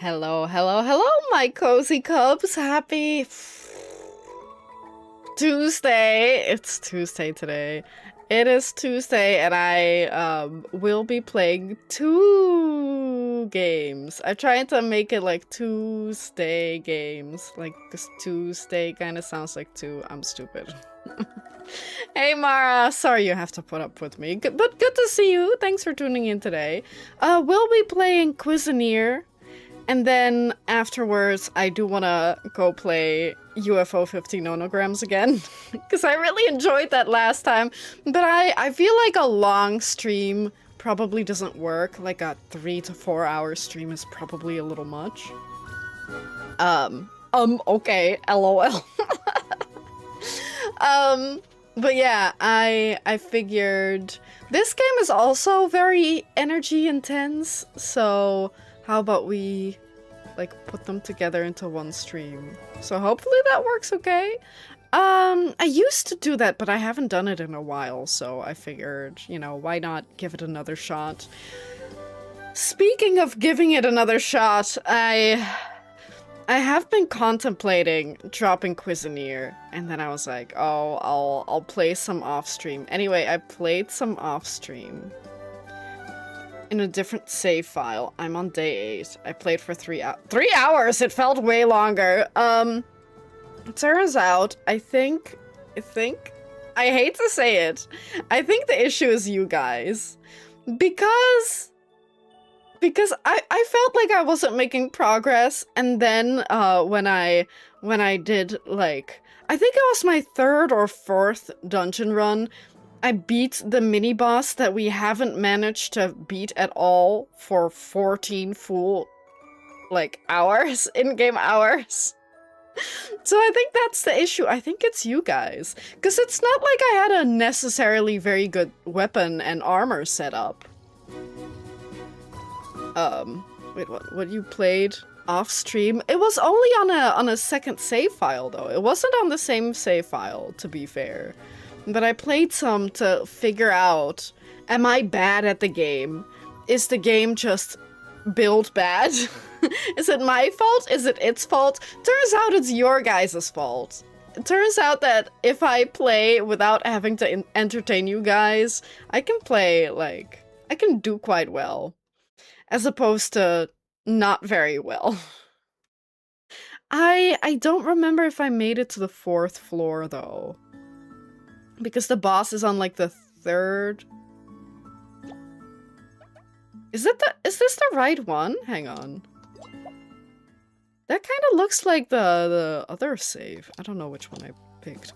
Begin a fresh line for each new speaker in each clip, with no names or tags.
Hello, hello, hello, my cozy cubs. Happy Tuesday. It's Tuesday today. It is Tuesday, and I will be playing 2 games. I tried to make it like Tuesday games. Like, this Tuesday kind of sounds like 2. I'm stupid. Hey Mara, sorry you have to put up with me, but good to see you. Thanks for tuning in today. We'll be playing Cuisineer. And then afterwards, I do want to go play UFO 50 Nonograms again, because I really enjoyed that last time. But I feel like a long stream probably doesn't work. Like a 3 to 4 hour stream is probably a little much. Okay, LOL. But yeah, I figured this game is also very energy intense, so how about we, like, put them together into one stream? So hopefully that works okay. I used to do that, but I haven't done it in a while, so I figured, you know, why not give it another shot? Speaking of giving it another shot, I have been contemplating dropping Cuisineer, and then I was like, oh, I'll play some off-stream. Anyway, I played some off-stream in a different save file. I'm on day 8. I played for 3 hours! It felt way longer. It turns out, I think, I hate to say it, I think the issue is you guys. Because I felt like I wasn't making progress, and then when I did, like, I think it was my 3rd or 4th dungeon run, I beat the mini-boss that we haven't managed to beat at all for 14 full, like, hours, in-game hours. So I think that's the issue. I think it's you guys. Because it's not like I had a necessarily very good weapon and armor setup. Wait, what you played off stream? It was only on a second save file though. It wasn't on the same save file, to be fair. But I played some to figure out, am I bad at the game? Is the game just built bad? Is it my fault? Is it its fault? Turns out it's your guys' fault. It turns out that if I play without having to entertain you guys, I can play, like, I can do quite well. As opposed to not very well. I don't remember if I made it to the 4th floor though. Because the boss is on like the 3rd. Is this the right one? Hang on. That kind of looks like the other save. I don't know which one I picked.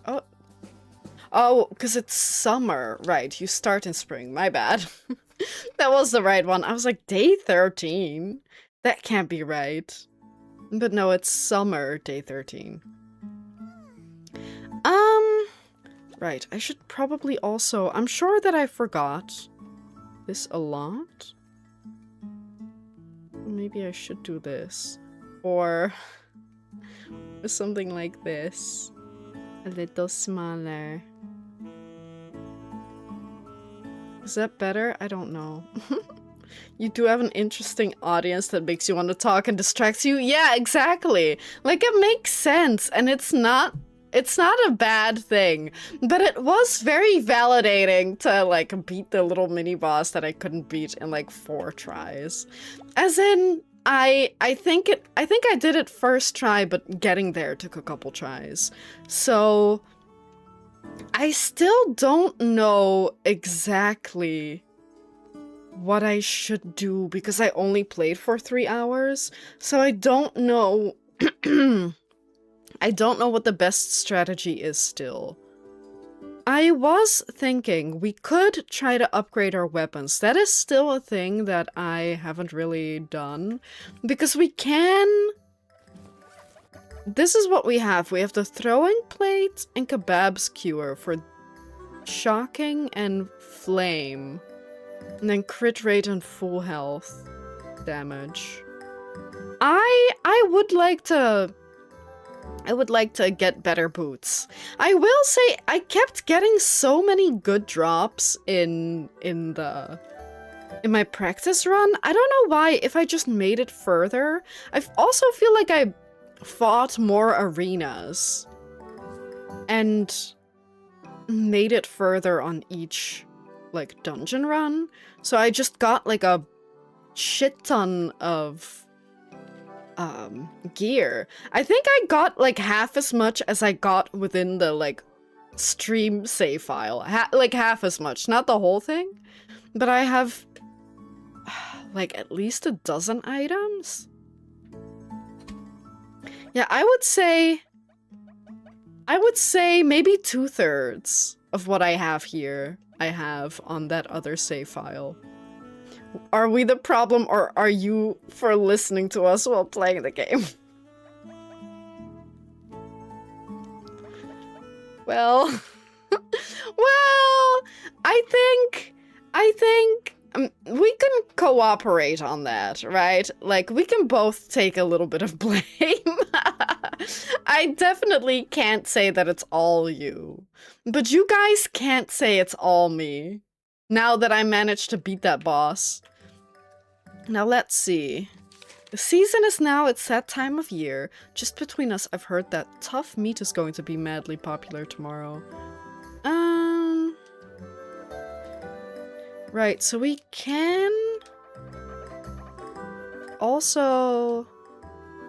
Oh, because it's summer. Right, you start in spring. My bad. That was the right one. I was like, day 13? That can't be right. But no, it's summer, day 13. Right, I should probably also... I'm sure that I forgot this a lot. Maybe I should do this. Or something like this. A little smaller. Is that better? I don't know. You do have an interesting audience that makes you want to talk and distracts you? Yeah, exactly. Like, it makes sense, and it's not a bad thing. But it was very validating to, like, beat the little mini-boss that I couldn't beat in, like, 4 tries. As in, I think I did it first try, but getting there took a couple tries. So I still don't know exactly what I should do because I only played for 3 hours. So I don't know. I don't know what the best strategy is still. I was thinking we could try to upgrade our weapons. That is still a thing that I haven't really done. Because we can... This is what we have. We have the throwing plate and kebab skewer for shocking and flame. And then crit rate and full health damage. I would like to get better boots. I will say I kept getting so many good drops in the In my practice run, I don't know why, if I just made it further. I also feel like I fought more arenas and made it further on each, like, dungeon run. So I just got, like, a shit ton of gear. I think I got, like, half as much as I got within the, like, stream save file. Like, half as much. Not the whole thing, but I have, like, at least a dozen items. Yeah, I would say maybe 2/3 of what I have here, I have on that other save file. Are we the problem, or are you for listening to us while playing the game? Well, well, I think we can cooperate on that, right? Like, we can both take a little bit of blame. I definitely can't say that it's all you, but you guys can't say it's all me. Now that I managed to beat that boss. Now let's see. The season is now its that time of year. Just between us, I've heard that tough meat is going to be madly popular tomorrow. Right, so we can also...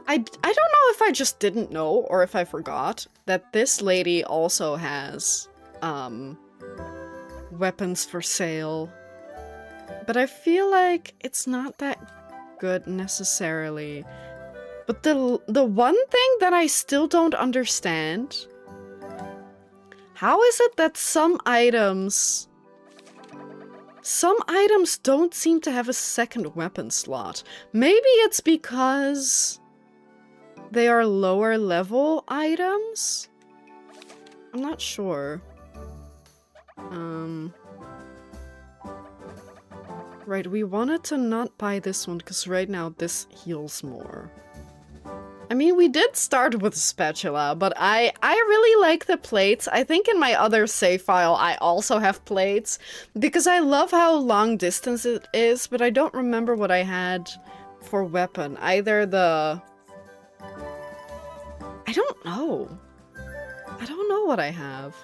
I don't know if I just didn't know or if I forgot that this lady also has weapons for sale. But I feel like it's not that good necessarily. But the one thing that I still don't understand, how is it that some items don't seem to have a second weapon slot? Maybe it's because they are lower level items? I'm not sure. Right, we wanted to not buy this one because right now this heals more. I mean, we did start with a spatula, but I really like the plates. I think in my other save file I also have plates because I love how long distance it is, but I don't remember what I had for weapon. Either the... I don't know. I don't know what I have.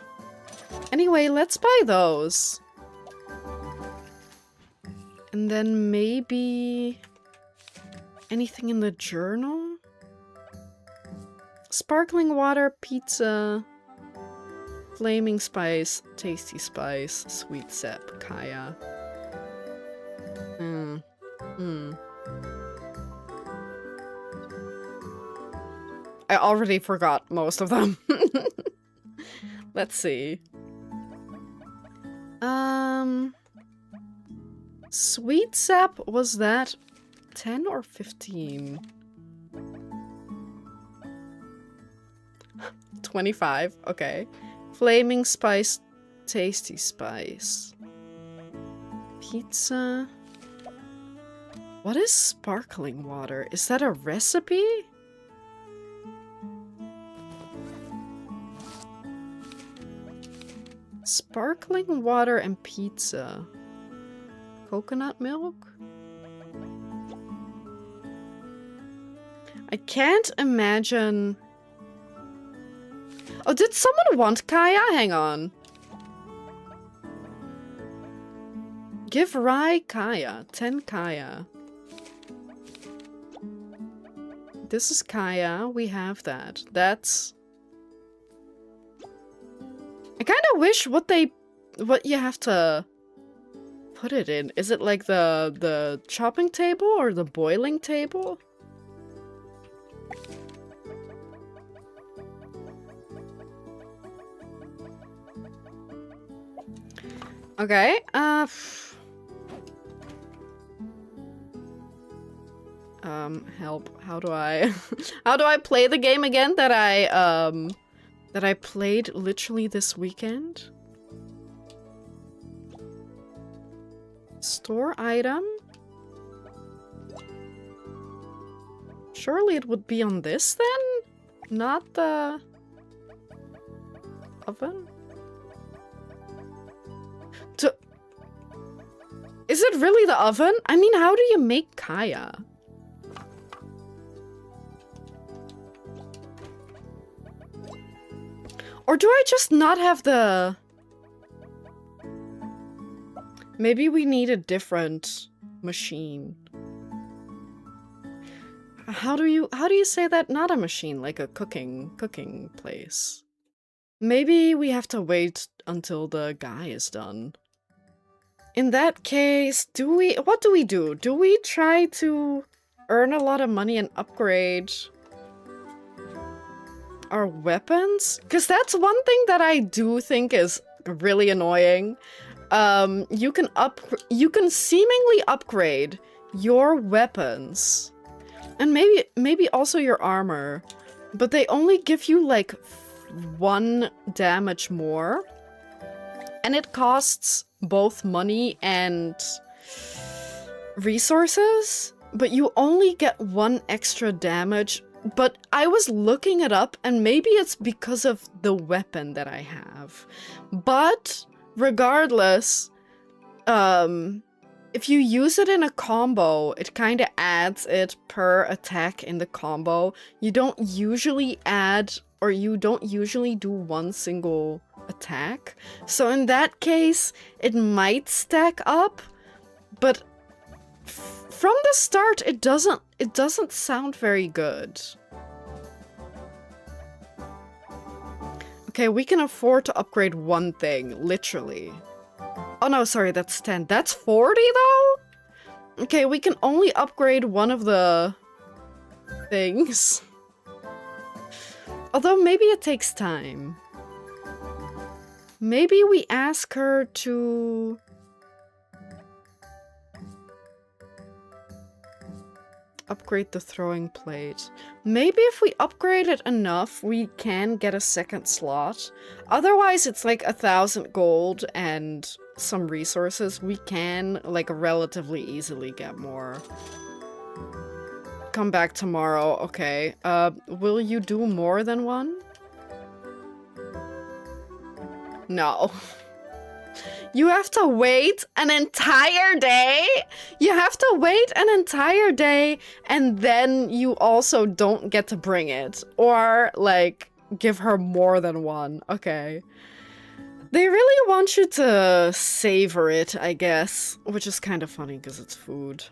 Anyway, let's buy those. And then maybe anything in the journal? Sparkling water, pizza, flaming spice, tasty spice, sweet sap, kaya. I already forgot most of them. Let's see. Sweet sap, was that 10 or 15? 25, okay. Flaming spice, tasty spice. Pizza. What is sparkling water? Is that a recipe? Sparkling water and pizza. Coconut milk? I can't imagine... Oh, did someone want kaya? Hang on. Give rye kaya. 10 kaya. This is kaya. We have that. That's... I kind of wish what you have to put it in. Is it like the chopping table or the boiling table? Okay, help. How do I how do I play the game again that I played literally this weekend? Store item? Surely it would be on this then? Not the oven? Is Is it really the oven? I mean, how do you make kaya? Or do I just not have the... Maybe we need a different machine. How do you say that? Not a machine, like a cooking place. Maybe we have to wait until the guy is done. In that case, what do we do? Do we try to earn a lot of money and upgrade our weapons? Because that's one thing that I do think is really annoying. You can seemingly upgrade your weapons and maybe also your armor, but they only give you like 1 damage more, and it costs both money and resources, but you only get 1 extra damage. But I was looking it up, and maybe it's because of the weapon that I have. But regardless, if you use it in a combo, it kind of adds it per attack in the combo. You don't usually add, or you don't usually do 1 single attack. So in that case, it might stack up, but from the start, it doesn't sound very good. Okay, we can afford to upgrade 1 thing, literally. Oh no, sorry, that's 10. That's 40 though? Okay, we can only upgrade 1 of the things. Although maybe it takes time. Maybe we ask her to... upgrade the throwing plate. Maybe if we upgrade it enough, we can get a 2nd slot. Otherwise, it's like 1,000 gold and some resources. We can, like, relatively easily get more. Come back tomorrow. Okay. Will you do more than 1? No. You have to wait an entire day? You have to wait an entire day, and then you also don't get to bring it. Or, like, give her more than 1. Okay. They really want you to savor it, I guess. Which is kind of funny, because it's food.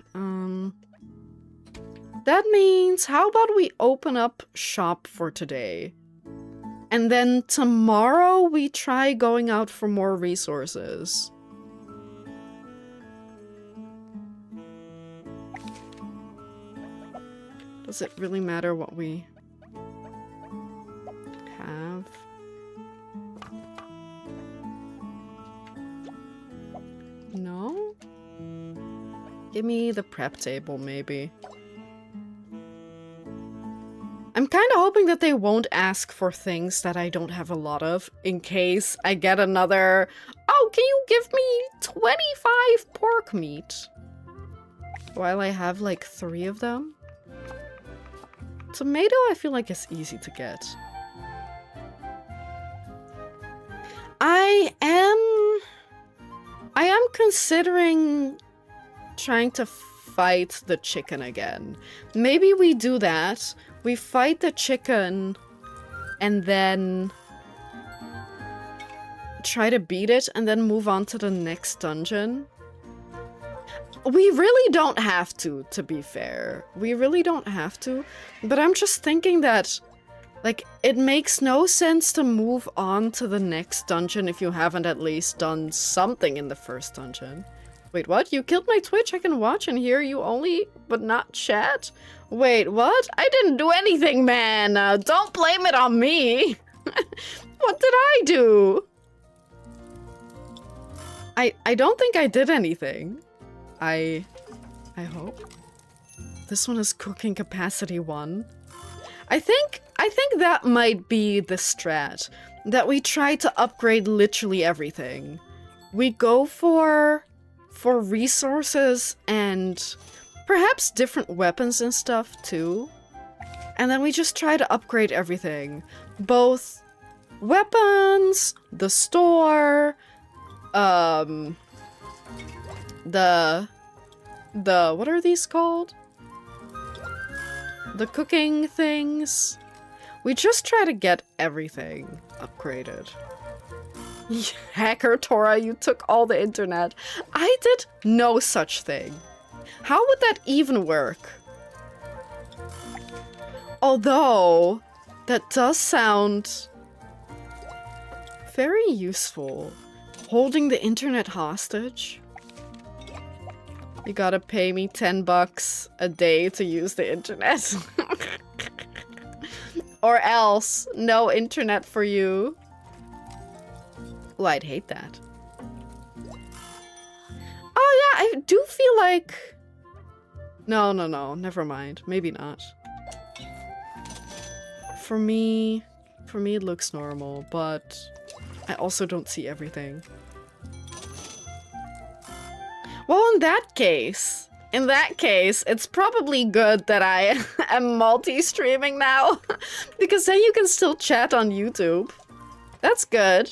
That means, how about we open up shop for today? And then tomorrow we try going out for more resources. Does it really matter what we have? No? Give me the prep table, maybe. I'm kind of hoping that they won't ask for things that I don't have a lot of, in case I get another, oh, can you give me 25 pork meat? While I have like 3 of them. Tomato, I feel like is easy to get. I am considering trying to fight the chicken again. Maybe we do that. We fight the chicken and then try to beat it and then move on to the next dungeon. We really don't have to be fair. We really don't have to. But I'm just thinking that, like, it makes no sense to move on to the next dungeon if you haven't at least done something in the first dungeon. Wait, what? You killed my Twitch? I can watch and hear you only, but not chat? Wait, what? I didn't do anything, man! Don't blame it on me! What did I do? I don't think I did anything. I hope. This one is cooking capacity 1. I think that might be the strat. That we try to upgrade literally everything. We go for resources and perhaps different weapons and stuff too. And then we just try to upgrade everything. Both weapons, the store, what are these called? The cooking things. We just try to get everything upgraded. Hacker Tora, you took all the internet. I did no such thing. How would that even work? Although, that does sound very useful. Holding the internet hostage? You gotta pay me 10 bucks a day to use the internet. Or else, no internet for you. Oh, I'd hate that. Oh yeah, I do feel like... No, never mind. Maybe not. For me it looks normal, but I also don't see everything. Well, in that case, it's probably good that I am multi-streaming now. Because then you can still chat on YouTube. That's good.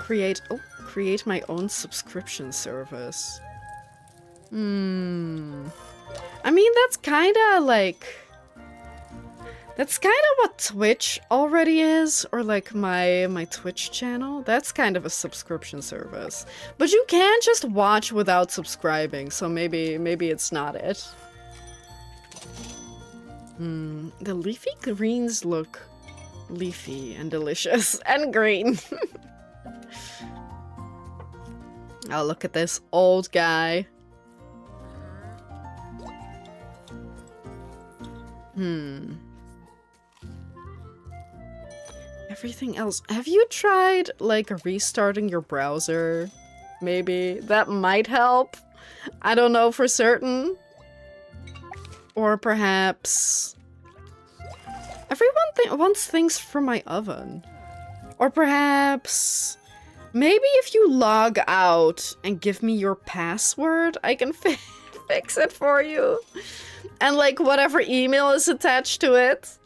Create my own subscription service. I mean, that's kinda like... That's kinda what Twitch already is, or like my Twitch channel. That's kind of a subscription service. But you can just watch without subscribing, so maybe it's not it. The leafy greens look leafy and delicious and green. Oh, look at this old guy. Everything else. Have you tried, like, restarting your browser? Maybe. That might help. I don't know for certain. Or perhaps... Everyone wants things from my oven. Or perhaps... Maybe if you log out and give me your password, I can fix it for you. And like whatever email is attached to it.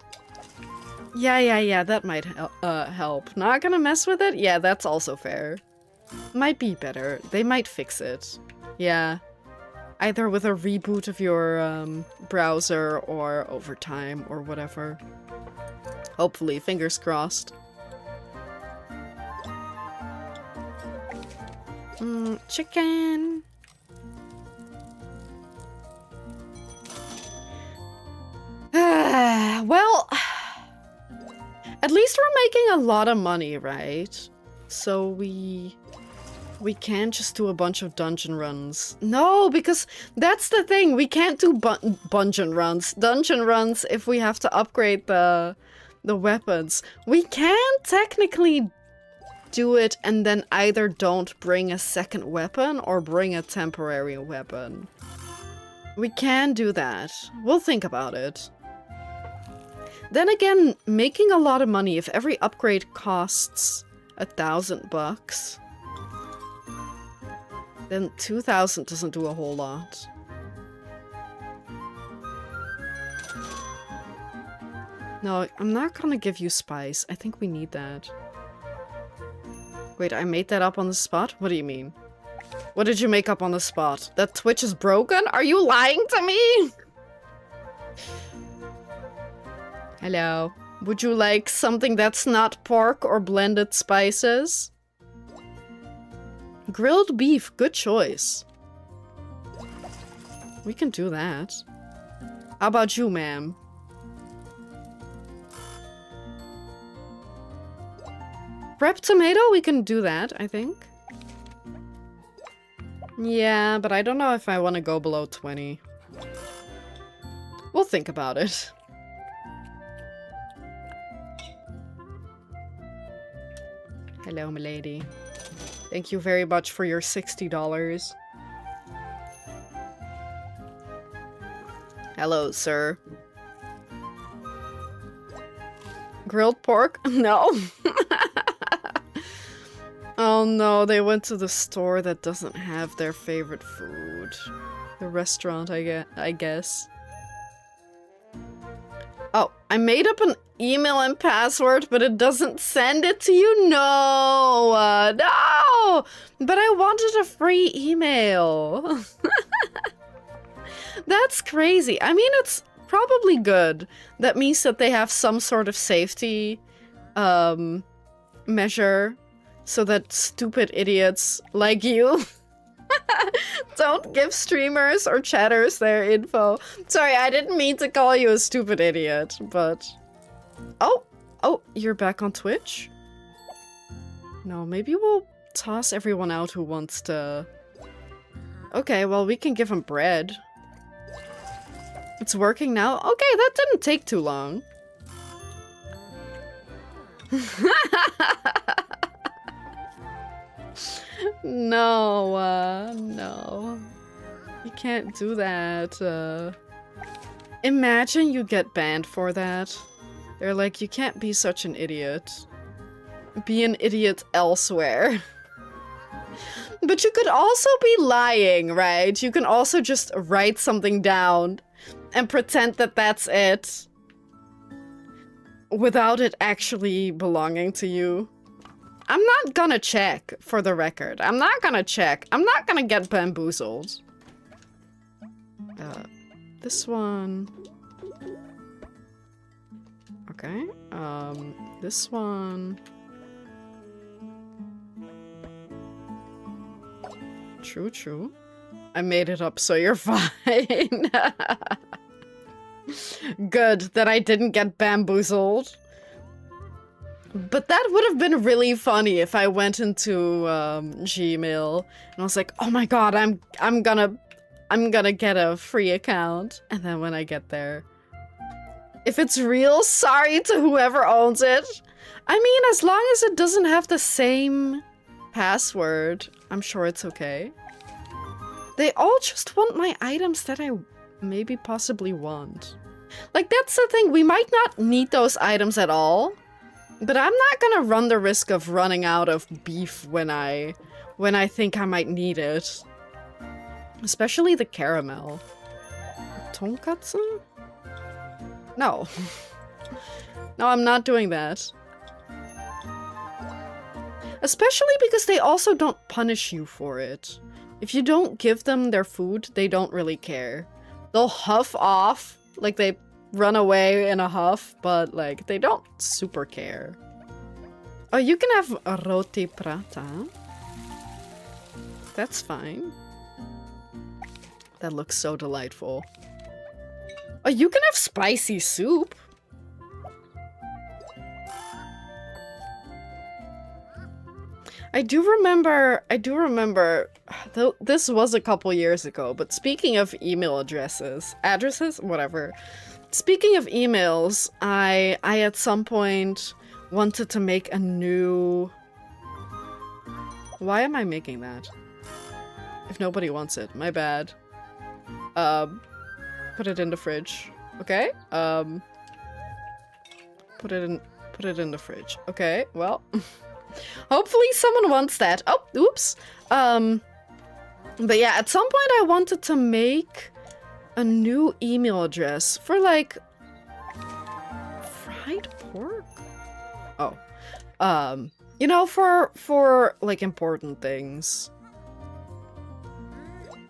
Yeah, that might help. Not gonna mess with it? Yeah, that's also fair. Might be better. They might fix it. Yeah. Either with a reboot of your browser or over time or whatever. Hopefully, fingers crossed. Chicken. Well, at least we're making a lot of money, right? So we can't just do a bunch of dungeon runs. No, because that's the thing. We can't do dungeon runs if we have to upgrade the weapons. We can technically do it and then either don't bring a second weapon or bring a temporary weapon. We can do that. We'll think about it. Then again, making a lot of money if every upgrade costs $1,000, then 2,000 doesn't do a whole lot. No, I'm not gonna give you spice. I think we need that. Wait, I made that up on the spot? What do you mean? What did you make up on the spot? That Twitch is broken? Are you lying to me? Hello. Would you like something that's not pork or blended spices? Grilled beef, good choice. We can do that. How about you, ma'am? Prep tomato, we can do that, I think. Yeah, but I don't know if I want to go below 20. We'll think about it. Hello, milady. Thank you very much for your $60. Hello, sir. Grilled pork? No. Oh no, they went to the store that doesn't have their favorite food. The restaurant, I guess. Oh, I made up an email and password, but it doesn't send it to you? No! No! But I wanted a free email. That's crazy. I mean, it's probably good. That means that they have some sort of safety measure so that stupid idiots like you don't give streamers or chatters their info. Sorry, I didn't mean to call you a stupid idiot, but... Oh, you're back on Twitch? No, maybe we'll toss everyone out who wants to... Okay, well, we can give them bread. It's working now? Okay, that didn't take too long. No, no. You can't do that. Imagine you get banned for that. They're like, you can't be such an idiot. Be an idiot elsewhere. But you could also be lying, right? You can also just write something down and pretend that that's it. Without it actually belonging to you. I'm not gonna check, for the record. I'm not gonna check. I'm not gonna get bamboozled. This one... Okay, this one... True. I made it up, so you're fine. Good that I didn't get bamboozled. But that would have been really funny if I went into Gmail and I was like, "Oh my god, I'm gonna get a free account." And then when I get there, if it's real, sorry to whoever owns it. I mean, as long as it doesn't have the same password, I'm sure it's okay. They all just want my items that I maybe possibly want. Like, that's the thing, we might not need those items at all, but I'm not gonna run the risk of running out of beef when I think I might need it. Especially the caramel. Tonkatsu? No. No, I'm not doing that. Especially because they also don't punish you for it. If you don't give them their food, they don't really care. They'll huff off, like they run away in a huff, but like they don't super care. Oh, you can have a roti prata. That's fine. That looks so delightful. Oh, you can have spicy soup. I do remember, this was a couple years ago, but speaking of email addresses, whatever. Speaking of emails, I at some point wanted to make a new... Why am I making that? If nobody wants it, my bad. Put it in the fridge, okay? Put it in the fridge, okay? Well... Hopefully someone wants that. Oh, oops. But yeah, at some point I wanted to make a new email address for like fried pork? Oh. You know, for like important things.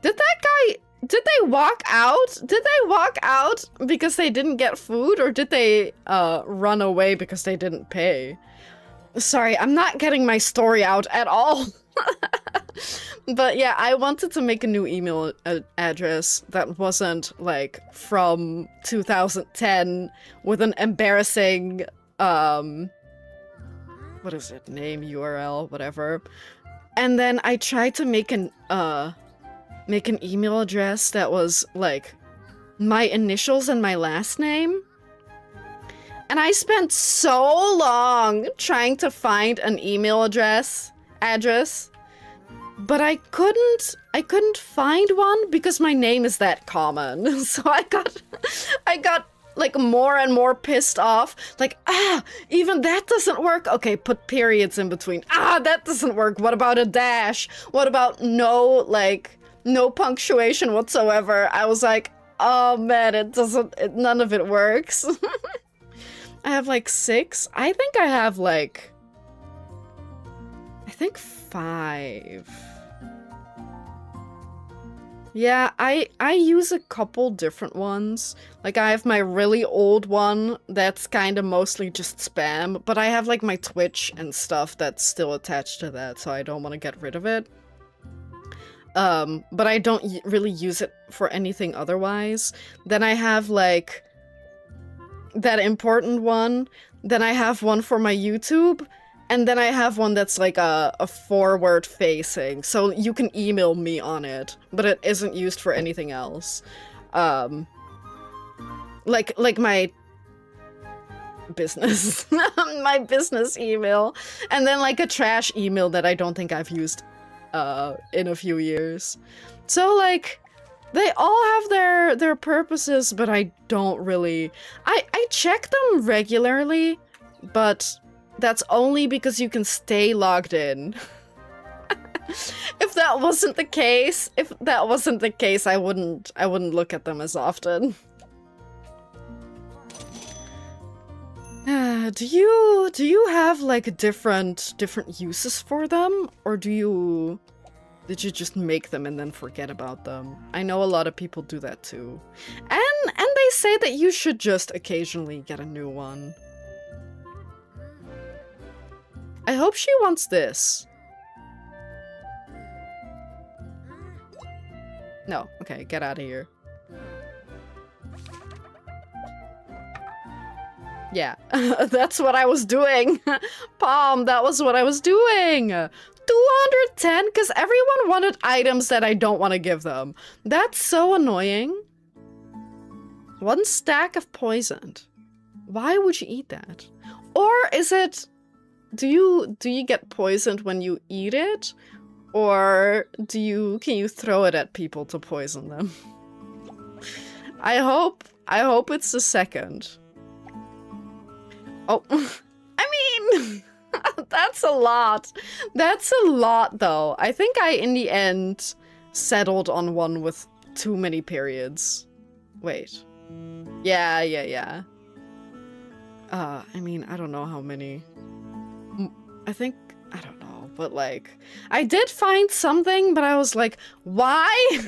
Did they walk out? Did they walk out because they didn't get food, or did they run away because they didn't pay? Sorry, I'm not getting my story out at all. But yeah, I wanted to make a new email address that wasn't like from 2010 with an embarrassing, what is it? Name, URL, whatever. And then I tried to make an email address that was like my initials and my last name. And I spent so long trying to find an email address, but I couldn't find one because my name is that common. So I got like more and more pissed off. Like, even that doesn't work. Okay, put periods in between. That doesn't work. What about a dash? What about no punctuation whatsoever? I was like, Oh man, it doesn't, none of it works. I have like 6. I think I have like, I think 5. Yeah, I use a couple different ones. Like I have my really old one that's kind of mostly just spam, but I have like my Twitch and stuff that's still attached to that, so I don't want to get rid of it. But I don't really use it for anything otherwise. Then I have like that important one. Then I have one for my YouTube. And then I have one that's like a forward facing, so you can email me on it, but it isn't used for anything else. Like my business, my business email, and then like a trash email that I don't think I've used in a few years. So like, they all have their purposes, but I don't really. I check them regularly, but that's only because you can stay logged in. If that wasn't the case, I wouldn't look at them as often. Do you have like different uses for them, or did you just make them and then forget about them? I know a lot of people do that too. And they say that you should just occasionally get a new one. I hope she wants this. No, okay, get out of here. Yeah, that's what I was doing. Palm, that was what I was doing. 210, because everyone wanted items that I don't want to give them. That's so annoying. 1 stack of poisoned. Why would you eat that? Or is it... Do you get poisoned when you eat it? Or can you throw it at people to poison them? I hope it's the second. Oh, I mean, that's a lot. That's a lot though. I think I in the end settled on one with too many periods. Wait. Yeah. I mean, I don't know how many. I think, I don't know, but like, I did find something, but I was like, why?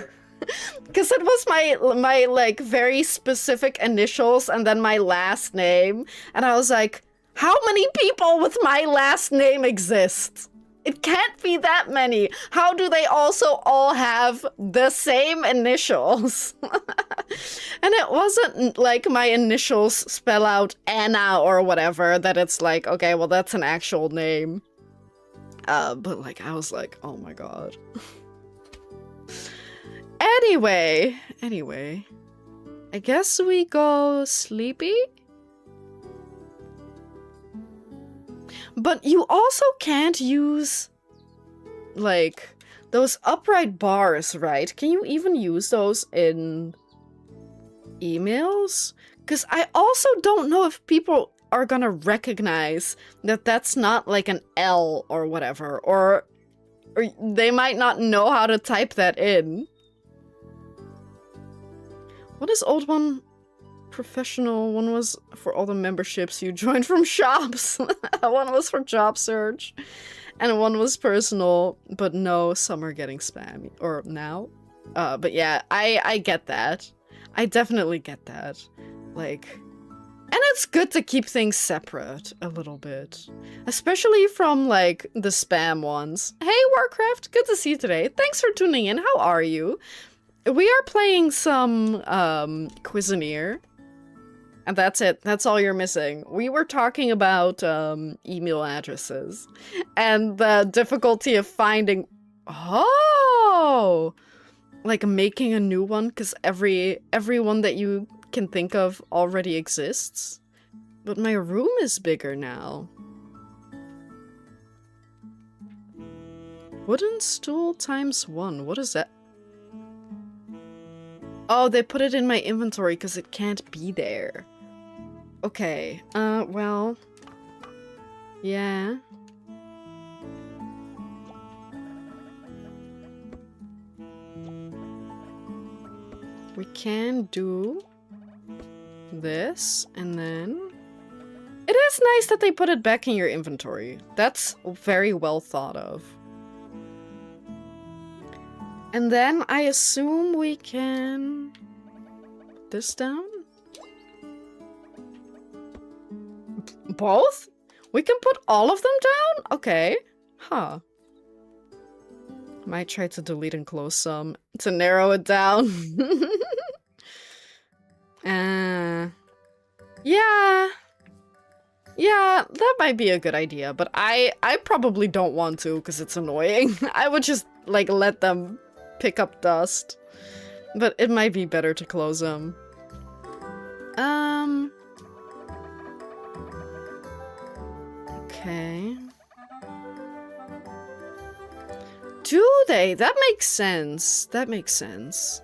Because it was my like very specific initials and then my last name, and I was like, how many people with my last name exist? It can't be that many. How do they also all have the same initials? And it wasn't like my initials spell out Anna or whatever, that it's like, okay, well, that's an actual name. But like, I was like, oh my god. Anyway, I guess we go sleepy? But you also can't use, like, those upright bars, right? Can you even use those in emails? Because I also don't know if people are gonna recognize that that's not like an L or whatever, or they might not know how to type that in. What is old one? Professional. One was for all the memberships you joined from shops. One was for job search, and one was personal. But no, some are getting spammy or now. But yeah, I get that. I definitely get that. Like, and it's good to keep things separate a little bit, especially from like the spam ones. Hey Warcraft, good to see you today. Thanks for tuning in. How are you? We are playing some Cuisineer. And that's it. That's all you're missing. We were talking about email addresses and the difficulty of finding... Oh! Like making a new one, because every one that you can think of already exists. But my room is bigger now. Wooden stool ×1. What is that? Oh, they put it in my inventory because it can't be there. Okay, well... Yeah. We can do this, and then... It is nice that they put it back in your inventory. That's very well thought of. And then I assume we can... put this down? Both? We can put all of them down? Okay. Huh. Might try to delete and close some to narrow it down. Yeah. Yeah, that might be a good idea, but I probably don't want to because it's annoying. I would just, like, let them pick up dust. But it might be better to close them. Okay. Do they? That makes sense. That makes sense.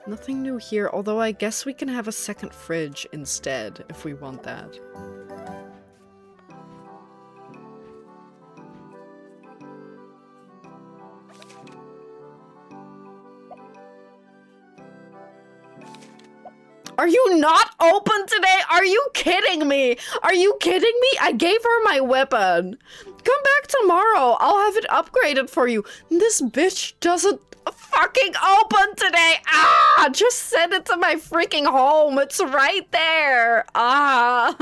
Nothing new here, although I guess we can have a second fridge instead if we want that. Are you not open today? Are you kidding me? Are you kidding me? I gave her my weapon. Come back tomorrow. I'll have it upgraded for you. This bitch doesn't fucking open today. Ah, just send it to my freaking home. It's right there. Ah.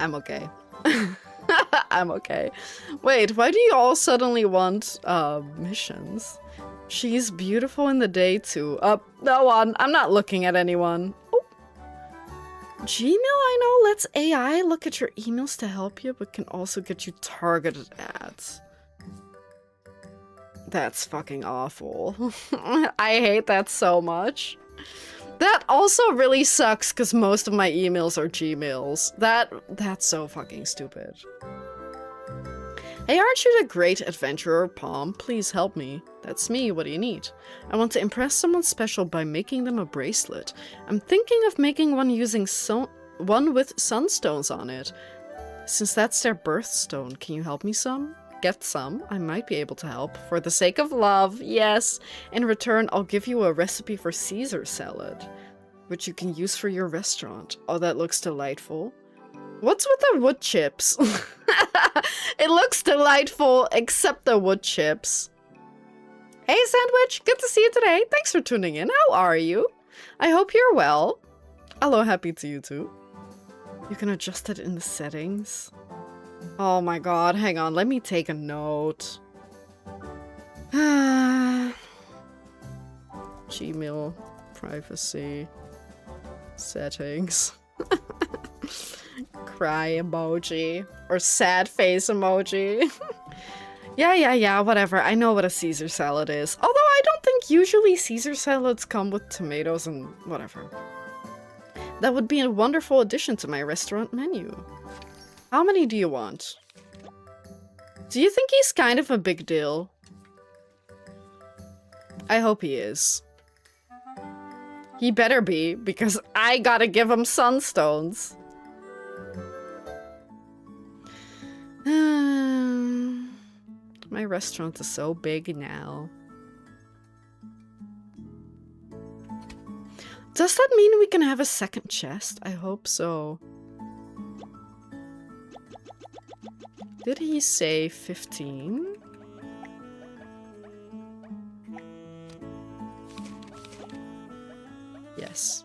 I'm okay. I'm okay. Wait, why do you all suddenly want missions? She's beautiful in the day too. No one. I'm not looking at anyone. Oh. Gmail, I know, lets AI look at your emails to help you, but can also get you targeted ads. That's fucking awful. I hate that so much. That also really sucks because most of my emails are Gmails. That's so fucking stupid. Hey, aren't you the great adventurer, Palm? Please help me. That's me. What do you need? I want to impress someone special by making them a bracelet. I'm thinking of making one using one with sunstones on it. Since that's their birthstone, can you help me some? Get some. I might be able to help. For the sake of love, yes. In return, I'll give you a recipe for Caesar salad, which you can use for your restaurant. Oh, that looks delightful. What's with the wood chips? It looks delightful, except the wood chips. Hey, Sandwich. Good to see you today. Thanks for tuning in. How are you? I hope you're well. Hello, happy to you too. You can adjust it in the settings. Oh my god, hang on, let me take a note. Gmail, privacy, settings. Cry emoji, or sad face emoji. Yeah, whatever, I know what a Caesar salad is. Although I don't think usually Caesar salads come with tomatoes and whatever. That would be a wonderful addition to my restaurant menu. How many do you want? Do you think he's kind of a big deal? I hope he is. He better be, because I gotta give him sunstones. My restaurant is so big now. Does that mean we can have a second chest? I hope so. Did he say 15? Yes.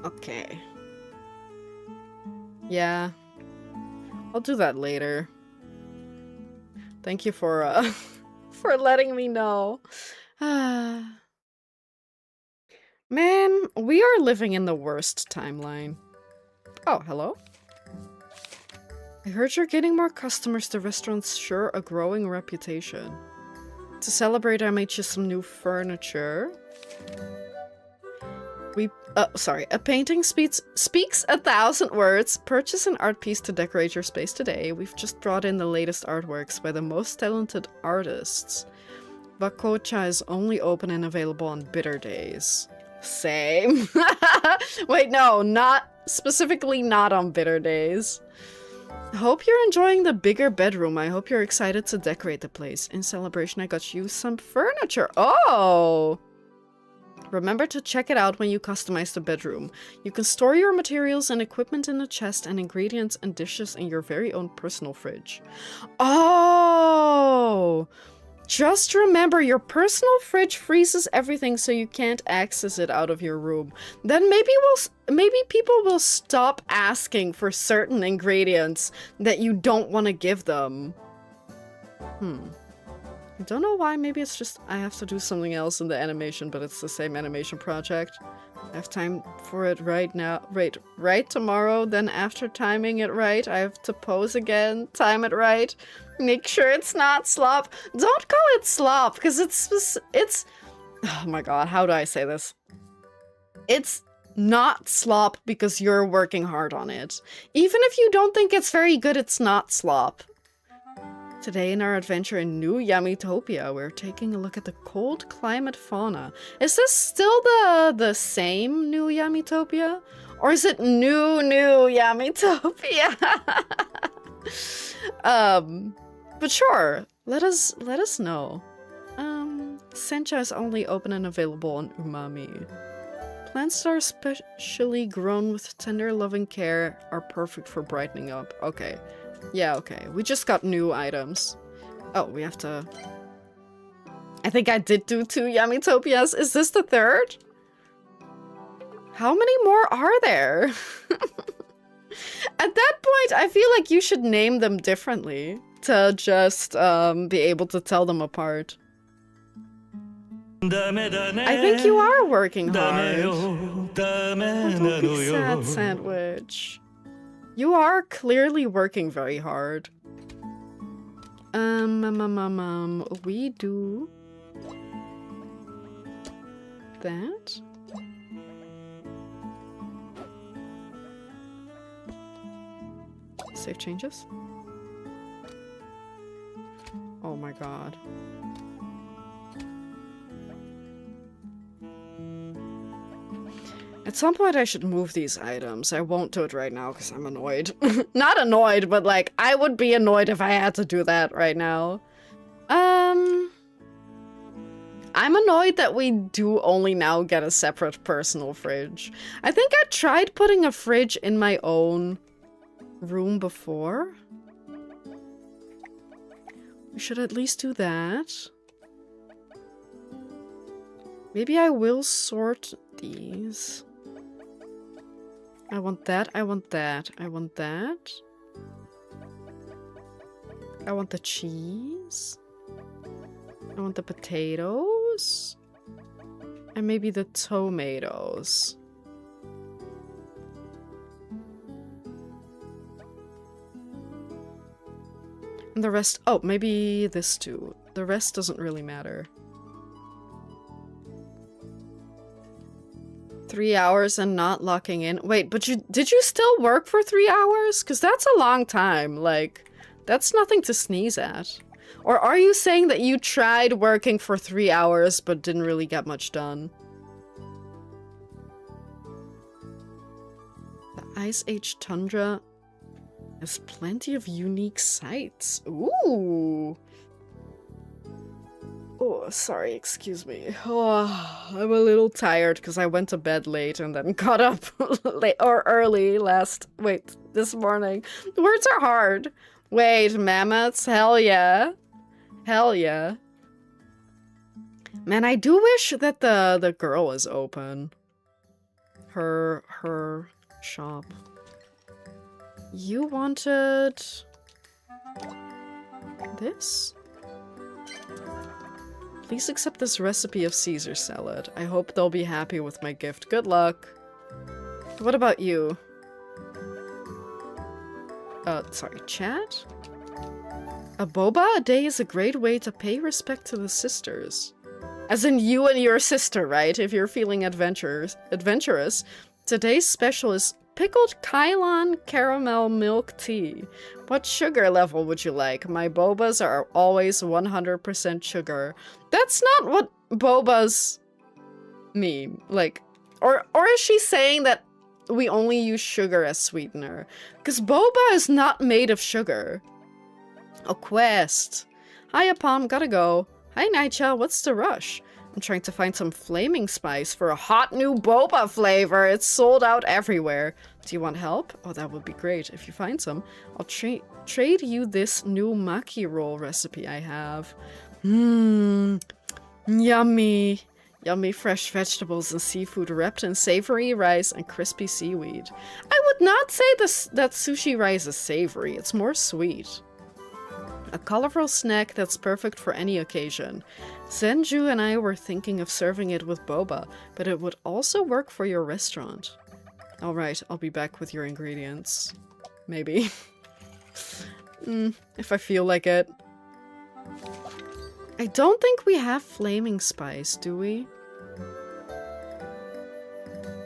Okay. Yeah. I'll do that later. Thank you for for letting me know. Man, we are living in the worst timeline. Oh, hello? I heard you're getting more customers. The restaurant's sure a growing reputation. To celebrate, I made you some new furniture. A painting speaks 1,000 words. Purchase an art piece to decorate your space today. We've just brought in the latest artworks by the most talented artists. Bakocha is only open and available on bitter days. Same. Wait, no, not Specifically not on bitter days. Hope you're enjoying the bigger bedroom. I hope you're excited to decorate the place. In celebration, I got you some furniture. Oh! Remember to check it out when you customize the bedroom. You can store your materials and equipment in a chest and ingredients and dishes in your very own personal fridge. Oh! Just remember, your personal fridge freezes everything so you can't access it out of your room. Then maybe people will stop asking for certain ingredients that you don't want to give them. I don't know why, maybe it's just I have to do something else in the animation, but it's the same animation project. I have time for it right now. Right tomorrow, then after timing it right, I have to pose again, time it right, make sure it's not slop. Don't call it slop, because it's, oh my god, how do I say this? It's not slop because you're working hard on it. Even if you don't think it's very good, it's not slop. Today in our adventure in New YamiTopia, we're taking a look at the cold climate fauna. Is this still the same New YamiTopia? Or is it new YamiTopia? But sure, let us know. Sencha is only open and available on Umami. Plants that are specially grown with tender loving care are perfect for brightening up. Okay. Yeah, okay. We just got new items. Oh, we have to... I think I did do 2 YamiTopias. Is this the 3rd? How many more are there? At that point, I feel like you should name them differently to just be able to tell them apart. I think you are working hard. Oh, don't be sad, Sandwich. You are clearly working very hard. We do that. Save changes. Oh my god. At some point I should move these items. I won't do it right now because I'm annoyed. Not annoyed, but like, I would be annoyed if I had to do that right now. I'm annoyed that we do only now get a separate personal fridge. I think I tried putting a fridge in my own room before. We should at least do that. Maybe I will sort these. I want that, I want that, I want that. I want the cheese. I want the potatoes. And maybe the tomatoes. And the rest, oh, maybe this too. The rest doesn't really matter. 3 hours and not locking in. Wait, but did you still work for 3 hours? Because that's a long time. Like, that's nothing to sneeze at. Or are you saying that you tried working for 3 hours but didn't really get much done? The Ice Age Tundra has plenty of unique sights. Ooh! Oh, sorry, excuse me. Oh, I'm a little tired because I went to bed late and then got up late or early this morning. Words are hard. Wait, mammoths? Hell yeah. Hell yeah. Man, I do wish that the girl is open. Her shop. You wanted this? Please accept this recipe of Caesar salad. I hope they'll be happy with my gift. Good luck. What about you? Sorry, chat? A boba a day is a great way to pay respect to the sisters. As in you and your sister, right? If you're feeling adventurous. Today's special is pickled Kailan caramel milk tea. What sugar level would you like? My bobas are always 100% sugar. That's not what bobas mean. Like, or is she saying that we only use sugar as sweetener. Because boba is not made of sugar. A quest. Hiya, Palm, gotta go. Hi, Nightshell, what's the rush? I'm trying to find some flaming spice for a hot new boba flavor. It's sold out everywhere. Do you want help? Oh, that would be great if you find some. I'll trade you this new maki roll recipe I have. Mmm. Yummy. Yummy fresh vegetables and seafood wrapped in savory rice and crispy seaweed. I would not say that sushi rice is savory. It's more sweet. A colorful snack that's perfect for any occasion. Zenju and I were thinking of serving it with boba, but it would also work for your restaurant. Alright, I'll be back with your ingredients. Maybe. If I feel like it. I don't think we have flaming spice, do we?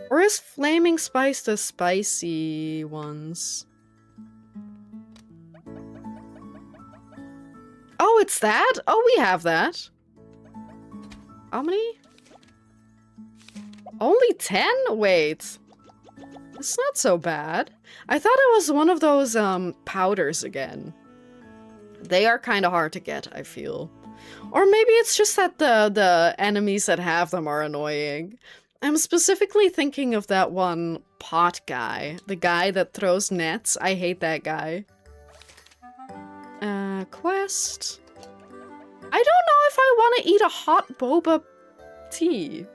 Or is flaming spice the spicy ones? Oh, it's that? Oh, we have that. How many? Only 10? Wait. It's not so bad. I thought it was one of those powders again. They are kind of hard to get, I feel. Or maybe it's just that the enemies that have them are annoying. I'm specifically thinking of that one pot guy. The guy that throws nets. I hate that guy. Quest. I don't know if I want to eat a hot boba tea.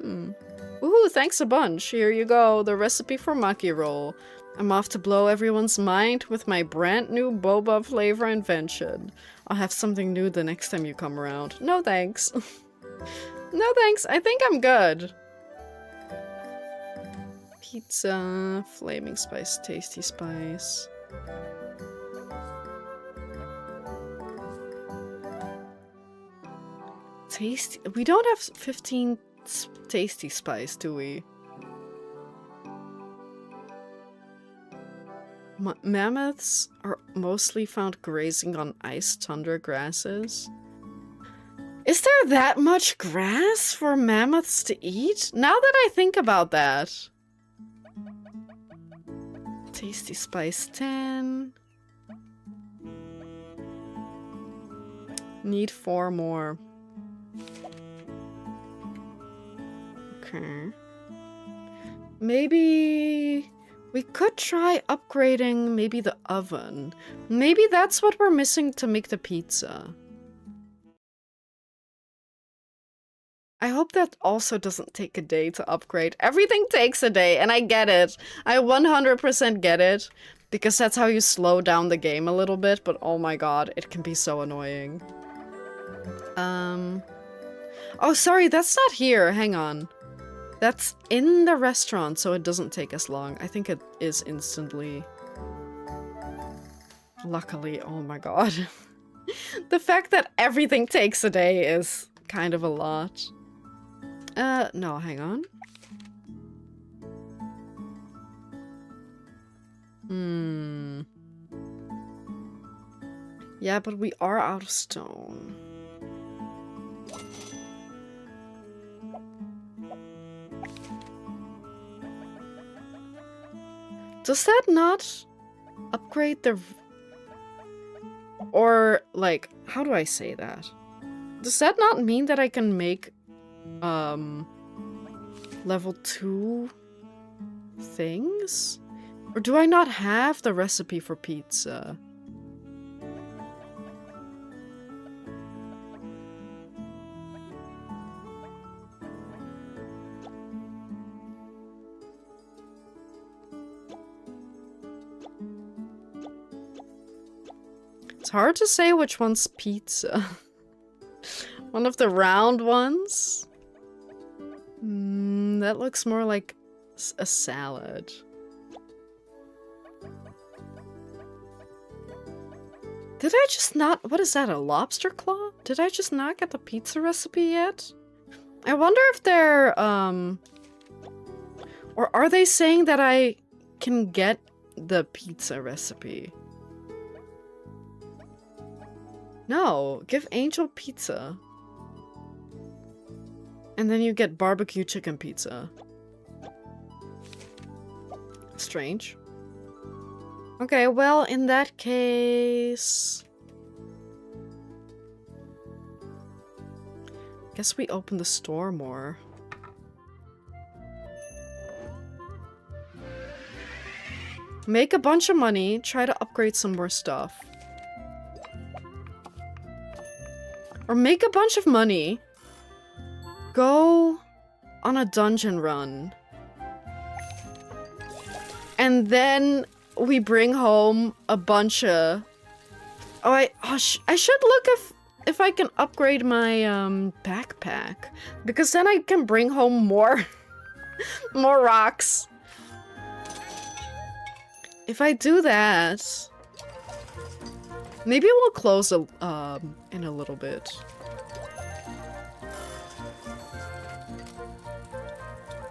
Ooh, thanks a bunch. Here you go, the recipe for maki roll. I'm off to blow everyone's mind with my brand new boba flavor invention. I'll have something new the next time you come around. No thanks. No thanks, I think I'm good. Pizza, flaming spice, tasty spice. Tasty. We don't have 15 tasty spice, do we? Mammoths are mostly found grazing on ice tundra grasses. Is there that much grass for mammoths to eat? Now that I think about that. Tasty spice 10. Need 4 more. Okay. Maybe we could try upgrading maybe the oven. Maybe that's what we're missing to make the pizza. I hope that also doesn't take a day to upgrade. Everything takes a day, and I get it. I 100% get it. Because that's how you slow down the game a little bit, but oh my god, it can be so annoying. Oh, sorry, that's not here. Hang on. That's in the restaurant, so it doesn't take us long. I think it is instantly. Luckily, oh my god. The fact that everything takes a day is kind of a lot. No, hang on. Yeah, but we are out of stone. Does that not upgrade the... Or, like, how do I say that? Does that not mean that I can make, level 2 things? Or do I not have the recipe for pizza? It's hard to say which one's pizza. One of the round ones? That looks more like a salad. Did I just not... What is that, a lobster claw? Did I just not get the pizza recipe yet? I wonder if they're, or are they saying that I can get the pizza recipe? No, give Angel pizza. And then you get barbecue chicken pizza. Strange. Okay, well, in that case... guess we open the store more. Make a bunch of money, try to upgrade some more stuff. Or make a bunch of money. Go on a dungeon run. And then we bring home a bunch of... Oh, I should look if I can upgrade my backpack. Because then I can bring home more, more rocks. If I do that... maybe we'll close in a little bit.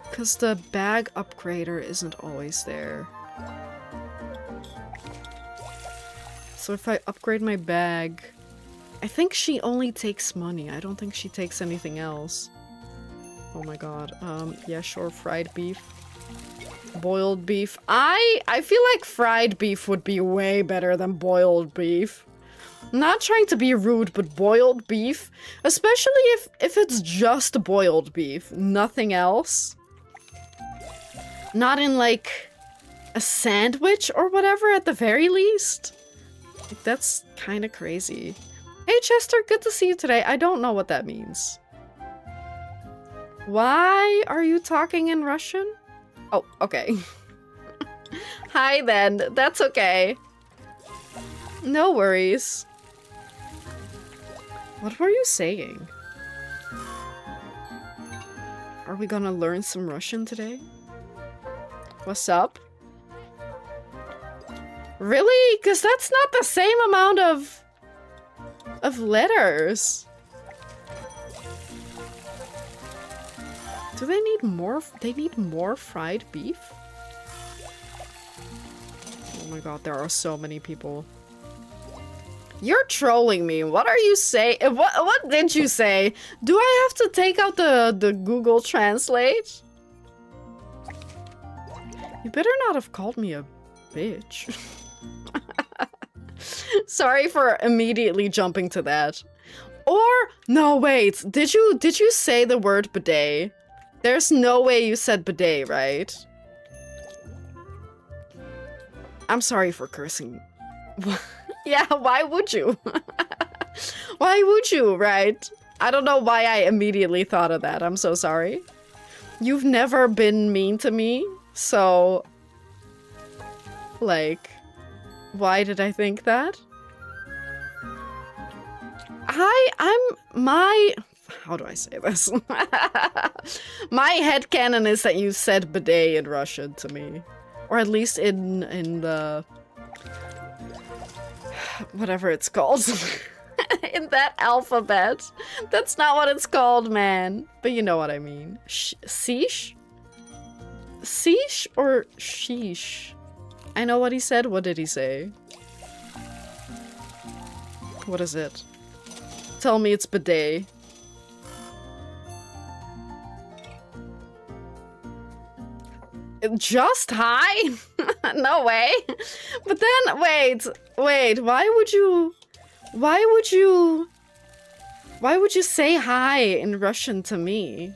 Because the bag upgrader isn't always there. So if I upgrade my bag... I think she only takes money. I don't think she takes anything else. Oh my god. Yeah, sure, fried beef. Boiled beef. I feel like fried beef would be way better than boiled beef. Not trying to be rude, but boiled beef, especially if it's just boiled beef, nothing else. Not in like a sandwich or whatever at the very least. Like, that's kind of crazy. Hey Chester, good to see you today. I don't know what that means. Why are you talking in Russian? Oh, okay. Hi then, that's okay. No worries. What were you saying? Are we gonna learn some Russian today? What's up? Really? Because that's not the same amount of letters. Do they need more? They need more fried beef? Oh my god, there are so many people. You're trolling me. What are you saying? What did you say? Do I have to take out the Google Translate? You better not have called me a bitch. Sorry for immediately jumping to that. Or no, wait. Did you say the word bidet? There's no way you said bidet, right? I'm sorry for cursing. Yeah, why would you? Why would you, right? I don't know why I immediately thought of that. I'm so sorry. You've never been mean to me, so... like... why did I think that? How do I say this? My headcanon is that you said bidet in Russian to me. Or at least in the... whatever it's called. In that alphabet. That's not what it's called, man. But you know what I mean. Sheesh? Sheesh or sheesh? I know what he said. What did he say? What is it? Tell me it's bidet. Just hi? No way. But then, wait, why would you say hi in Russian to me?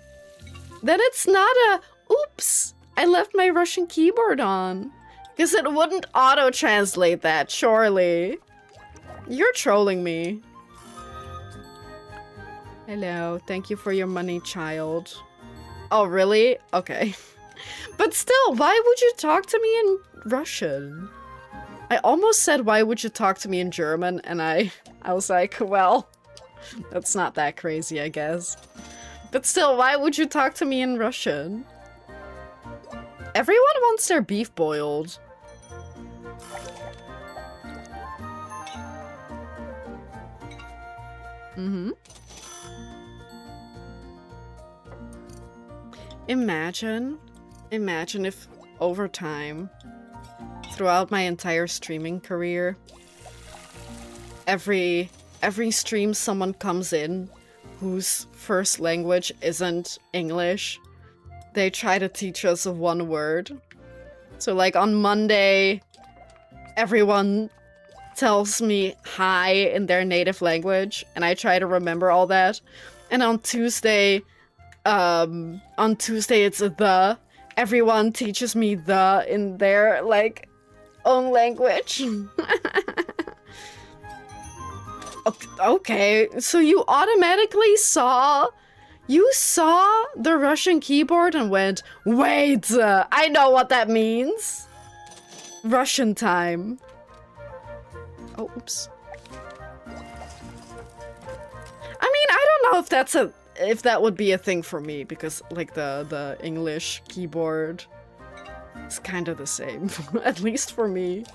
Then it's not a, oops, I left my Russian keyboard on. Because it wouldn't auto-translate that, surely. You're trolling me. Hello, thank you for your money, child. Oh, really? Okay. But still, why would you talk to me in Russian? I almost said, why would you talk to me in German? And I was like, well, that's not that crazy, I guess. But still, why would you talk to me in Russian? Everyone wants their beef boiled. Mm-hmm. Imagine if over time, throughout my entire streaming career, every stream someone comes in whose first language isn't English, they try to teach us one word. So like on Monday, everyone tells me hi in their native language, and I try to remember all that. And on Tuesday it's the. Everyone teaches me the in their, like, own language. Okay, so you automatically saw the Russian keyboard and went, wait, I know what that means. Russian time. Oh, oops. I mean, I don't know if that would be a thing for me, because like the English keyboard is kind of the same, at least for me.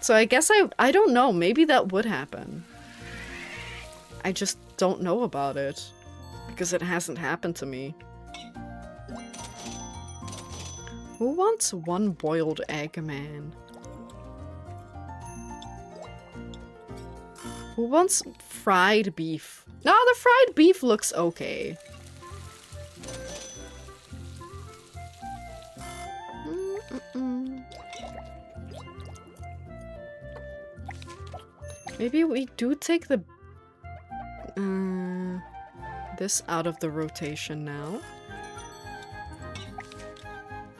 So I guess I don't know, maybe that would happen. I just don't know about it, because it hasn't happened to me. Who wants one boiled egg, man? Who wants fried beef? No, the fried beef looks okay. Maybe we do take the this out of the rotation now.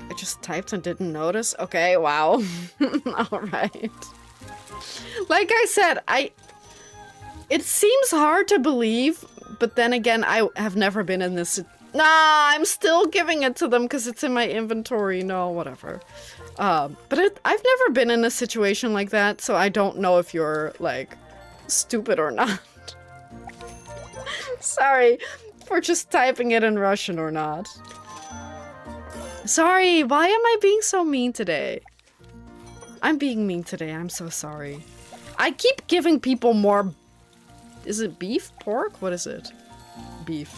I just typed and didn't notice. Okay, wow. Alright. Like I said, it seems hard to believe, but then again, I have never been in this. Nah, I'm still giving it to them because it's in my inventory. No, whatever. But I've never been in a situation like that, so I don't know if you're, like, stupid or not. Sorry for just typing it in Russian or not. Sorry, why am I being so mean today? I'm being mean today, I'm so sorry. I keep giving people more... Is it beef? Pork? What is it? Beef.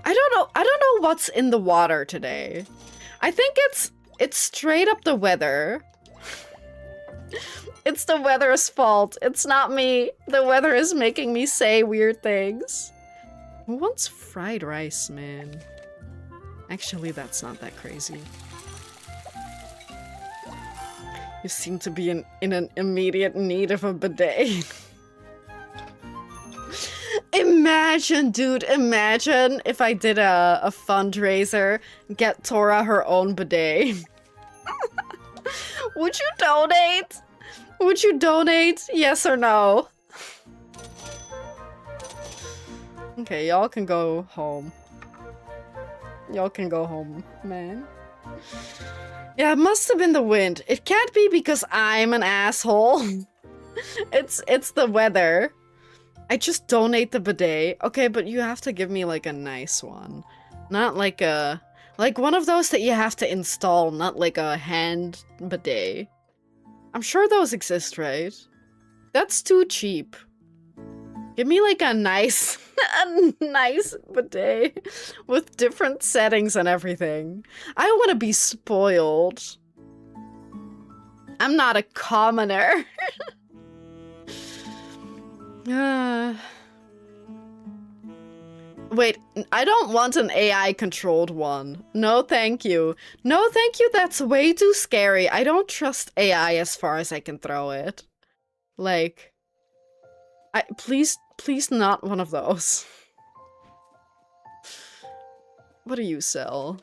I don't know what's in the water today. I think it's straight up the weather. It's the weather's fault. It's not me. The weather is making me say weird things. Who wants fried rice, man? Actually, that's not that crazy. You seem to be in an immediate need of a bidet. Imagine, dude, imagine if I did a fundraiser, get Tora her own bidet. Would you donate? Would you donate? Yes or no? Okay, y'all can go home. Y'all can go home, man. Yeah, it must have been the wind. It can't be because I'm an asshole. It's the weather. I just donate the bidet. Okay, but you have to give me like a nice one. Not like a... Like one of those that you have to install, not like a hand bidet. I'm sure those exist, right? That's too cheap. Give me like a nice... a nice bidet with different settings and everything. I want to be spoiled. I'm not a commoner. Wait, I don't want an AI-controlled one. No, thank you. No, thank you, that's way too scary. I don't trust AI as far as I can throw it. Like... Please not one of those. What do you sell?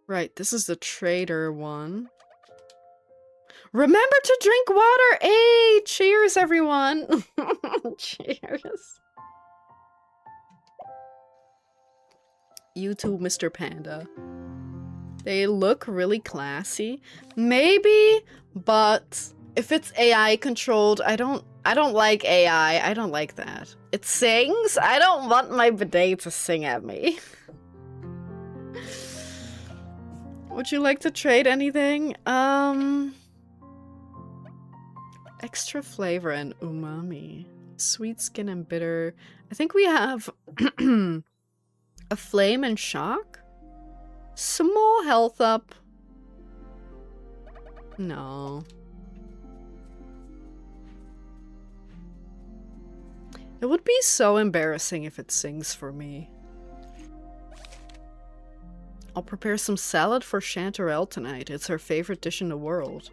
Right, this is the trader one. Remember to drink water! Hey, cheers everyone! Cheers. You too, Mr. Panda. They look really classy. Maybe, but if it's AI controlled, I don't like AI. I don't like that. It sings? I don't want my bidet to sing at me. Would you like to trade anything? Extra flavor and umami. Sweet skin and bitter. I think we have a flame and shock? Small health up. No. It would be so embarrassing if it sings for me. I'll prepare some salad for Chanterelle tonight. It's her favorite dish in the world.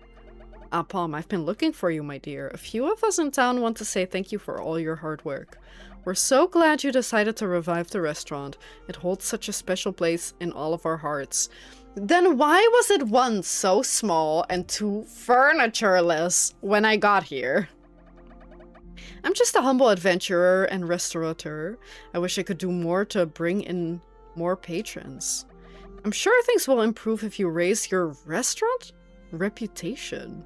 Ah, Palm, I've been looking for you, my dear. A few of us in town want to say thank you for all your hard work. We're so glad you decided to revive the restaurant. It holds such a special place in all of our hearts. Then why was it once so small and too furnitureless when I got here? I'm just a humble adventurer and restaurateur. I wish I could do more to bring in more patrons. I'm sure things will improve if you raise your restaurant reputation.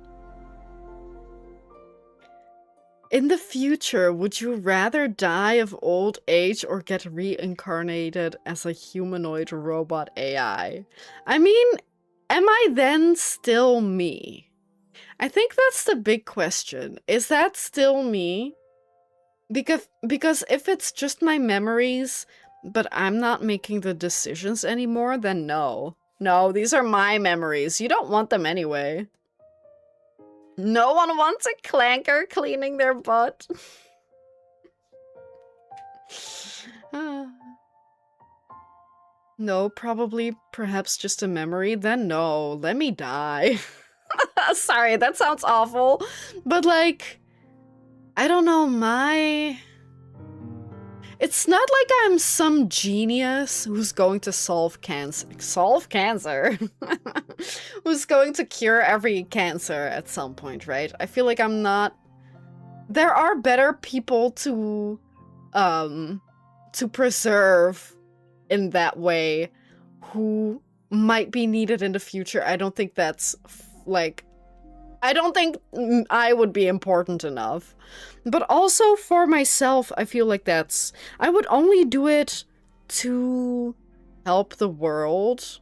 In the future, would you rather die of old age or get reincarnated as a humanoid robot AI? I mean, am I then still me? I think that's the big question. Is that still me? Because if it's just my memories, but I'm not making the decisions anymore, then no. No, these are my memories. You don't want them anyway. No one wants a clanker cleaning their butt. No, probably, perhaps just a memory. Then no, let me die. Sorry, that sounds awful. But like, I don't know, it's not like I'm some genius who's going to solve cancer. Who's going to cure every cancer at some point, right? I feel like I'm not... There are better people to preserve in that way who might be needed in the future. I don't think that's, like... I don't think I would be important enough. But also for myself, I feel like that's... I would only do it to help the world.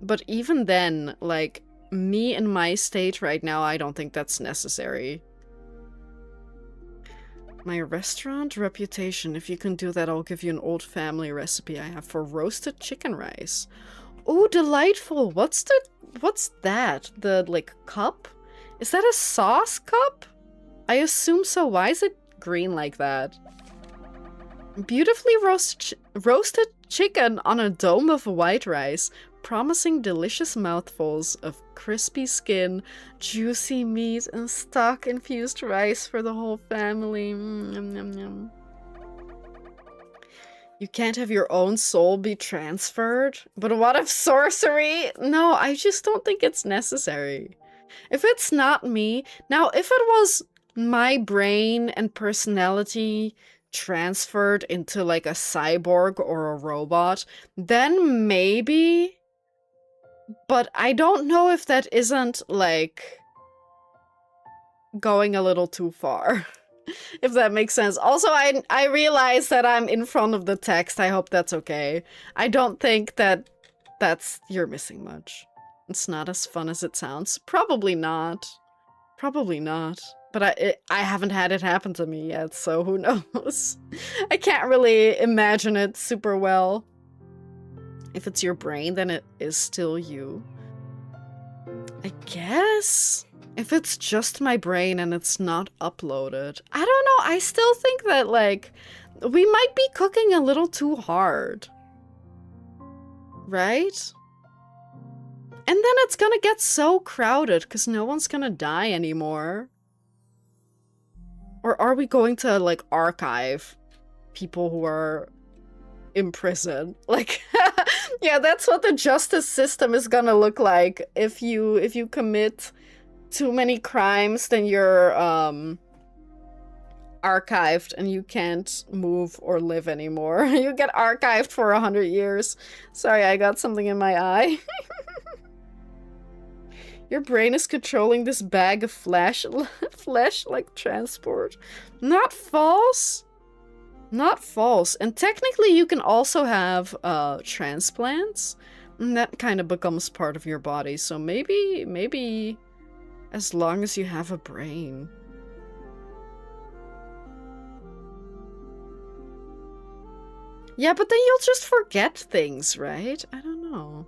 But even then, like, me in my state right now, I don't think that's necessary. My restaurant reputation. If you can do that, I'll give you an old family recipe I have for roasted chicken rice. Oh, delightful. What's that? The, like, cup? Is that a sauce cup? I assume so. Why is it green like that? Beautifully roasted chicken on a dome of white rice, promising delicious mouthfuls of crispy skin, juicy meat, and stock-infused rice for the whole family. Yum, yum, yum. You can't have your own soul be transferred? But what if sorcery? No, I just don't think it's necessary. If it's not me... Now, if it was my brain and personality transferred into, like, a cyborg or a robot, then maybe... But I don't know if that isn't, like, going a little too far. If that makes sense. Also, I realize that I'm in front of the text. I hope that's okay. I don't think that you're missing much. It's not as fun as it sounds. Probably not. Probably not. But I haven't had it happen to me yet, so who knows? I can't really imagine it super well. If it's your brain, then it is still you. I guess. If it's just my brain and it's not uploaded. I don't know. I still think that, like, we might be cooking a little too hard. Right? And then it's gonna get so crowded because no one's gonna die anymore. Or are we going to, like, archive people who are in prison? Like, yeah, that's what the justice system is gonna look like. If you commit too many crimes, then you're archived and you can't move or live anymore. You get archived for 100 years. Sorry, I got something in my eye. Your brain is controlling this bag of flesh like transport. Not false. Not false. And technically you can also have transplants. And that kind of becomes part of your body. So maybe as long as you have a brain. Yeah, but then you'll just forget things, right? I don't know.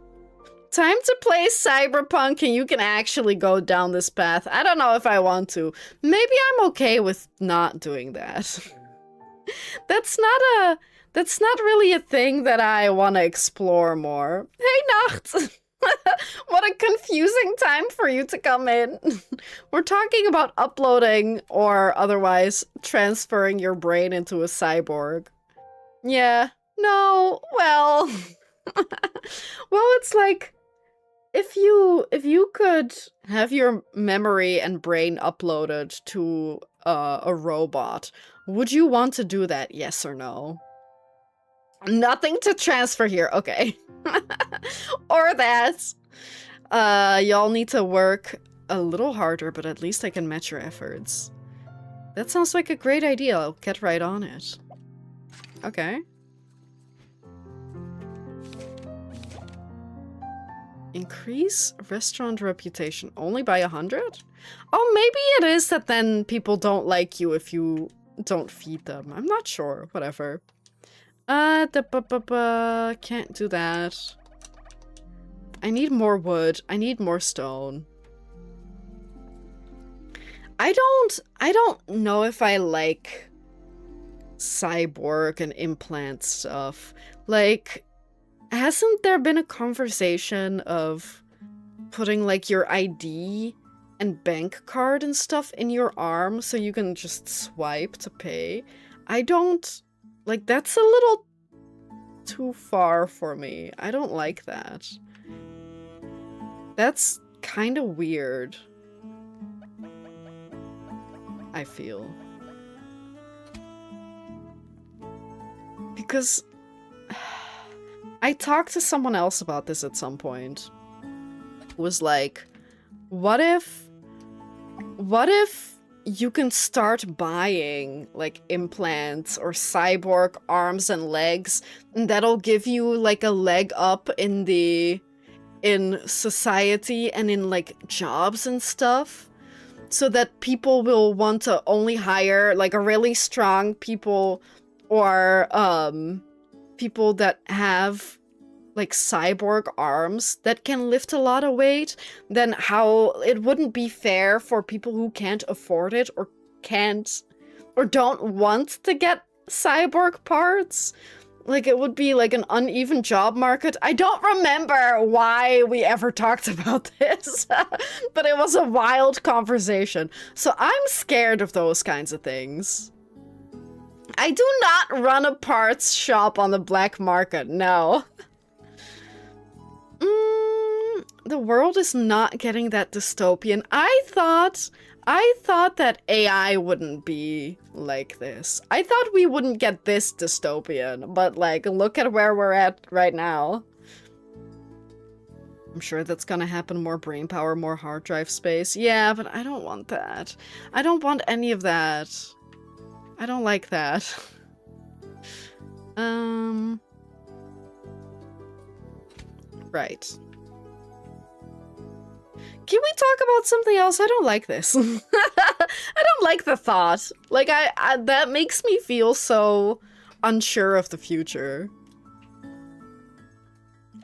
Time to play Cyberpunk and you can actually go down this path. I don't know if I want to. Maybe I'm okay with not doing that. That's That's not really a thing that I want to explore more. Hey, Nacht! What a confusing time for you to come in. We're talking about uploading or otherwise transferring your brain into a cyborg. Yeah, no, well... well, it's like... If you could have your memory and brain uploaded to a robot, would you want to do that, yes or no? Nothing to transfer here, okay. Or that. Y'all need to work a little harder, but at least I can match your efforts. That sounds like a great idea. I'll get right on it. Okay. Increase restaurant reputation only by 100? Oh, maybe it is that then people don't like you if you don't feed them. I'm not sure. Whatever. Can't do that. I need more wood. I need more stone. I don't know if I like cyborg and implant stuff. Like, hasn't there been a conversation of putting like your ID and bank card and stuff in your arm so you can just swipe to pay? I don't like, that's a little too far for me. I don't like that. That's kind of weird. I feel. Because I talked to someone else about this at some point. It was like, what if you can start buying like implants or cyborg arms and legs, and that'll give you like a leg up in society and in like jobs and stuff, so that people will want to only hire like a really strong people or people that have like cyborg arms that can lift a lot of weight. Then how it wouldn't be fair for people who can't afford it or can't or don't want to get cyborg parts. Like, it would be like an uneven job market. I don't remember why we ever talked about this, but it was a wild conversation. So I'm scared of those kinds of things. I do not run a parts shop on the black market, no. The world is not getting that dystopian. I thought that AI wouldn't be like this. I thought we wouldn't get this dystopian, but like, look at where we're at right now. I'm sure that's gonna happen. More brain power, more hard drive space. Yeah, but I don't want that. I don't want any of that. I don't like that. Right. Can we talk about something else? I don't like this. I don't like the thought. Like, I that makes me feel so unsure of the future.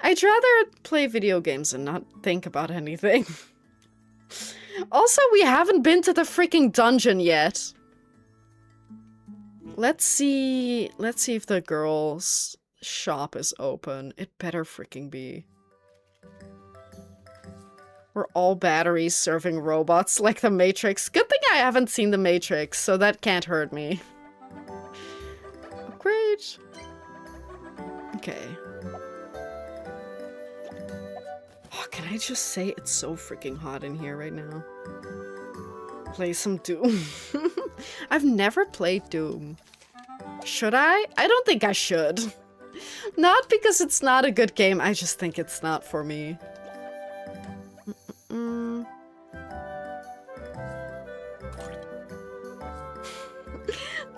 I'd rather play video games and not think about anything. Also, we haven't been to the freaking dungeon yet. Let's see if the girls' shop is open. It better freaking be. We're all batteries serving robots like the Matrix. Good thing I haven't seen the Matrix, so that can't hurt me. Upgrade. Okay. Oh, can I just say it's so freaking hot in here right now? Play some Doom. I've never played Doom. Should I? I don't think I should. Not because it's not a good game, I just think it's not for me.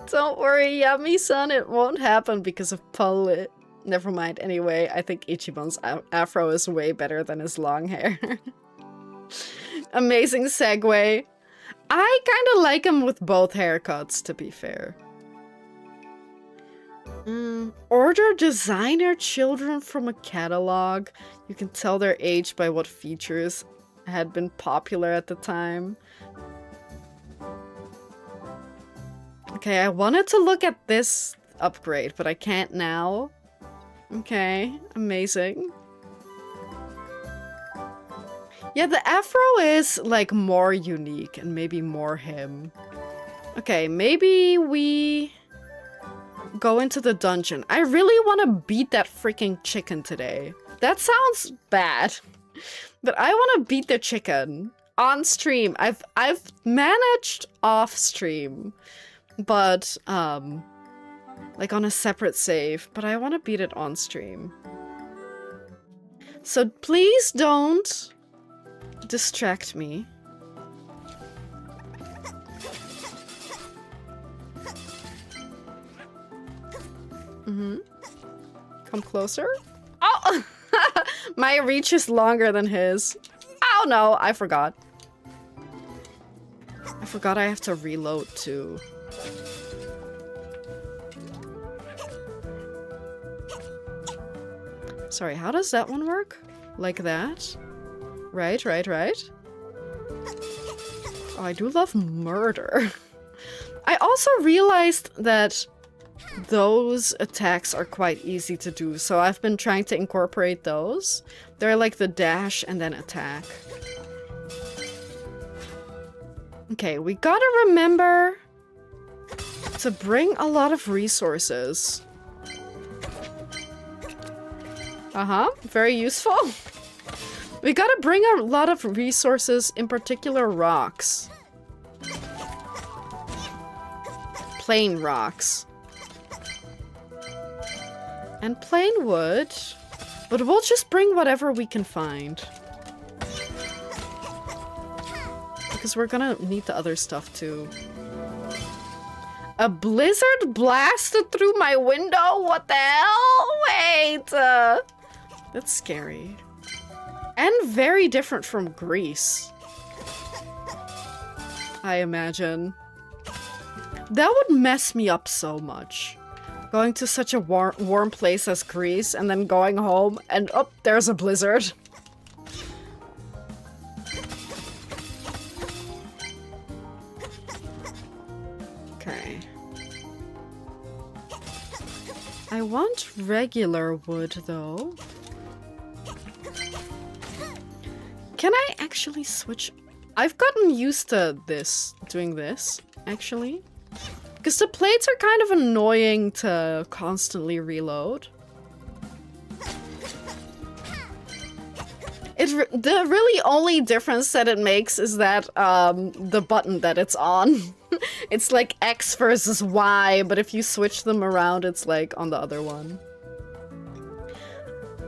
Don't worry, Yami-san, it won't happen because of Paul. Never mind. Anyway, I think Ichiban's afro is way better than his long hair. Amazing segue. I kind of like him with both haircuts, to be fair. Order designer children from a catalog. You can tell their age by what features had been popular at the time. Okay, I wanted to look at this upgrade, but I can't now. Okay, amazing. Yeah, the afro is, like, more unique and maybe more him. Okay, maybe we go into the dungeon. I really want to beat that freaking chicken today. That sounds bad, but I want to beat the chicken on stream. I've managed off stream, but like on a separate save, but I want to beat it on stream. So please don't distract me. Come closer. Oh! My reach is longer than his. Oh no, I forgot. I forgot I have to reload too. Sorry, how does that one work? Like that? Right. Oh, I do love murder. I also realized that those attacks are quite easy to do, so I've been trying to incorporate those. They're like the dash and then attack. Okay, we gotta remember to bring a lot of resources. Very useful. We gotta bring a lot of resources, in particular rocks. Plain rocks. And plain wood. But we'll just bring whatever we can find. Because we're gonna need the other stuff too. A blizzard blasted through my window? What the hell? Wait! That's scary. And very different from Greece. I imagine. That would mess me up so much. Going to such a warm place as Greece and then going home and oh, there's a blizzard. Okay. I want regular wood though. Can I actually switch? I've gotten used to this, doing this, actually. Because the plates are kind of annoying to constantly reload. The really only difference that it makes is that the button that it's on. It's like X versus Y, but if you switch them around, it's like on the other one.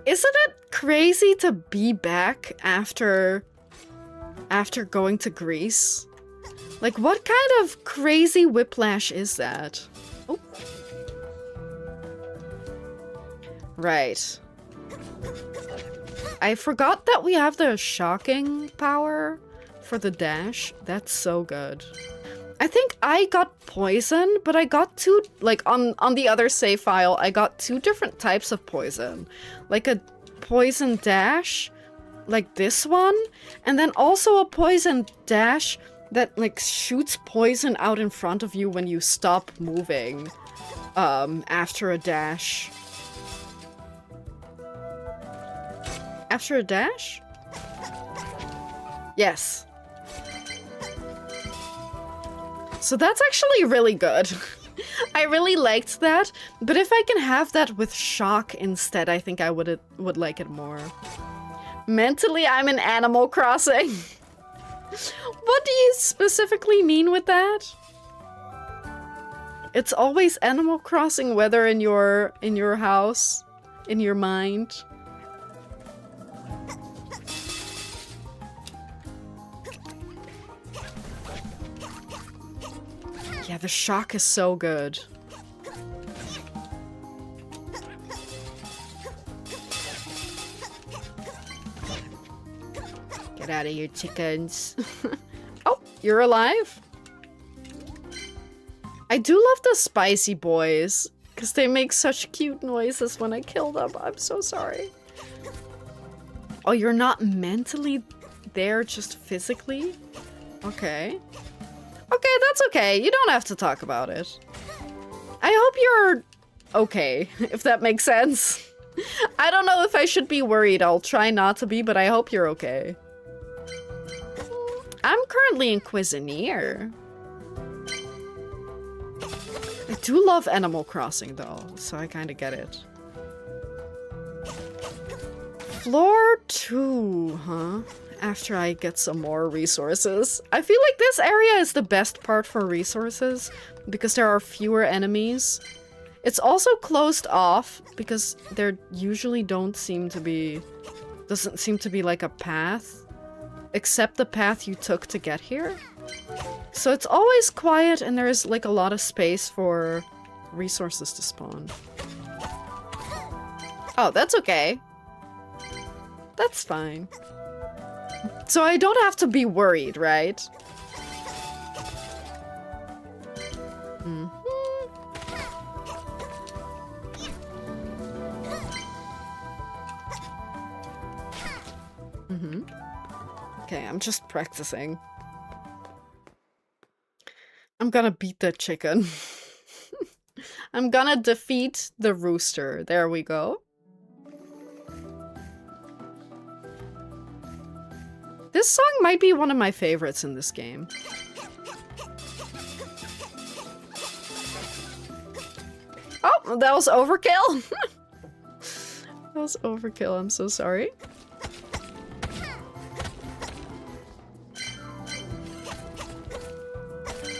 Isn't it crazy to be back after going to Greece? Like, what kind of crazy whiplash is that? Oh. Right. I forgot that we have the shocking power for the dash. That's so good. I think I got poison, but I got two, like, on the other save file, I got two different types of poison. Like a poison dash, like this one, and then also a poison dash that, like, shoots poison out in front of you when you stop moving, after a dash. After a dash? Yes. So that's actually really good. I really liked that, but if I can have that with shock instead, I think I would like it more. Mentally, I'm in Animal Crossing. What do you specifically mean with that? It's always Animal Crossing weather in your house, in your mind. Yeah, the shock is so good. Get out of here, chickens. Oh, you're alive? I do love the spicy boys, because they make such cute noises when I kill them. I'm so sorry. Oh, you're not mentally there, just physically? Okay. Okay, that's okay. You don't have to talk about it. I hope okay, if that makes sense. I don't know if I should be worried. I'll try not to be, but I hope you're okay. I'm currently in Cuisineer. I do love Animal Crossing though, so I kind of get it. Floor 2, huh? After I get some more resources. I feel like this area is the best part for resources because there are fewer enemies. It's also closed off because there usually doesn't seem to be like a path, except the path you took to get here. So it's always quiet and there's like a lot of space for resources to spawn. Oh, that's okay. That's fine. So I don't have to be worried, right? Mm-hmm. Mm-hmm. Okay, I'm just practicing. I'm gonna beat that chicken. I'm gonna defeat the rooster. There we go. This song might be one of my favorites in this game. Oh, that was overkill. That was overkill, I'm so sorry.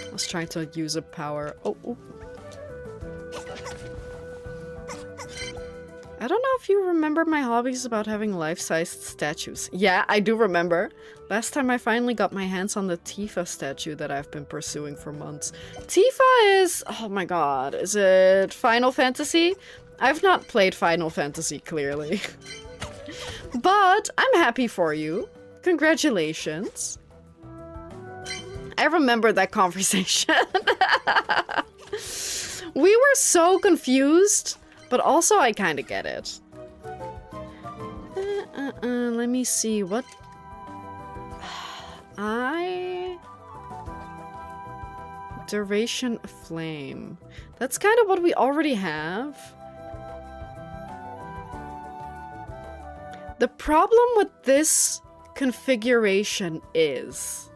I was trying to use a power. Oh, oh. I don't know if you remember my hobbies about having life-sized statues. Yeah, I do remember. Last time I finally got my hands on the Tifa statue that I've been pursuing for months. Tifa is... oh my god, is it Final Fantasy? I've not played Final Fantasy, clearly. But I'm happy for you. Congratulations. I remember that conversation. We were so confused. But also, I kind of get it. Let me see, what... Duration of flame. That's kind of what we already have. The problem with this configuration is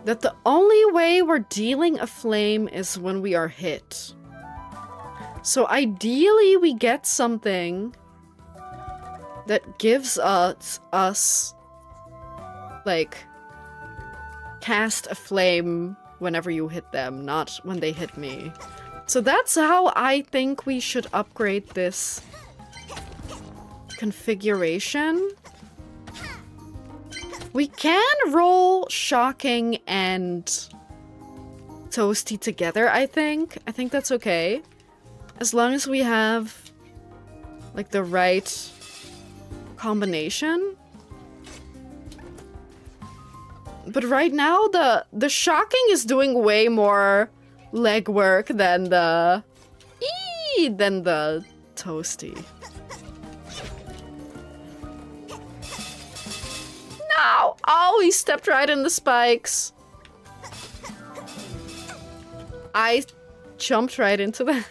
that the only way we're dealing a flame is when we are hit. So ideally we get something that gives us like cast a flame whenever you hit them, not when they hit me. So that's how I think we should upgrade this configuration. We can roll Shocking and Toasty together, I think. I think that's okay. As long as we have, like, the right combination. But right now, the Shocking is doing way more legwork than the Toasty. No! Oh, he stepped right in the spikes. I jumped right into that.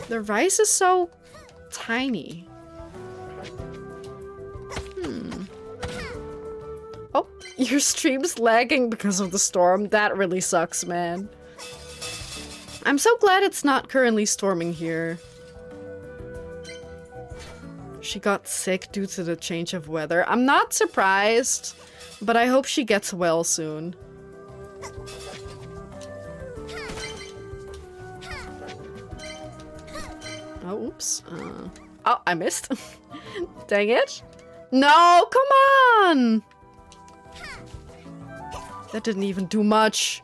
The rice is so tiny. Oh, your stream's lagging because of the storm. That really sucks, man. I'm so glad it's not currently storming here. She got sick due to the change of weather. I'm not surprised, but I hope she gets well soon. Oh, oops. Oh, I missed. Dang it. No, come on! That didn't even do much.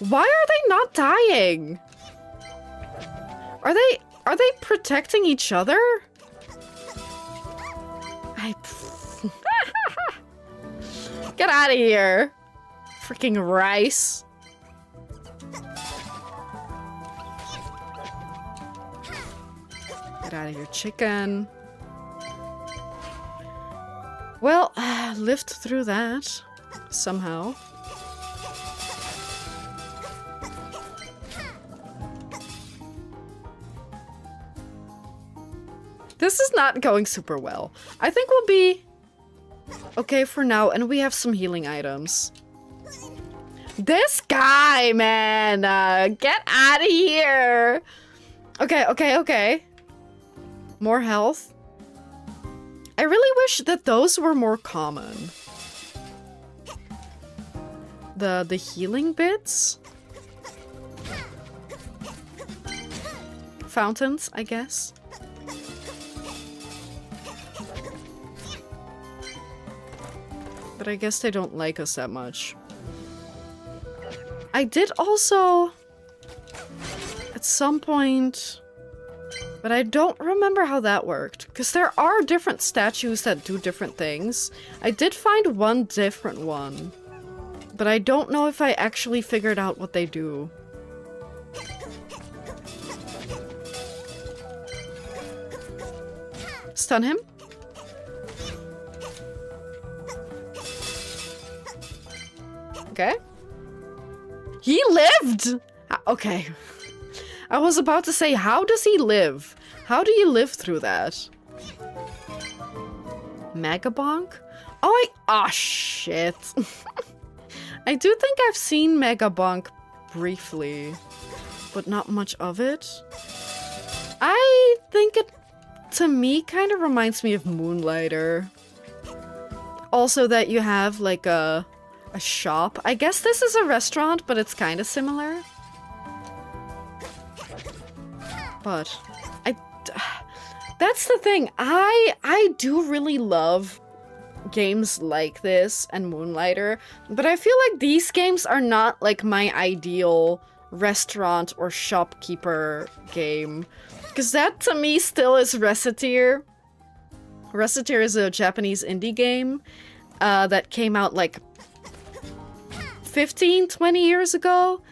Why are they not dying? Are they protecting each other? Get out of here. Freaking rice. Get out of here, chicken. Well, lived through that somehow. this is not going super well. I think we'll be okay for now, and we have some healing items. This guy, man! Get out of here! Okay, okay, okay. More health. I really wish that those were more common. The healing bits? Fountains, I guess. But I guess they don't like us that much. I did also, at some point, but I don't remember how that worked, because there are different statues that do different things. I did find one different one, but I don't know if I actually figured out what they do. Stun him. Okay. He lived! Okay. I was about to say, how does he live? How do you live through that? Megabonk? Oh, shit. I do think I've seen Megabonk briefly, but not much of it. I think it, to me, kind of reminds me of Moonlighter. Also that you have, like, a shop. I guess this is a restaurant, but it's kind of similar. But that's the thing. I do really love games like this and Moonlighter, but I feel like these games are not like my ideal restaurant or shopkeeper game, because that to me still is Recettear. Recettear is a Japanese indie game that came out like 15-20 years ago,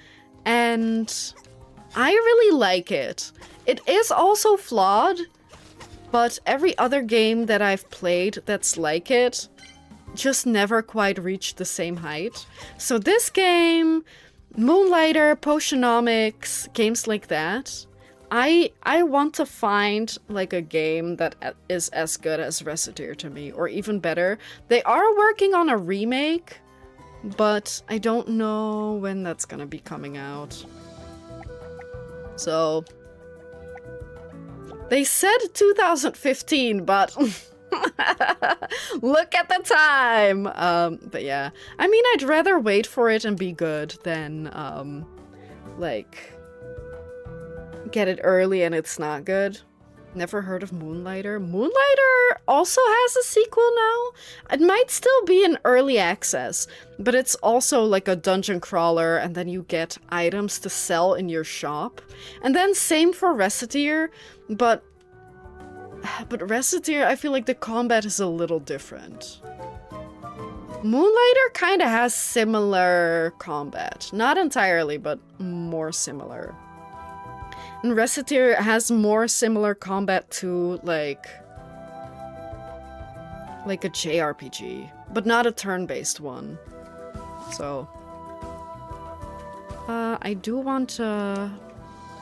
and I really like it. It is also flawed, but every other game that I've played that's like it just never quite reached the same height. So this game, Moonlighter, Potionomics, games like that, I want to find like a game that is as good as Recettear to me, or even better. They are working on a remake, but I don't know when that's gonna be coming out. So they said 2015, but look at the time. But yeah, I mean, I'd rather wait for it and be good than like get it early and it's not good. Never heard of Moonlighter. Moonlighter also has a sequel now. It might still be in early access, but it's also like a dungeon crawler, and then you get items to sell in your shop. And then same for Recettear, but Recettear, I feel like the combat is a little different. Moonlighter kind of has similar combat. Not entirely, but more similar. And Recettear has more similar combat to, like a JRPG, but not a turn-based one. So, I do want to...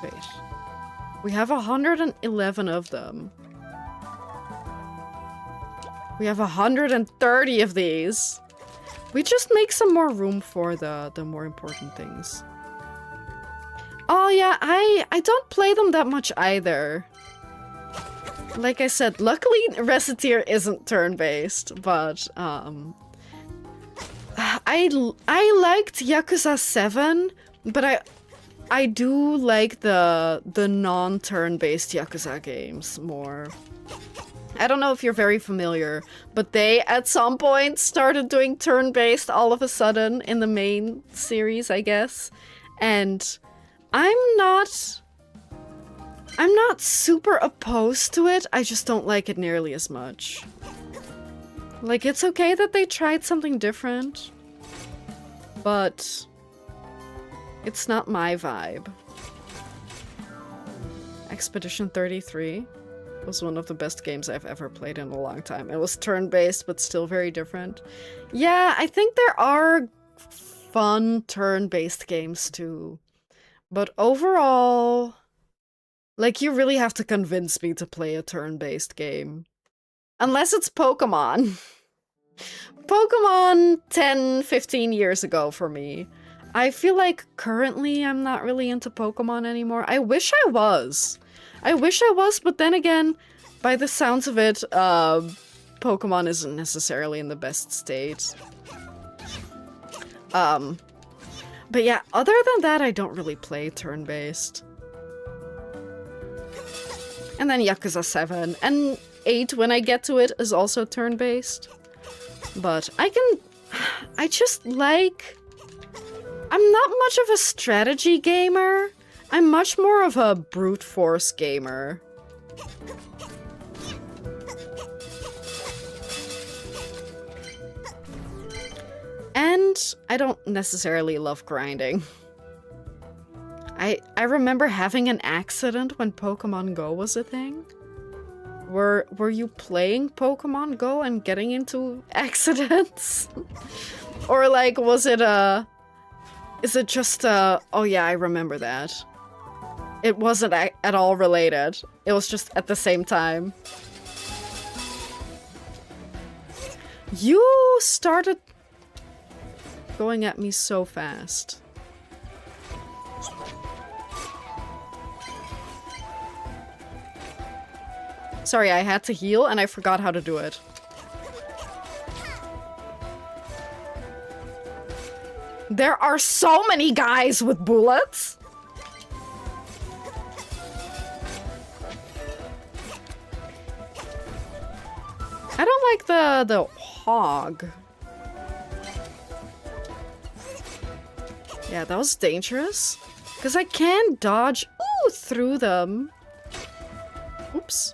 Wait. We have 111 of them. We have 130 of these. We just make some more room for the more important things. Oh yeah, I don't play them that much either. Like I said, luckily Recettear isn't turn-based, but I liked Yakuza 7, but I do like the non-turn-based Yakuza games more. I don't know if you're very familiar, but they at some point started doing turn-based all of a sudden in the main series, I guess. And I'm not super opposed to it, I just don't like it nearly as much. Like, it's okay that they tried something different, but it's not my vibe. Expedition 33 was one of the best games I've ever played in a long time. It was turn-based, but still very different. Yeah, I think there are fun turn-based games too. But overall, Like, you really have to convince me to play a turn-based game. Unless it's Pokemon. Pokemon 10, 15 years ago for me. I feel like currently I'm not really into Pokemon anymore. I wish I was. But then again, by the sounds of it, Pokemon isn't necessarily in the best state. But yeah, other than that, I don't really play turn-based. And then Yakuza 7, and 8, when I get to it, is also turn-based. But I just like... I'm not much of a strategy gamer. I'm much more of a brute force gamer. And I don't necessarily love grinding. I remember having an accident when Pokemon Go was a thing. Were you playing Pokemon Go and getting into accidents? Or like, was it is it just oh yeah, I remember that. It wasn't at all related. It was just at the same time. You started going at me so fast. Sorry, I had to heal and I forgot how to do it. There are so many guys with bullets! I don't like the hog. Yeah, that was dangerous. Because I can dodge through them. Oops.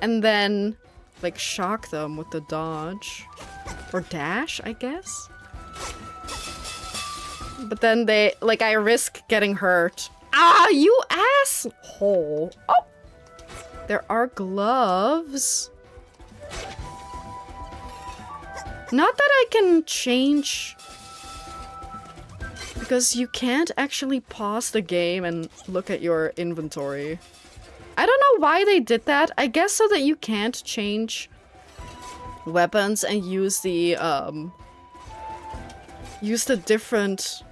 And then, like, shock them with the dodge. Or dash, I guess? But then they, like, I risk getting hurt. Ah, you asshole! Oh! There are gloves. Not that I can change... Because you can't actually pause the game and look at your inventory. I don't know why they did that. I guess so that you can't change weapons and use the different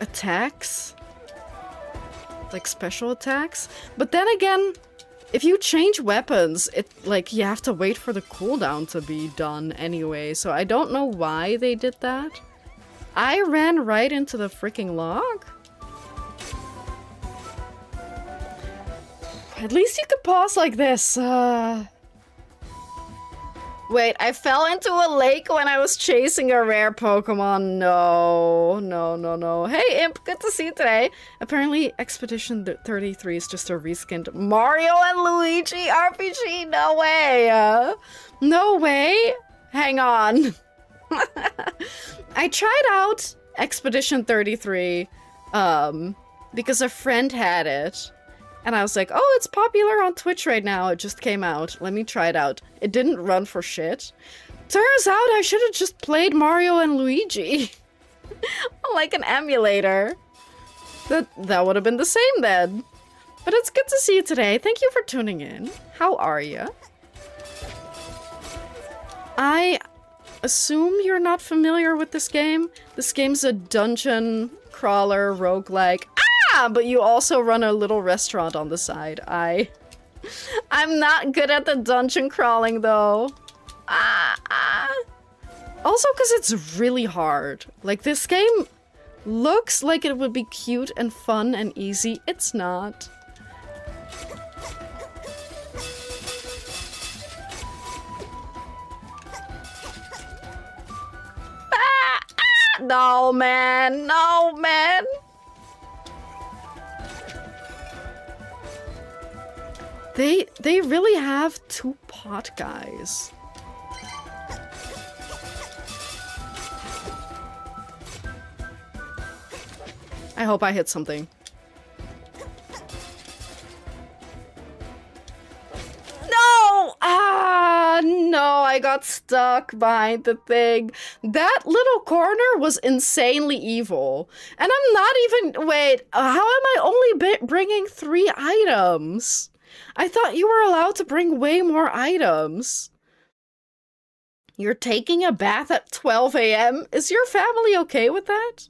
attacks. Like special attacks. But then again, if you change weapons, you have to wait for the cooldown to be done anyway. So I don't know why they did that. I ran right into the freaking log? At least you could pause like this. Wait, I fell into a lake when I was chasing a rare Pokemon. No, no, no, no. Hey, Imp, good to see you today. Apparently, Expedition 33 is just a reskinned Mario and Luigi RPG. No way. No way. Hang on. I tried out Expedition 33 because a friend had it. And I was like, oh, it's popular on Twitch right now. It just came out. Let me try it out. It didn't run for shit. Turns out I should have just played Mario and Luigi. Like an emulator. That would have been the same then. But it's good to see you today. Thank you for tuning in. How are you? I assume you're not familiar with this game. This game's a dungeon crawler roguelike. But you also run a little restaurant on the side. I'm not good at the dungeon crawling though. Also because it's really hard. Like, this game looks like it would be cute and fun and easy. It's not. No, man. No, man. They really have two pot guys. I hope I hit something. No! No, I got got stuck behind the thing. That little corner was insanely evil. And I'm not even... Wait, how am I only bringing 3 items? I thought you were allowed to bring way more items. You're taking a bath at 12 a.m.? Is your family okay with that?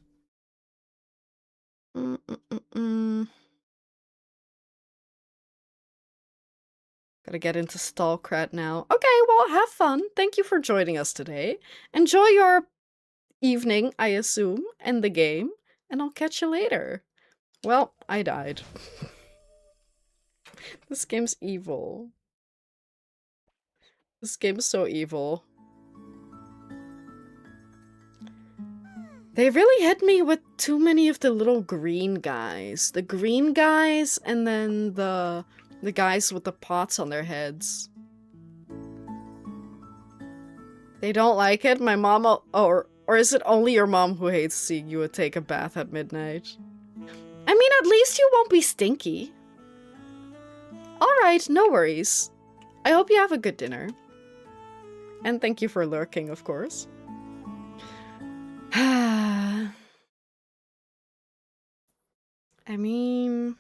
Gotta get into Stalkrat now. Okay, well, have fun. Thank you for joining us today. Enjoy your evening, I assume, and the game, and I'll catch you later. Well, I died. This game's evil. This game's so evil. They really hit me with too many of the little green guys. The green guys, and then the guys with the pots on their heads. They don't like it? My mom, or is it only your mom who hates seeing you take a bath at midnight? I mean, at least you won't be stinky. Alright, no worries. I hope you have a good dinner. And thank you for lurking, of course. I mean...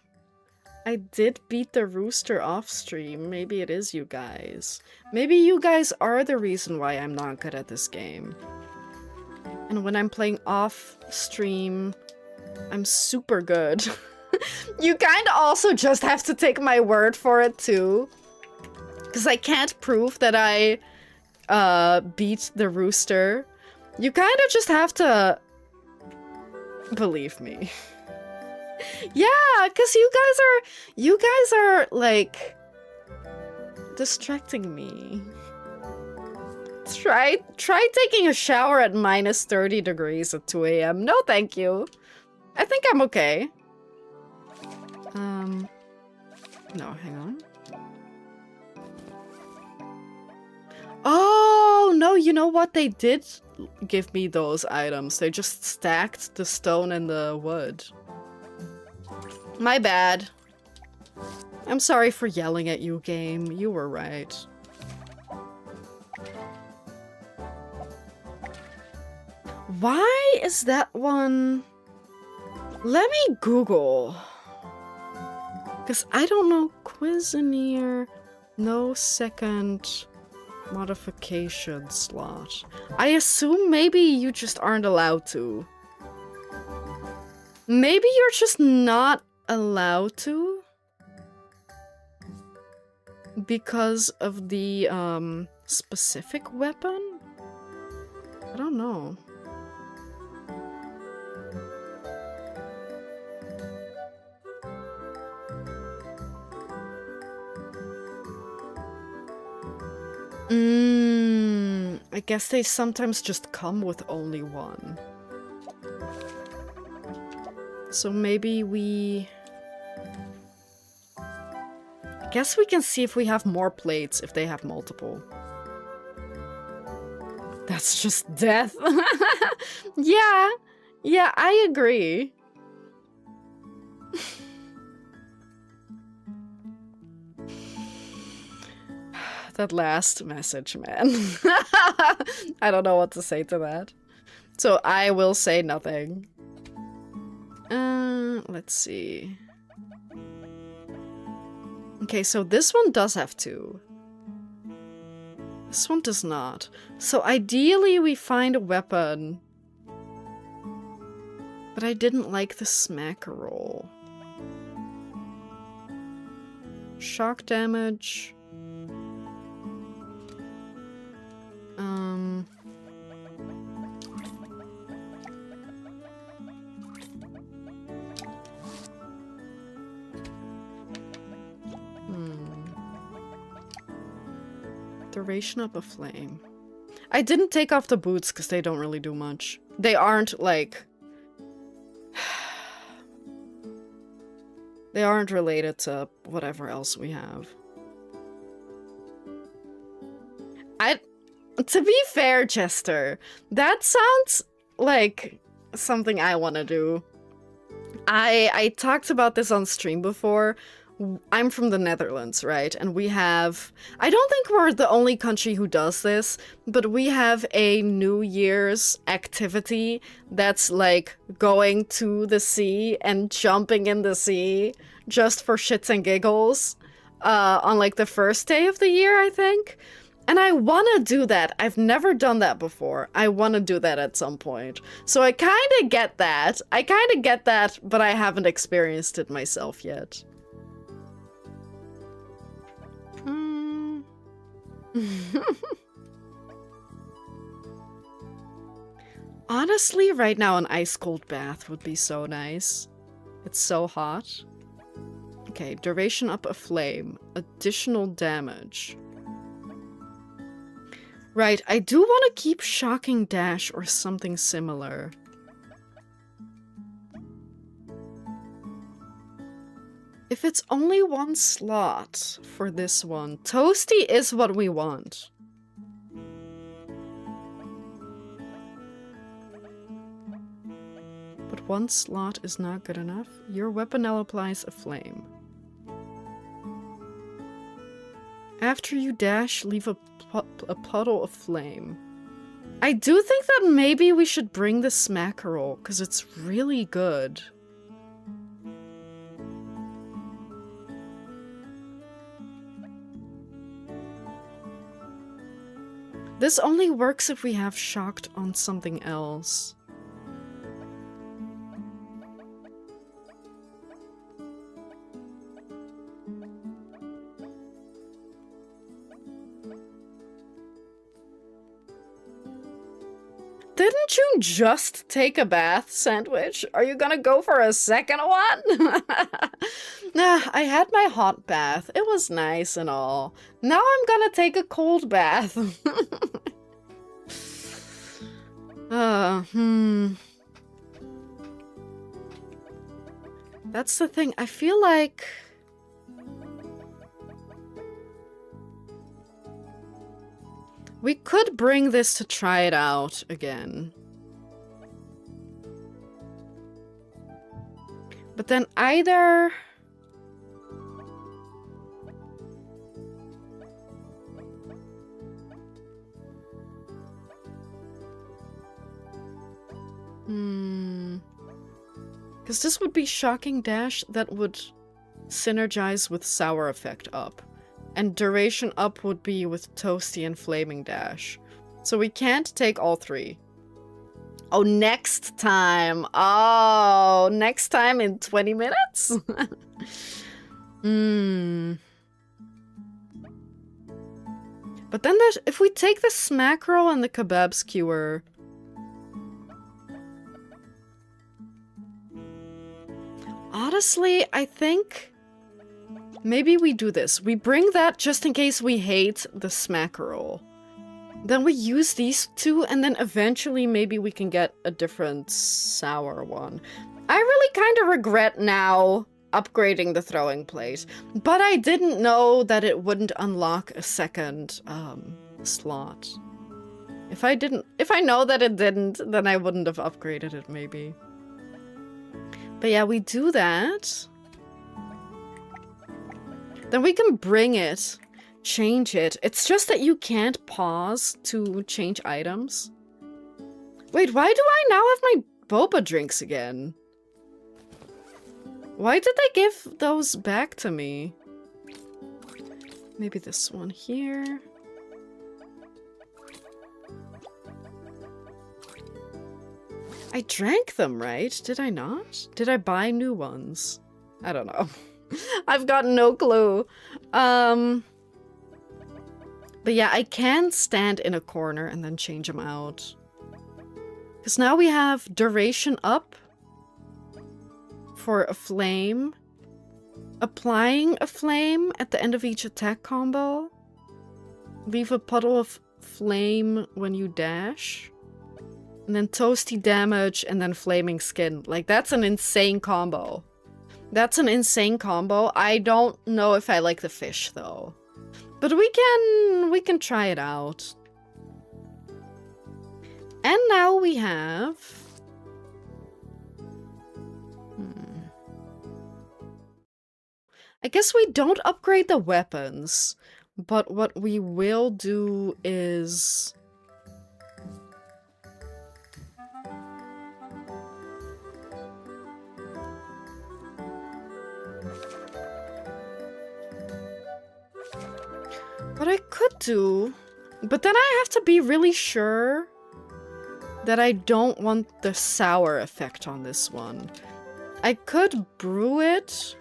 I did beat the rooster off stream. Maybe it is you guys. Maybe you guys are the reason why I'm not good at this game. And when I'm playing off stream, I'm super good. You kind of also just have to take my word for it too. Because I can't prove that I beat the rooster. You kind of just have to believe me. Yeah, because you guys are like distracting me. Try taking a shower at minus 30 degrees at 2 a.m. No, thank you. I think I'm okay. No, hang on. Oh, no, you know what? They did give me those items. They just stacked the stone and the wood. My bad. I'm sorry for yelling at you, game. You were right. Why is that one... Let me Google. Because I don't know. Cuisineer, no second modification slot. I assume maybe you just aren't allowed to. Maybe you're just not allowed to? Because of the, specific weapon? I don't know. I guess they sometimes just come with only one. So maybe we... I guess we can see if we have more plates if they have multiple. That's just death. Yeah, I agree. That last message, man. I don't know what to say to that. So I will say nothing. Let's see. Okay, so this one does have 2. This one does not. So ideally we find a weapon. But I didn't like the smack roll. Shock damage. Duration of a flame. I didn't take off the boots because they don't really do much. They aren't like... They aren't related to whatever else we have. To be fair, Chester, that sounds like something I want to do. I talked about this on stream before, I'm from the Netherlands, right? And we have, I don't think we're the only country who does this, but we have a New Year's activity that's like going to the sea and jumping in the sea just for shits and giggles on like the first day of the year, I think. And I want to do that. I've never done that before. I want to do that at some point. So I kind of get that. But I haven't experienced it myself yet. Honestly, right now an ice cold bath would be so nice. It's so hot. Okay, duration up a flame. Additional damage. Right, I do want to keep shocking dash or something similar. If it's only one slot for this one, toasty is what we want. But one slot is not good enough. Your weapon now applies a flame. After you dash, leave a puddle of flame. I do think that maybe we should bring the smackerel, because it's really good. This only works if we have shocked on something else. Didn't you just take a bath, Sandwich? Are you gonna go for a second one? Nah, I had my hot bath. It was nice and all. Now I'm gonna take a cold bath. That's the thing. I feel like... we could bring this to try it out again. But then either... because this would be shocking dash that would synergize with sour effect up. And duration up would be with toasty and flaming dash. So we can't take all three. Oh, next time. Oh, next time in 20 minutes? But then there's, if we take the smackerel and the kebab skewer... honestly, I think... maybe we do this. We bring that just in case we hate the smackerel. Then we use these two, and then eventually maybe we can get a different sour one. I really kind of regret now upgrading the throwing plate, but I didn't know that it wouldn't unlock a second slot. If I know that it didn't, then I wouldn't have upgraded it maybe. But yeah, we do that. Then we can bring it, change it. It's just that you can't pause to change items. Wait, why do I now have my boba drinks again? Why did they give those back to me? Maybe this one here. I drank them, right? Did I not? Did I buy new ones? I don't know. I've got no clue. But yeah, I can stand in a corner and then change them out. Because now we have duration up for a flame. Applying a flame at the end of each attack combo. Leave a puddle of flame when you dash. And then toasty damage and then flaming skin. Like, that's an insane combo. That's an insane combo. I don't know if I like the fish, though. But we can try it out. And now we have... I guess we don't upgrade the weapons, but what we will do is... What I could do, but then I have to be really sure that I don't want the sour effect on this one. I could brew it.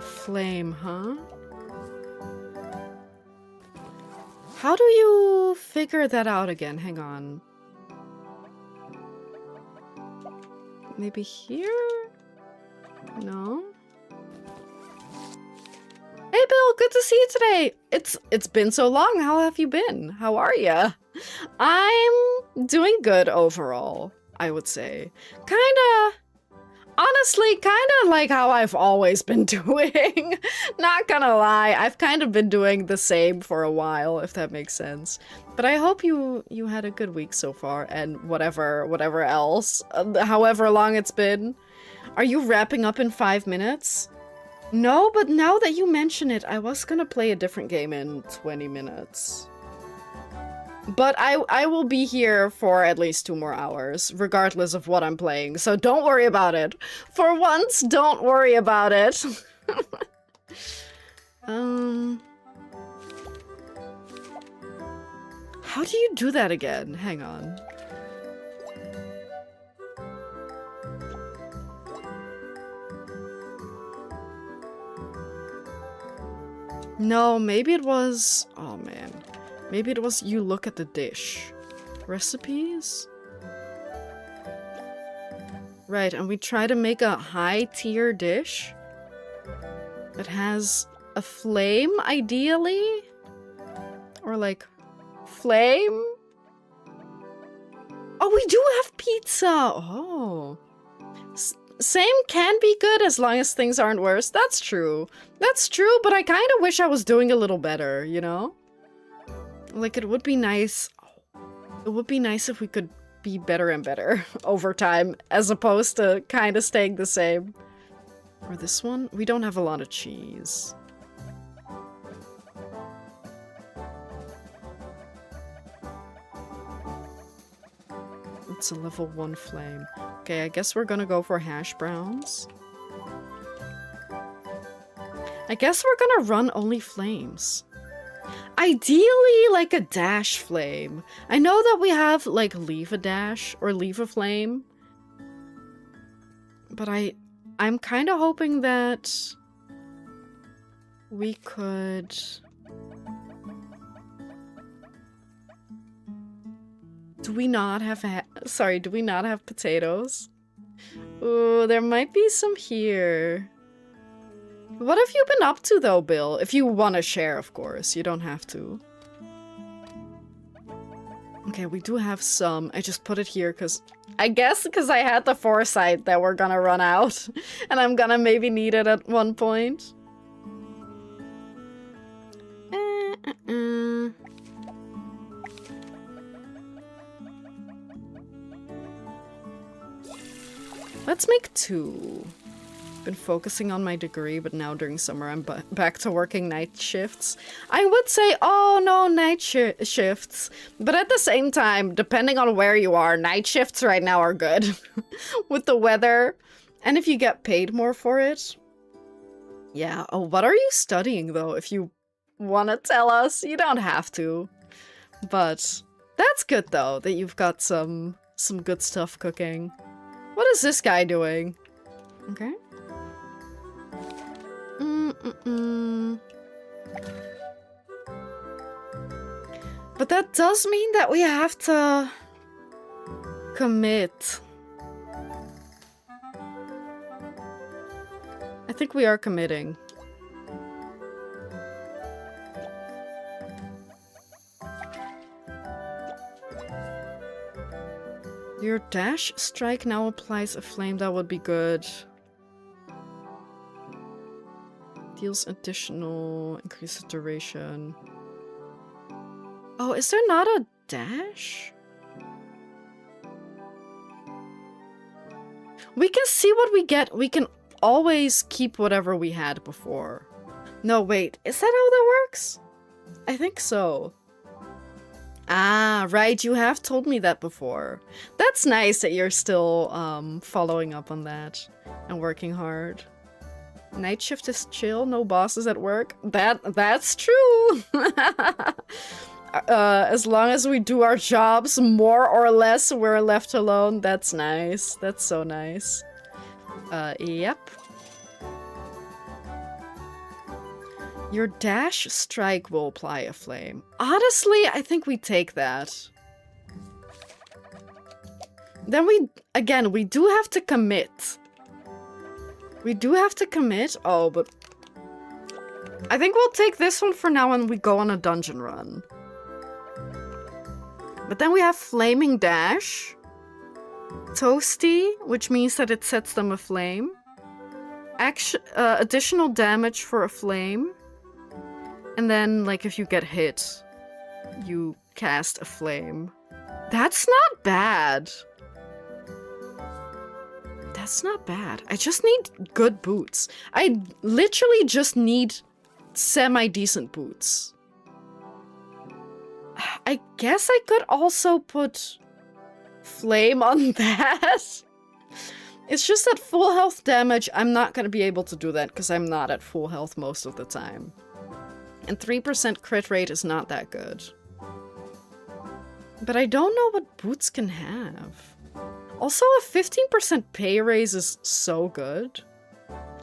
Flame, huh? How do you figure that out again? Hang on. Maybe here? No? Hey Bill, good to see you today. It's been so long. How have you been? How are ya? I'm doing good overall, I would say. Honestly, kinda like how I've always been doing. Not gonna lie, I've kind of been doing the same for a while, if that makes sense. But I hope you had a good week so far, and whatever else, however long it's been. Are you wrapping up in 5 minutes? No, but now that you mention it, I was gonna play a different game in 20 minutes. But I will be here for at least 2 more hours, regardless of what I'm playing, so don't worry about it. For once, don't worry about it. How do you do that again? Hang on. No, maybe it was... Oh, man. Maybe it was you look at the dish. Recipes? Right, and we try to make a high-tier dish that has a flame, ideally? Or, like, flame? Oh, we do have pizza! Oh. Same can be good as long as things aren't worse. That's true. That's true, but I kind of wish I was doing a little better, you know? Like, it would be nice... It would be nice if we could be better and better over time, as opposed to kind of staying the same. Or this one? We don't have a lot of cheese. It's a level 1 flame. Okay, I guess we're gonna go for hash browns. I guess we're gonna run only flames. Ideally, like a dash flame. I know that we have, like, leave a dash or leave a flame. But I'm kind of hoping that we could... Do we not have do we not have potatoes? Ooh, there might be some here. What have you been up to though, Bill? If you want to share, of course. You don't have to. Okay, we do have some. I just put it here because... I guess because I had the foresight that we're gonna run out. And I'm gonna maybe need it at one point. Let's make 2. Been focusing on my degree, but now during summer I'm back to working night shifts. I would say, oh no, night shifts. But at the same time, depending on where you are, night shifts right now are good. With the weather. And if you get paid more for it. Yeah, oh, what are you studying though? If you want to tell us, you don't have to. But that's good though, that you've got some good stuff cooking. What is this guy doing? Okay. But that does mean that we have to commit. I think we are committing. Your dash strike now applies a flame. That would be good. Deals additional, increases duration. Oh, is there not a dash? We can see what we get. We can always keep whatever we had before. No, wait. Is that how that works? I think so. Ah, right. You have told me that before. That's nice that you're still following up on that and working hard. Night shift is chill. No bosses at work. That's true. As long as we do our jobs more or less, we're left alone. That's nice. That's so nice. Yep. Your dash strike will apply a flame. Honestly, I think we take that. Then we do have to commit. We do have to commit. Oh, but I think we'll take this one for now when we go on a dungeon run. But then we have Flaming Dash. Toasty, which means that it sets them aflame. Additional damage for a flame. And then, like, if you get hit, you cast a flame. That's not bad. That's not bad. I just need good boots. I literally just need semi-decent boots. I guess I could also put flame on that. It's just that full health damage, I'm not gonna be able to do that because I'm not at full health most of the time. And 3% crit rate is not that good. But I don't know what boots can have. Also, a 15% pay raise is so good.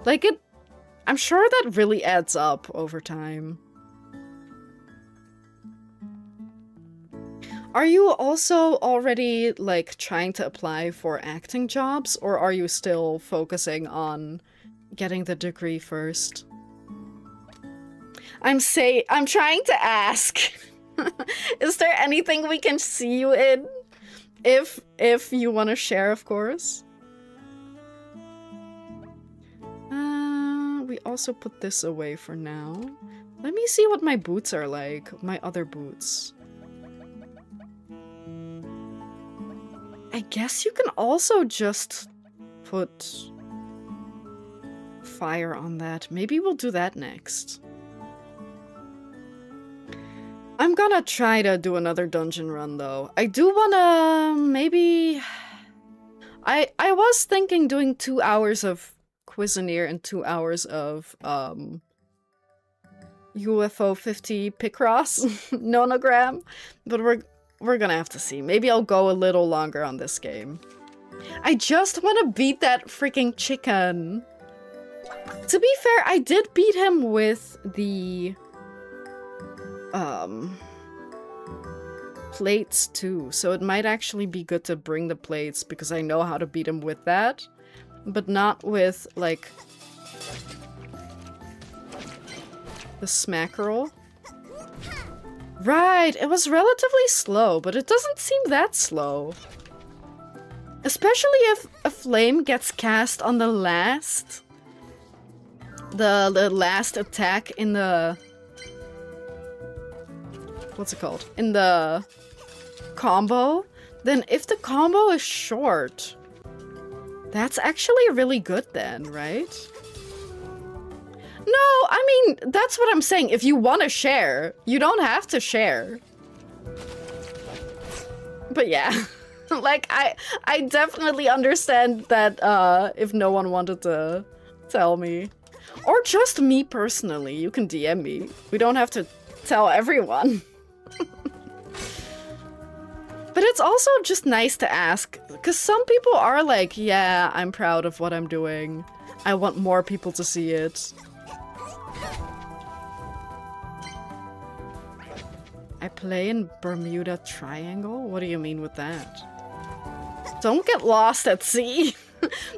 Like, I'm sure that really adds up over time. Are you also already, like, trying to apply for acting jobs? Or are you still focusing on getting the degree first? I'm trying to ask. Is there anything we can see you in? If you want to share, of course. We also put this away for now. Let me see what my boots are like. My other boots. I guess you can also just put fire on that. Maybe we'll do that next. I'm gonna try to do another dungeon run, though. I do wanna... maybe... I was thinking doing 2 hours of Cuisineer and 2 hours of, UFO 50 picross nonogram. But we're gonna have to see. Maybe I'll go a little longer on this game. I just want to beat that freaking chicken. To be fair, I did beat him with the... plates too, so it might actually be good to bring the plates because I know how to beat him with that, but not with, like, the smackerel. Right, it was relatively slow, but it doesn't seem that slow. Especially if a flame gets cast on the last attack in the... what's it called? In the combo, then if the combo is short, that's actually really good then, right? No, I mean, that's what I'm saying. If you want to share, you don't have to share. But yeah, like, I definitely understand that if no one wanted to tell me. Or just me personally, you can DM me. We don't have to tell everyone. But it's also just nice to ask, because some people are like, yeah, I'm proud of what I'm doing. I want more people to see it. I play in Bermuda Triangle? What do you mean with that? Don't get lost at sea.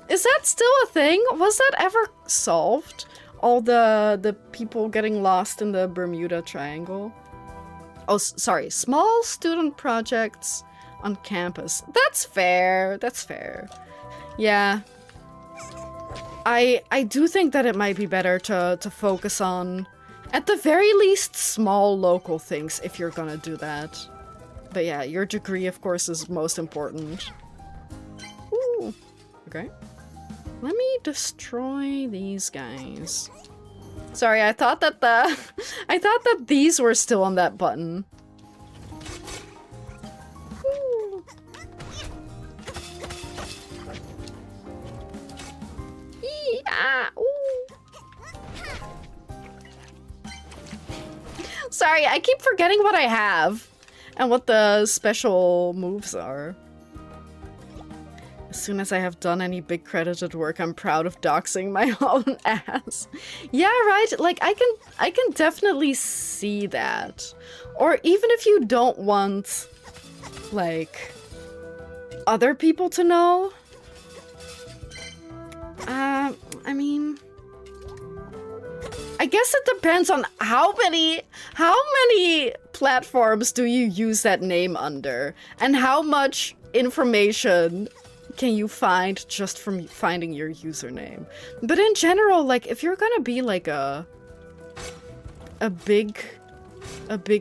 Is that still a thing? Was that ever solved? All the people getting lost in the Bermuda Triangle? Oh, sorry. Small student projects on campus. That's fair. That's fair. Yeah. I do think that it might be better to focus on, at the very least, small local things if you're gonna do that. But yeah, your degree, of course, is most important. Ooh. Okay. Let me destroy these guys. Sorry, I thought that I thought that these were still on that button. Ooh. Ooh. Sorry, I keep forgetting what I have and what the special moves are. As soon as I have done any big credited work, I'm proud of doxing my own ass. Yeah, right? Like, I can definitely see that. Or even if you don't want, like, other people to know. I mean, I guess it depends on how many platforms do you use that name under, and how much information can you find just from finding your username. But in general, like, if you're gonna be like a big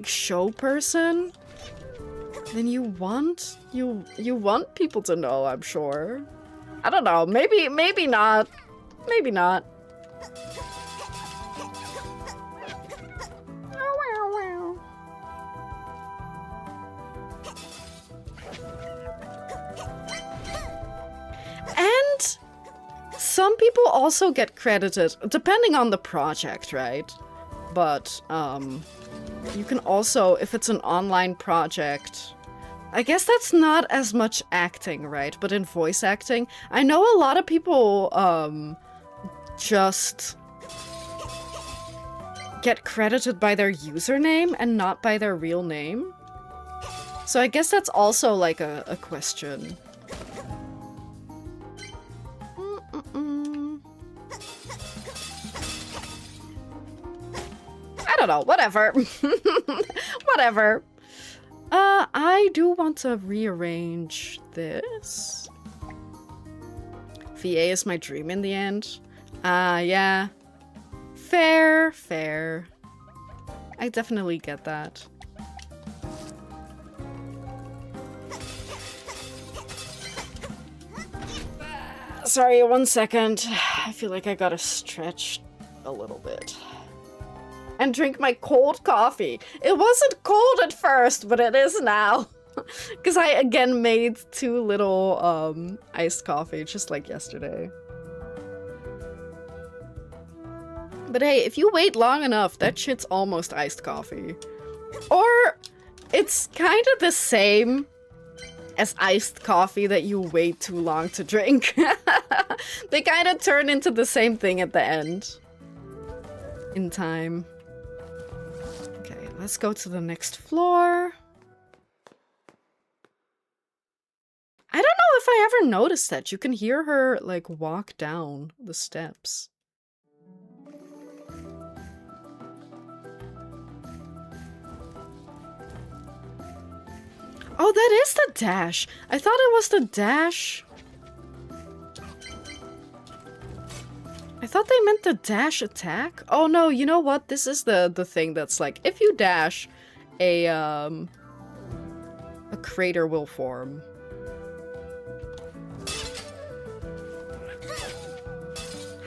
show person, then you want people to know, I'm sure. I don't know, maybe not. Maybe not. And some people also get credited, depending on the project, right? But you can also, if it's an online project, I guess that's not as much acting, right? But in voice acting, I know a lot of people just get credited by their username and not by their real name. So I guess that's also like a question. I don't know, whatever. Whatever. I do want to rearrange this. VA is my dream in the end. Yeah. Fair. I definitely get that. Sorry, 1 second. I feel like I gotta stretch a little bit. And drink my cold coffee. It wasn't cold at first, but it is now. Because I, again, made 2 little iced coffee, just like yesterday. But hey, if you wait long enough, that shit's almost iced coffee. Or it's kind of the same as iced coffee that you wait too long to drink. They kind of turn into the same thing at the end. In time. Okay, let's go to the next floor. I don't know if I ever noticed that. You can hear her, like, walk down the steps. Oh, that is the dash. I thought it was the dash. I thought they meant the dash attack. Oh no, you know what? This is the thing that's like, if you dash, a crater will form.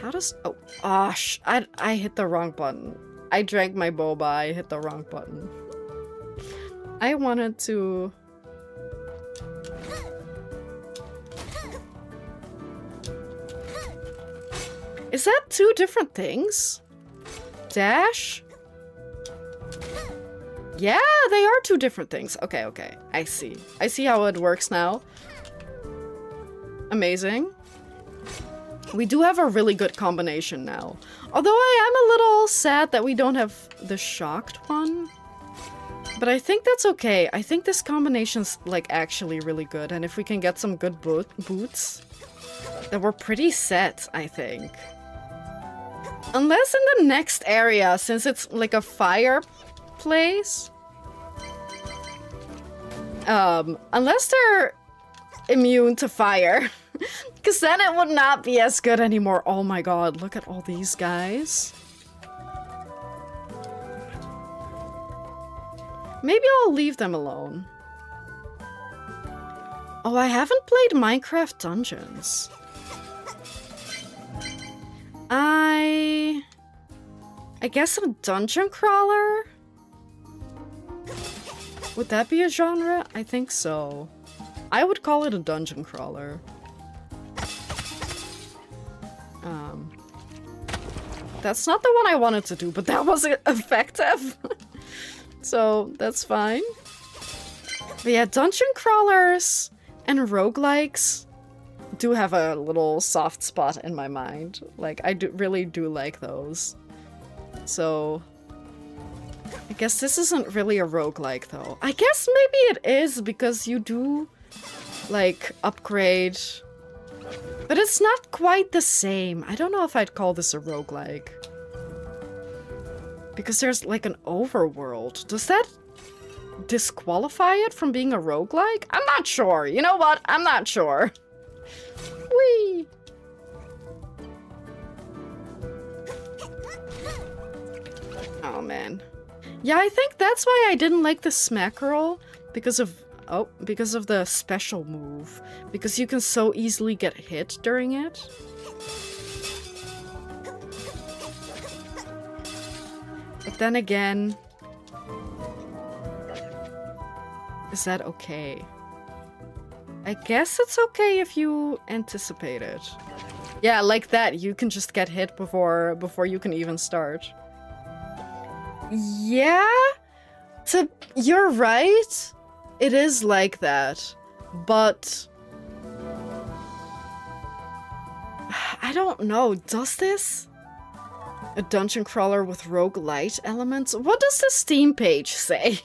How does... Oh, gosh. I hit the wrong button. I drank my boba. I hit the wrong button. I wanted to... Is that 2 different things? Dash? Yeah, they are 2 different things. Okay. I see. I see how it works now. Amazing. We do have a really good combination now. Although I am a little sad that we don't have the shocked one. But I think that's okay. I think this combination's, like, actually really good. And if we can get some good boots, then we're pretty set, I think. Unless in the next area, since it's like a fireplace. Unless they're immune to fire. Because then it would not be as good anymore. Oh my god, look at all these guys. Maybe I'll leave them alone. Oh, I haven't played Minecraft Dungeons. I guess a dungeon crawler? Would that be a genre? I think so. I would call it a dungeon crawler. That's not the one I wanted to do, but that was effective. So that's fine. But yeah, dungeon crawlers and roguelikes do have a little soft spot in my mind. Like, I really do like those. So I guess this isn't really a roguelike though. I guess maybe it is because you do like upgrade, but it's not quite the same. I don't know if I'd call this a roguelike. Because there's like an overworld. Does that disqualify it from being a roguelike? I'm not sure. You know what? I'm not sure. Whee! Oh man. Yeah, I think that's why I didn't like the Smackerel. Because of the special move. Because you can so easily get hit during it. But then again, is that okay? I guess it's okay if you anticipate it. Yeah, like that, you can just get hit before you can even start. Yeah? You're right. It is like that. But I don't know, does this? A dungeon crawler with roguelite elements? What does the Steam page say?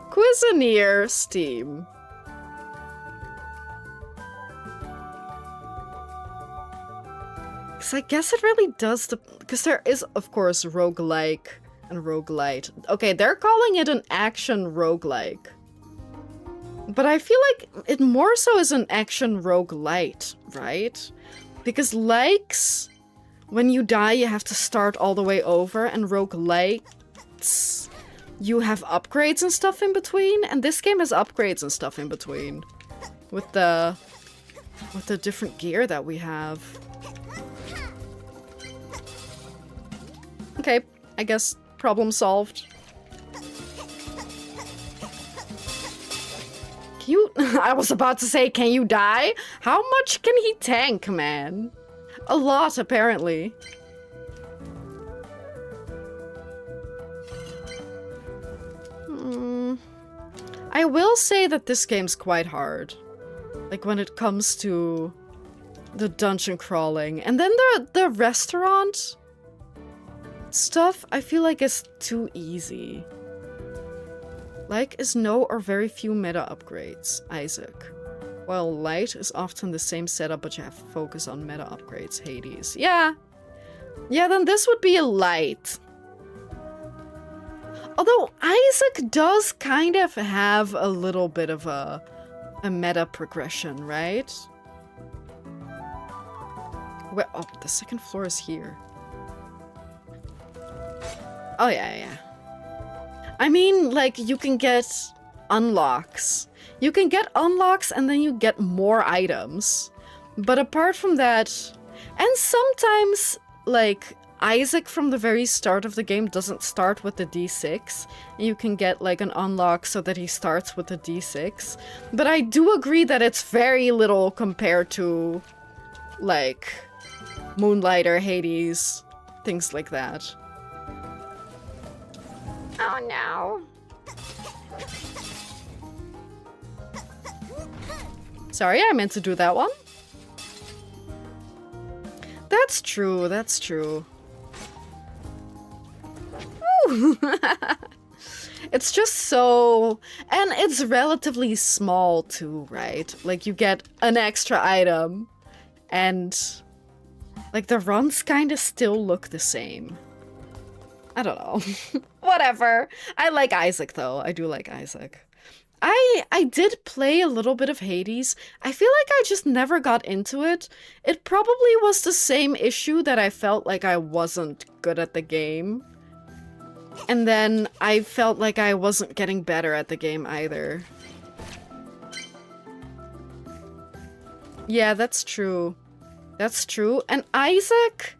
Cuisineer Steam. Because I guess it really does because there is, of course, roguelike and roguelite. Okay, they're calling it an action roguelike. But I feel like it more so is an action roguelite, right? Because likes, when you die, you have to start all the way over, and roguelites, you have upgrades and stuff in between, and this game has upgrades and stuff in between. With the different gear that we have. Okay, I guess problem solved. Can you... I was about to say, can you die? How much can he tank, man? A lot, apparently. I will say that this game's quite hard. Like, when it comes to the dungeon crawling. And then the restaurant stuff, I feel like is too easy. Like is no or very few meta upgrades, Isaac. While light is often the same setup, but you have to focus on meta upgrades, Hades. Yeah. Yeah, then this would be a light. Although Isaac does kind of have a little bit of a meta progression, right? Well, oh, the second floor is here. Oh, yeah. I mean, like, you can get unlocks. You can get unlocks and then you get more items. But apart from that, and sometimes, like, Isaac from the very start of the game doesn't start with the D6. You can get, like, an unlock so that he starts with the D6. But I do agree that it's very little compared to, like, Moonlighter, Hades, things like that. Oh no. Sorry, I meant to do that one. That's true, that's true. It's just so... And it's relatively small too, right? Like, you get an extra item, and... like, the runs kind of still look the same. I don't know. Whatever. I like Isaac, though. I do like Isaac. I did play a little bit of Hades. I feel like I just never got into it. It probably was the same issue that I felt like I wasn't good at the game. And then I felt like I wasn't getting better at the game either. Yeah, that's true. That's true. And Isaac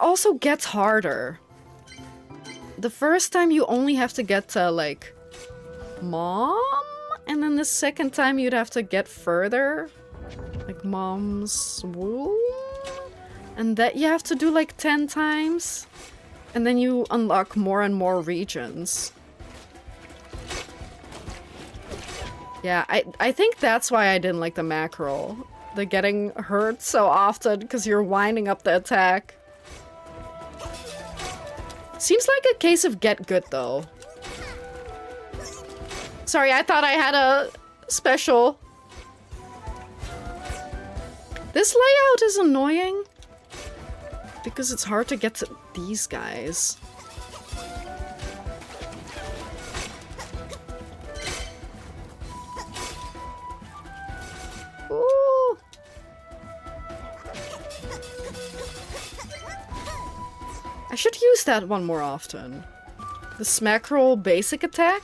also gets harder. The first time you only have to get to, like, Mom? And then the second time you'd have to get further. Like Mom's womb? And that you have to do like 10 times. And then you unlock more and more regions. Yeah, I think that's why I didn't like the mackerel. The getting hurt so often because you're winding up the attack. Seems like a case of get good though. Sorry, I thought I had a special. This layout is annoying because it's hard to get to these guys. Ooh. I should use that one more often. The smackerel basic attack.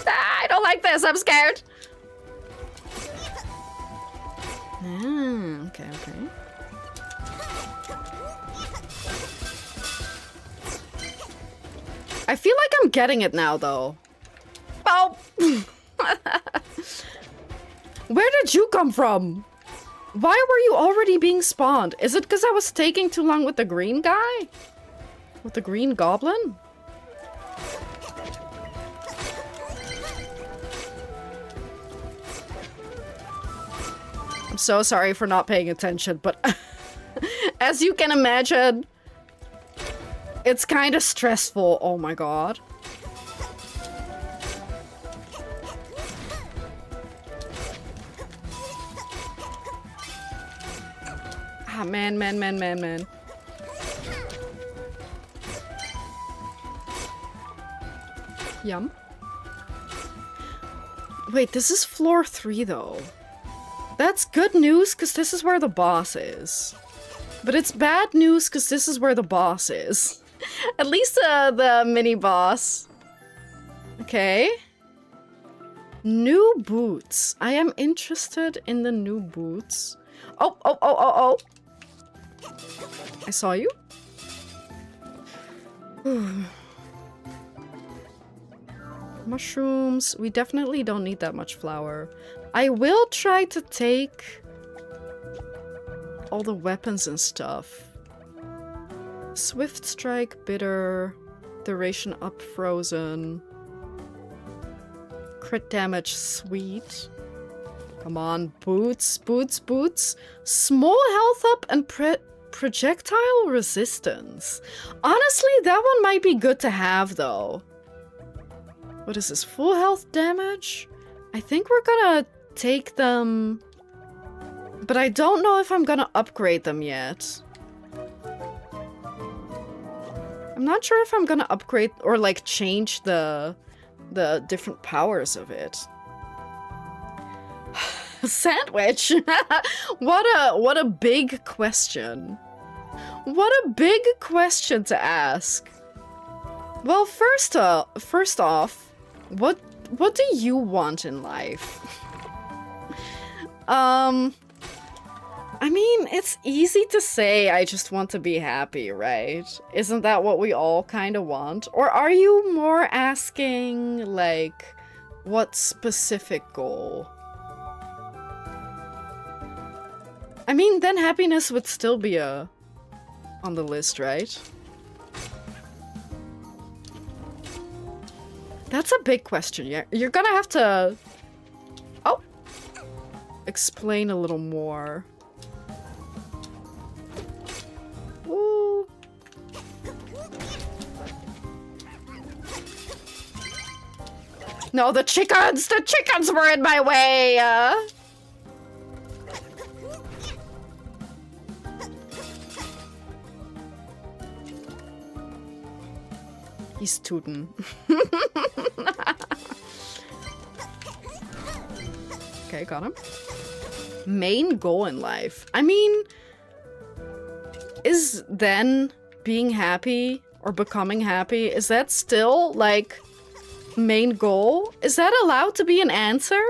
Ah, I don't like this, I'm scared. Okay, okay. I feel like I'm getting it now, though. Oh! Where did you come from? Why were you already being spawned? Is it because I was taking too long with the green guy? With the green goblin? I'm so sorry for not paying attention, but as you can imagine, it's kind of stressful. Oh my god. Ah, man. Yum. Wait, this is floor 3 though. That's good news, because this is where the boss is. But it's bad news, because this is where the boss is. At least the mini-boss. Okay. New boots. I am interested in the new boots. Oh. I saw you. Mushrooms. We definitely don't need that much flour. I will try to take all the weapons and stuff. Swift strike, bitter, duration up, frozen. Crit damage, sweet. Come on, boots. Small health up and projectile resistance. Honestly, that one might be good to have though. What is this? Full health damage? I think we're gonna take them, but I don't know if I'm gonna upgrade them yet. I'm not sure if I'm gonna upgrade or like change the different powers of it. Sandwich. what a big question. What a big question to ask. Well, first off, what do you want in life? I mean, it's easy to say I just want to be happy, right? Isn't that what we all kind of want? Or are you more asking, like, what specific goal? I mean, then happiness would still be on the list, right? That's a big question. You're gonna have to... Oh! Explain a little more. Ooh. No, the chickens! The chickens were in my way! He's tootin'. Okay, got him. Main goal in life. I mean, is then being happy or becoming happy, is that still like main goal? Is that allowed to be an answer?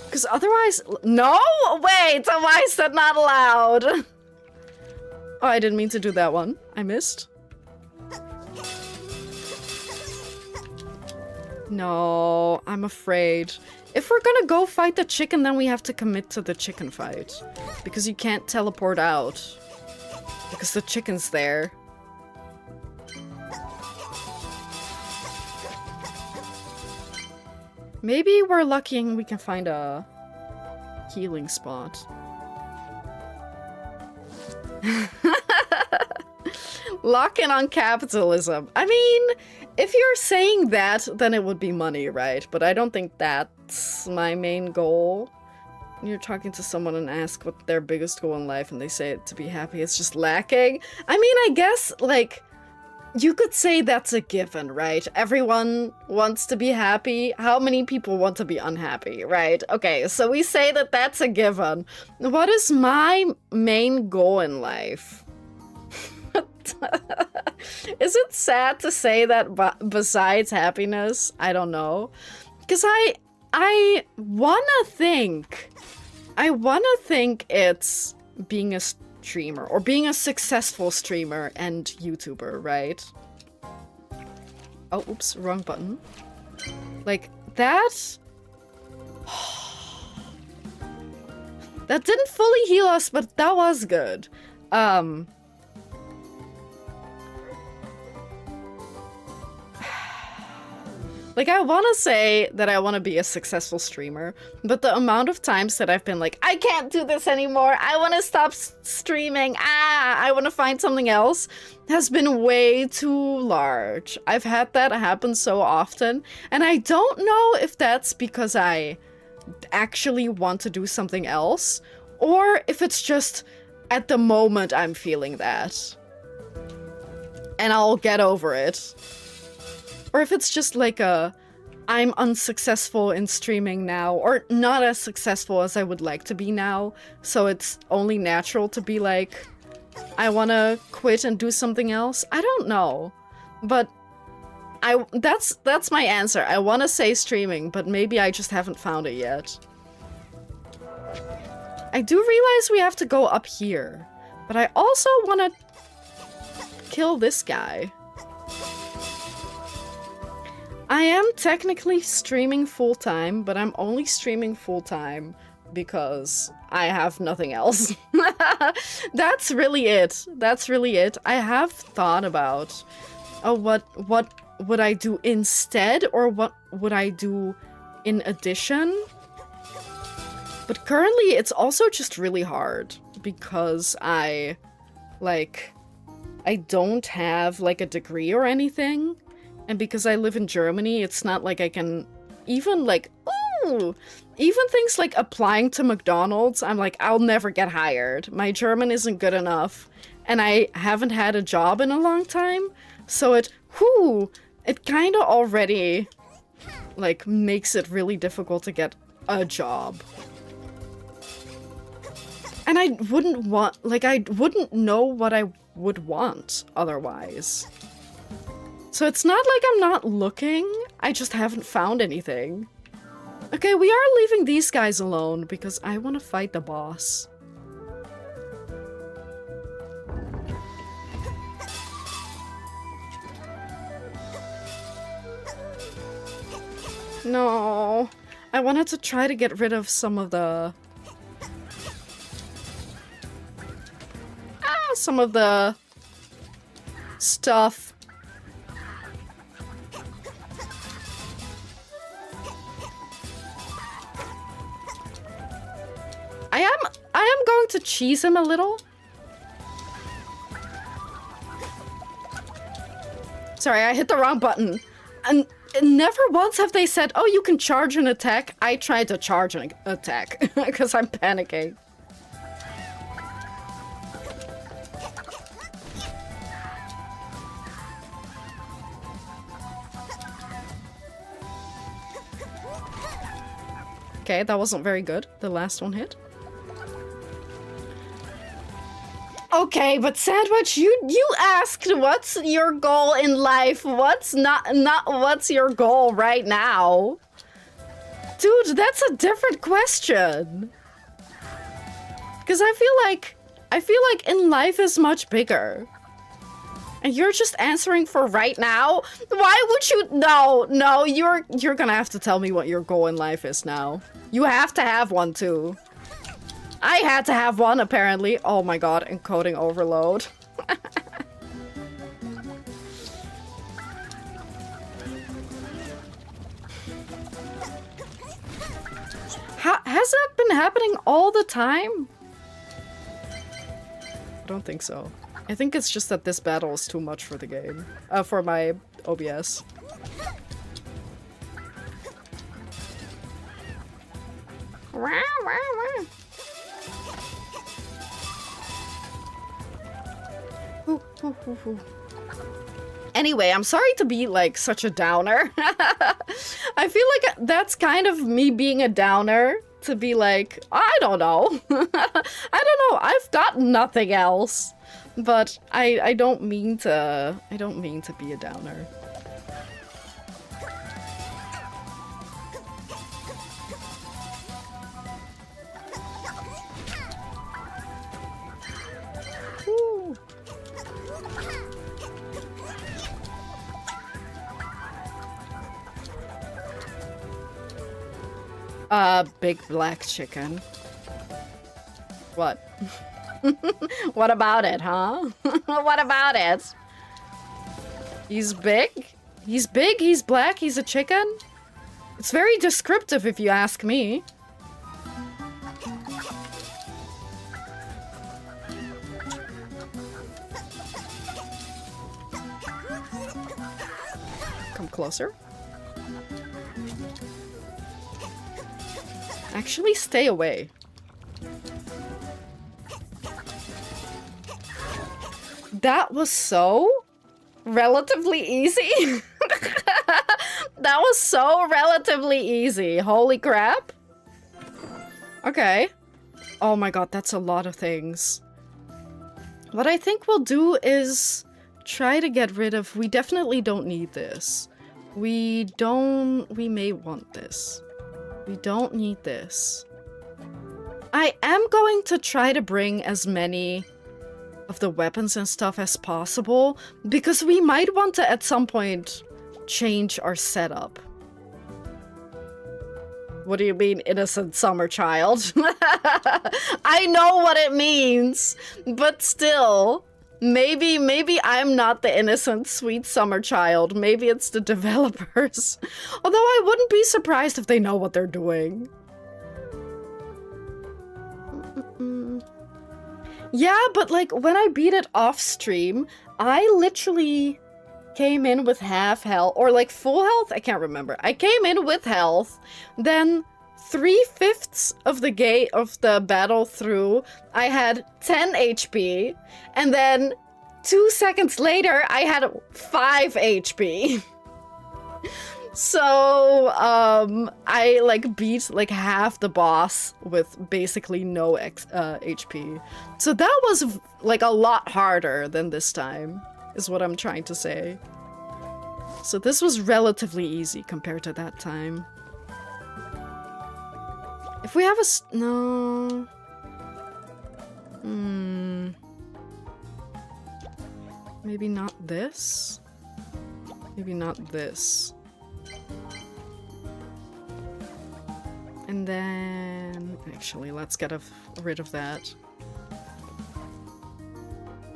Because otherwise... No! Wait! Why is that not allowed? Oh, I didn't mean to do that one. I missed. No, I'm afraid. If we're gonna go fight the chicken, then we have to commit to the chicken fight. Because you can't teleport out. Because the chicken's there. Maybe we're lucky and we can find a healing spot. Lock in on capitalism. I mean, if you're saying that, then it would be money, right? But I don't think that's my main goal. You're talking to someone and ask what their biggest goal in life and they say it to be happy. It's just lacking. I mean, I guess, like, you could say that's a given, right? Everyone wants to be happy. How many people want to be unhappy, right? Okay, so we say that that's a given. What is my main goal in life? Is it sad to say that besides happiness? I don't know. Because I wanna think it's being a streamer or being a successful streamer and YouTuber, right? Oh, oops, wrong button. Like that. That didn't fully heal us, but that was good. Like, I want to say that I want to be a successful streamer, but the amount of times that I've been like, I can't do this anymore, I want to stop streaming, I want to find something else, has been way too large. I've had that happen so often, and I don't know if that's because I actually want to do something else, or if it's just at the moment I'm feeling that. And I'll get over it. Or if it's just like I'm unsuccessful in streaming now, or not as successful as I would like to be now, so it's only natural to be like, I want to quit and do something else. I don't know, but that's my answer. I want to say streaming, but maybe I just haven't found it yet. I do realize we have to go up here, but I also want to kill this guy. I am technically streaming full-time, but I'm only streaming full-time because I have nothing else. That's really it. That's really it. I have thought about, oh, what would I do instead, or what would I do in addition? But currently, it's also just really hard because I don't have, like, a degree or anything. And because I live in Germany, it's not like I can even, like, ooh, even things like applying to McDonald's, I'm like, I'll never get hired. My German isn't good enough. And I haven't had a job in a long time. So it kind of already, like, makes it really difficult to get a job. And I wouldn't know what I would want otherwise. So it's not like I'm not looking, I just haven't found anything. Okay, we are leaving these guys alone because I want to fight the boss. No, I wanted to try to get rid of some of the... stuff. I am going to cheese him a little. Sorry, I hit the wrong button. And never once have they said, oh, you can charge an attack. I tried to charge an attack because I'm panicking. Okay, that wasn't very good. The last one hit. Okay, but Sandwich, you asked what's your goal in life. What's not what's your goal right now? Dude, that's a different question. Because I feel like in life is much bigger. And you're just answering for right now? Why would you? No, you're gonna have to tell me what your goal in life is now. You have to have one too. I had to have one apparently. Oh my god, encoding overload. Has that been happening all the time? I don't think so. I think it's just that this battle is too much for the game. For my OBS. Anyway, I'm sorry to be like such a downer. I feel like that's kind of me being a downer. To be like, I don't know. I don't know. I've got nothing else. But I don't mean to be a downer. Woo. Big black chicken. What? What about it, huh? What about it? He's big? He's big, he's black, he's a chicken? It's very descriptive if you ask me. Come closer. Actually, stay away. That was so relatively easy. That was so relatively easy. Holy crap. Okay. Oh my god, that's a lot of things. What I think we'll do is try to get rid of... We definitely don't need this. We may want this. We don't need this. I am going to try to bring as many of the weapons and stuff as possible, because we might want to at some point change our setup. What do you mean, innocent summer child? I know what it means, but still, maybe I'm not the innocent sweet summer child. Maybe it's the developers. Although I wouldn't be surprised if they know what they're doing. Yeah, but like when I beat it off stream, I literally came in with half health, or like full health? I can't remember. I came in with health, then 3/5 of the battle through, I had 10 HP, and then 2 seconds later, I had 5 HP. So, I like beat like half the boss with basically no HP. So that was like a lot harder than this time, is what I'm trying to say. So this was relatively easy compared to that time. If we have a no. Maybe not this? Maybe not this. And then... Actually, let's get rid of that.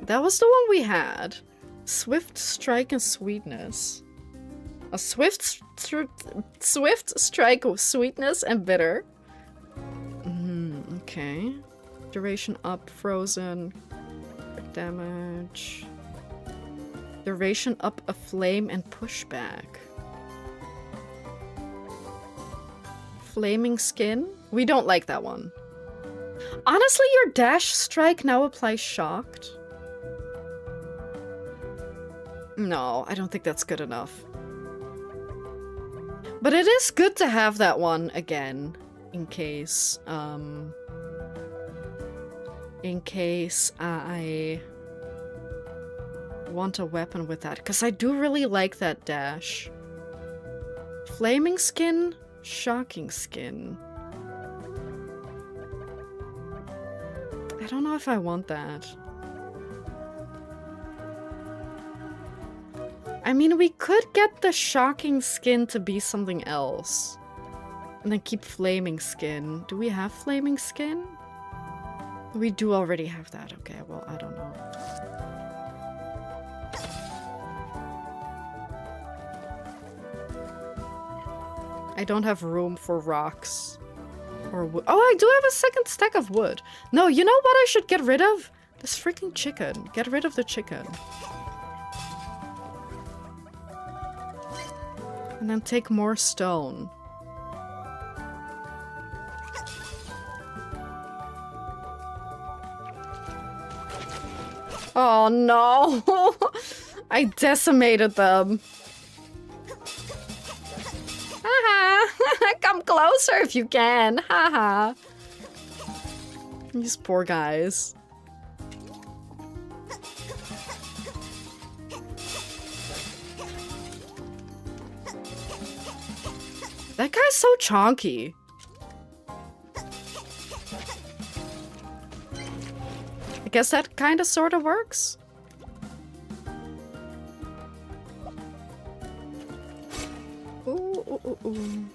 That was the one we had. Swift Strike and Sweetness. A Swift Strike with Sweetness and Bitter. Okay. Duration up, Frozen. Damage. Duration up, a Flame, and Pushback. Flaming Skin? We don't like that one. Honestly, your Dash Strike now applies Shocked. No, I don't think that's good enough. But it is good to have that one again, in case, in case I want a weapon with that, because I do really like that dash. Flaming skin, shocking skin. I don't know if I want that. I mean, we could get the shocking skin to be something else. And then keep flaming skin. Do we have flaming skin? We do already have that. Okay, well, I don't know. I don't have room for rocks. Or wood. Oh, I do have a second stack of wood. No, you know what I should get rid of? This freaking chicken. Get rid of the chicken. And then take more stone. Oh no! I decimated them. Haha! Come closer if you can. Haha. These poor guys. That guy's so chonky. I guess that kind of sort of works. Ooh, ooh, ooh, ooh.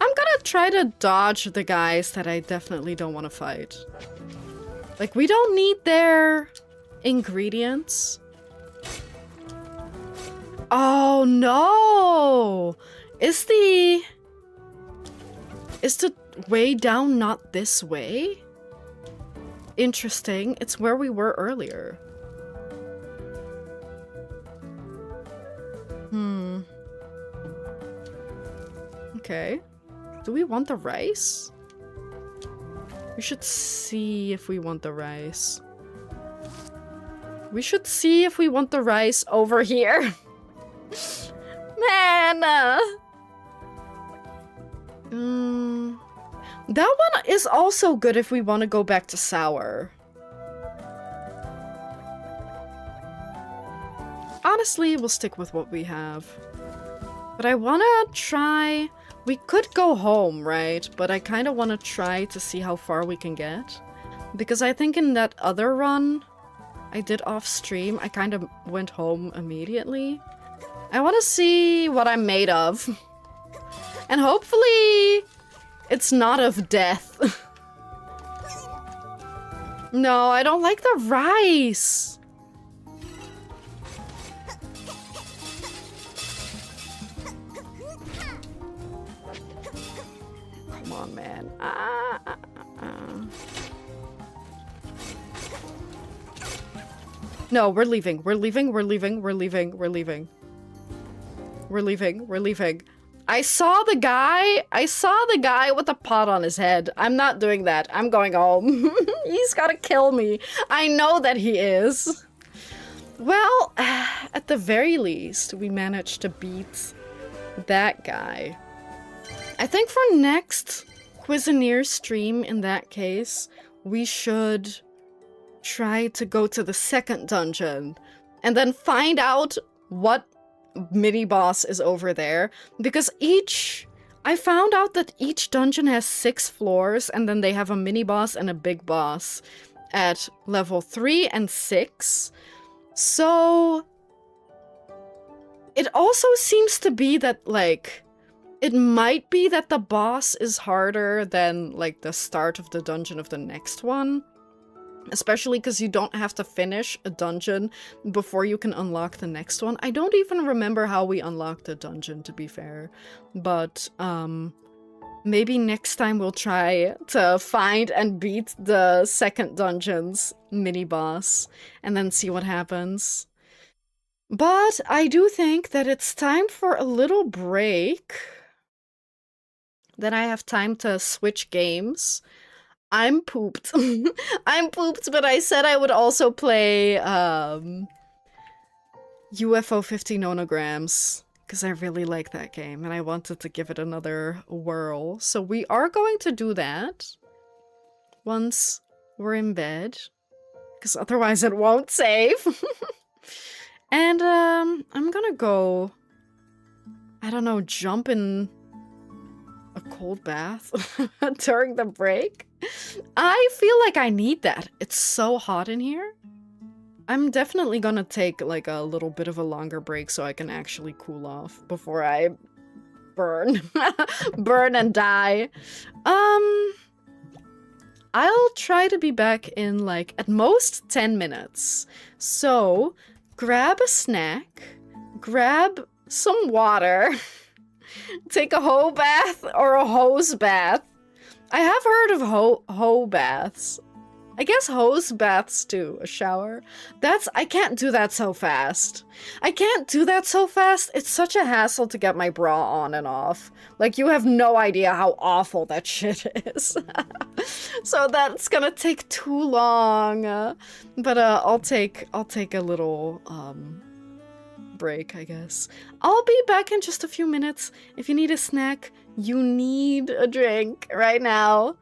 I'm gonna try to dodge the guys that I definitely don't want to fight. Like, we don't need their ingredients. Oh no! Is the way down not this way? Interesting. It's where we were earlier. Okay. Do we want the rice? We should see if we want the rice. We should see if we want the rice over here. Man! That one is also good if we want to go back to sour. Honestly, we'll stick with what we have. But I want to try... We could go home, right? But I kind of want to try to see how far we can get. Because I think in that other run I did off stream, I kind of went home immediately. I want to see what I'm made of. And hopefully it's not of death. No, I don't like the rice. Come on, man. No, we're leaving. We're leaving. We're leaving. We're leaving. We're leaving. We're leaving. We're leaving. I saw the guy with the pot on his head. I'm not doing that. I'm going home. He's gotta kill me. I know that he is. Well, at the very least, we managed to beat that guy. I think for next Cuisineer stream, in that case, we should try to go to the second dungeon and then find out what mini-boss is over there. Because I found out that each dungeon has 6 floors, and then they have a mini-boss and a big boss at level 3 and 6. So it also seems to be that, like, it might be that the boss is harder than, like, the start of the dungeon of the next one. Especially because you don't have to finish a dungeon before you can unlock the next one. I don't even remember how we unlocked the dungeon, to be fair. But, maybe next time we'll try to find and beat the second dungeon's mini-boss. And then see what happens. But I do think that it's time for a little break. Then I have time to switch games. I'm pooped. I'm pooped, but I said I would also play UFO 50 Nonograms. because I really like that game and I wanted to give it another whirl. So we are going to do that once we're in bed, because otherwise it won't save. And I'm gonna go, I don't know, jump in a cold bath during the break. I feel like I need that. It's so hot in here. I'm definitely gonna take like a little bit of a longer break so I can actually cool off before I burn. Burn and die. I'll try to be back in like at most 10 minutes. So grab a snack, grab some water, take a hoe bath or a hose bath. I have heard of hoe baths. I guess hose baths too, a shower. I can't do that so fast. It's such a hassle to get my bra on and off. Like, you have no idea how awful that shit is. So that's gonna take too long. But I'll take a little break, I guess. I'll be back in just a few minutes. If you need a snack, you need a drink right now.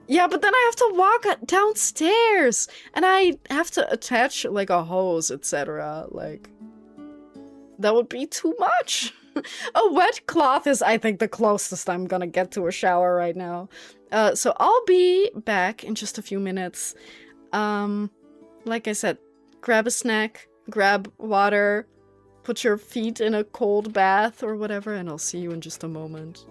Yeah, but then I have to walk downstairs, and I have to attach, like, a hose, etc. Like, that would be too much. A wet cloth is, I think, the closest I'm gonna get to a shower right now. So I'll be back in just a few minutes. Like I said, grab a snack, grab water, put your feet in a cold bath or whatever, and I'll see you in just a moment.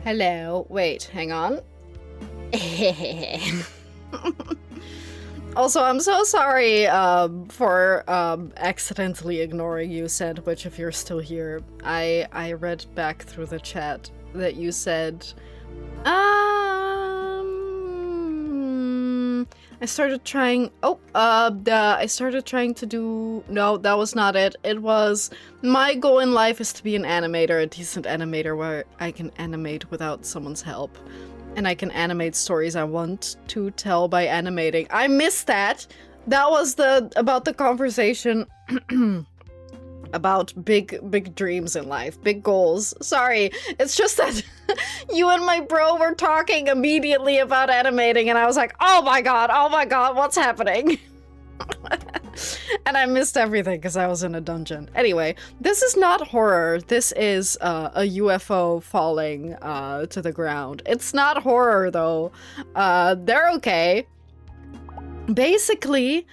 Hello. Wait, hang on. Also, I'm so sorry for accidentally ignoring you, Sandwich, if you're still here. I read back through the chat that you said, I started trying, I started trying to do, no, that was not it. It was, my goal in life is to be an animator, a decent animator where I can animate without someone's help. And I can animate stories I want to tell by animating. I missed that! That was about the conversation about big dreams in life, big goals. Sorry, it's just that you and my bro were talking immediately about animating and I was like, oh my god, what's happening? And I missed everything because I was in a dungeon. Anyway, this is not horror. This is a UFO falling to the ground. It's not horror though. They're okay. Basically,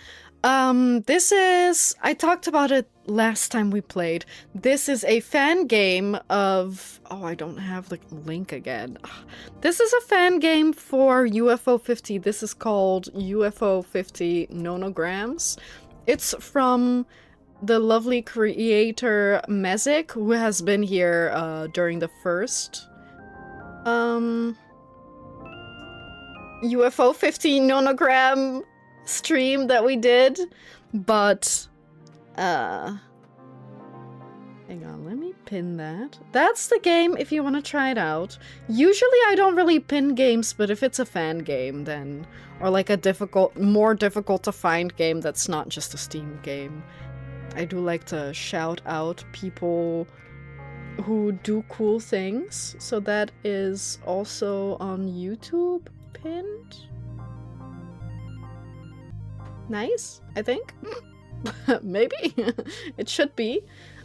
this is, I talked about it last time we played. This is a fan game of, oh, I don't have the link again. This is a fan game for UFO 50. This is called UFO 50 Nonograms. It's from the lovely creator Mezik, who has been here during the first UFO 50 Nonogram stream that we did, but hang on, let me pin that. That's the game if you want to try it out. Usually I don't really pin games, but if it's a fan game then, or like a more difficult to find game that's not just a Steam game, I do like to shout out people who do cool things. So that is also on YouTube pinned. Nice, I think. Maybe. It should be.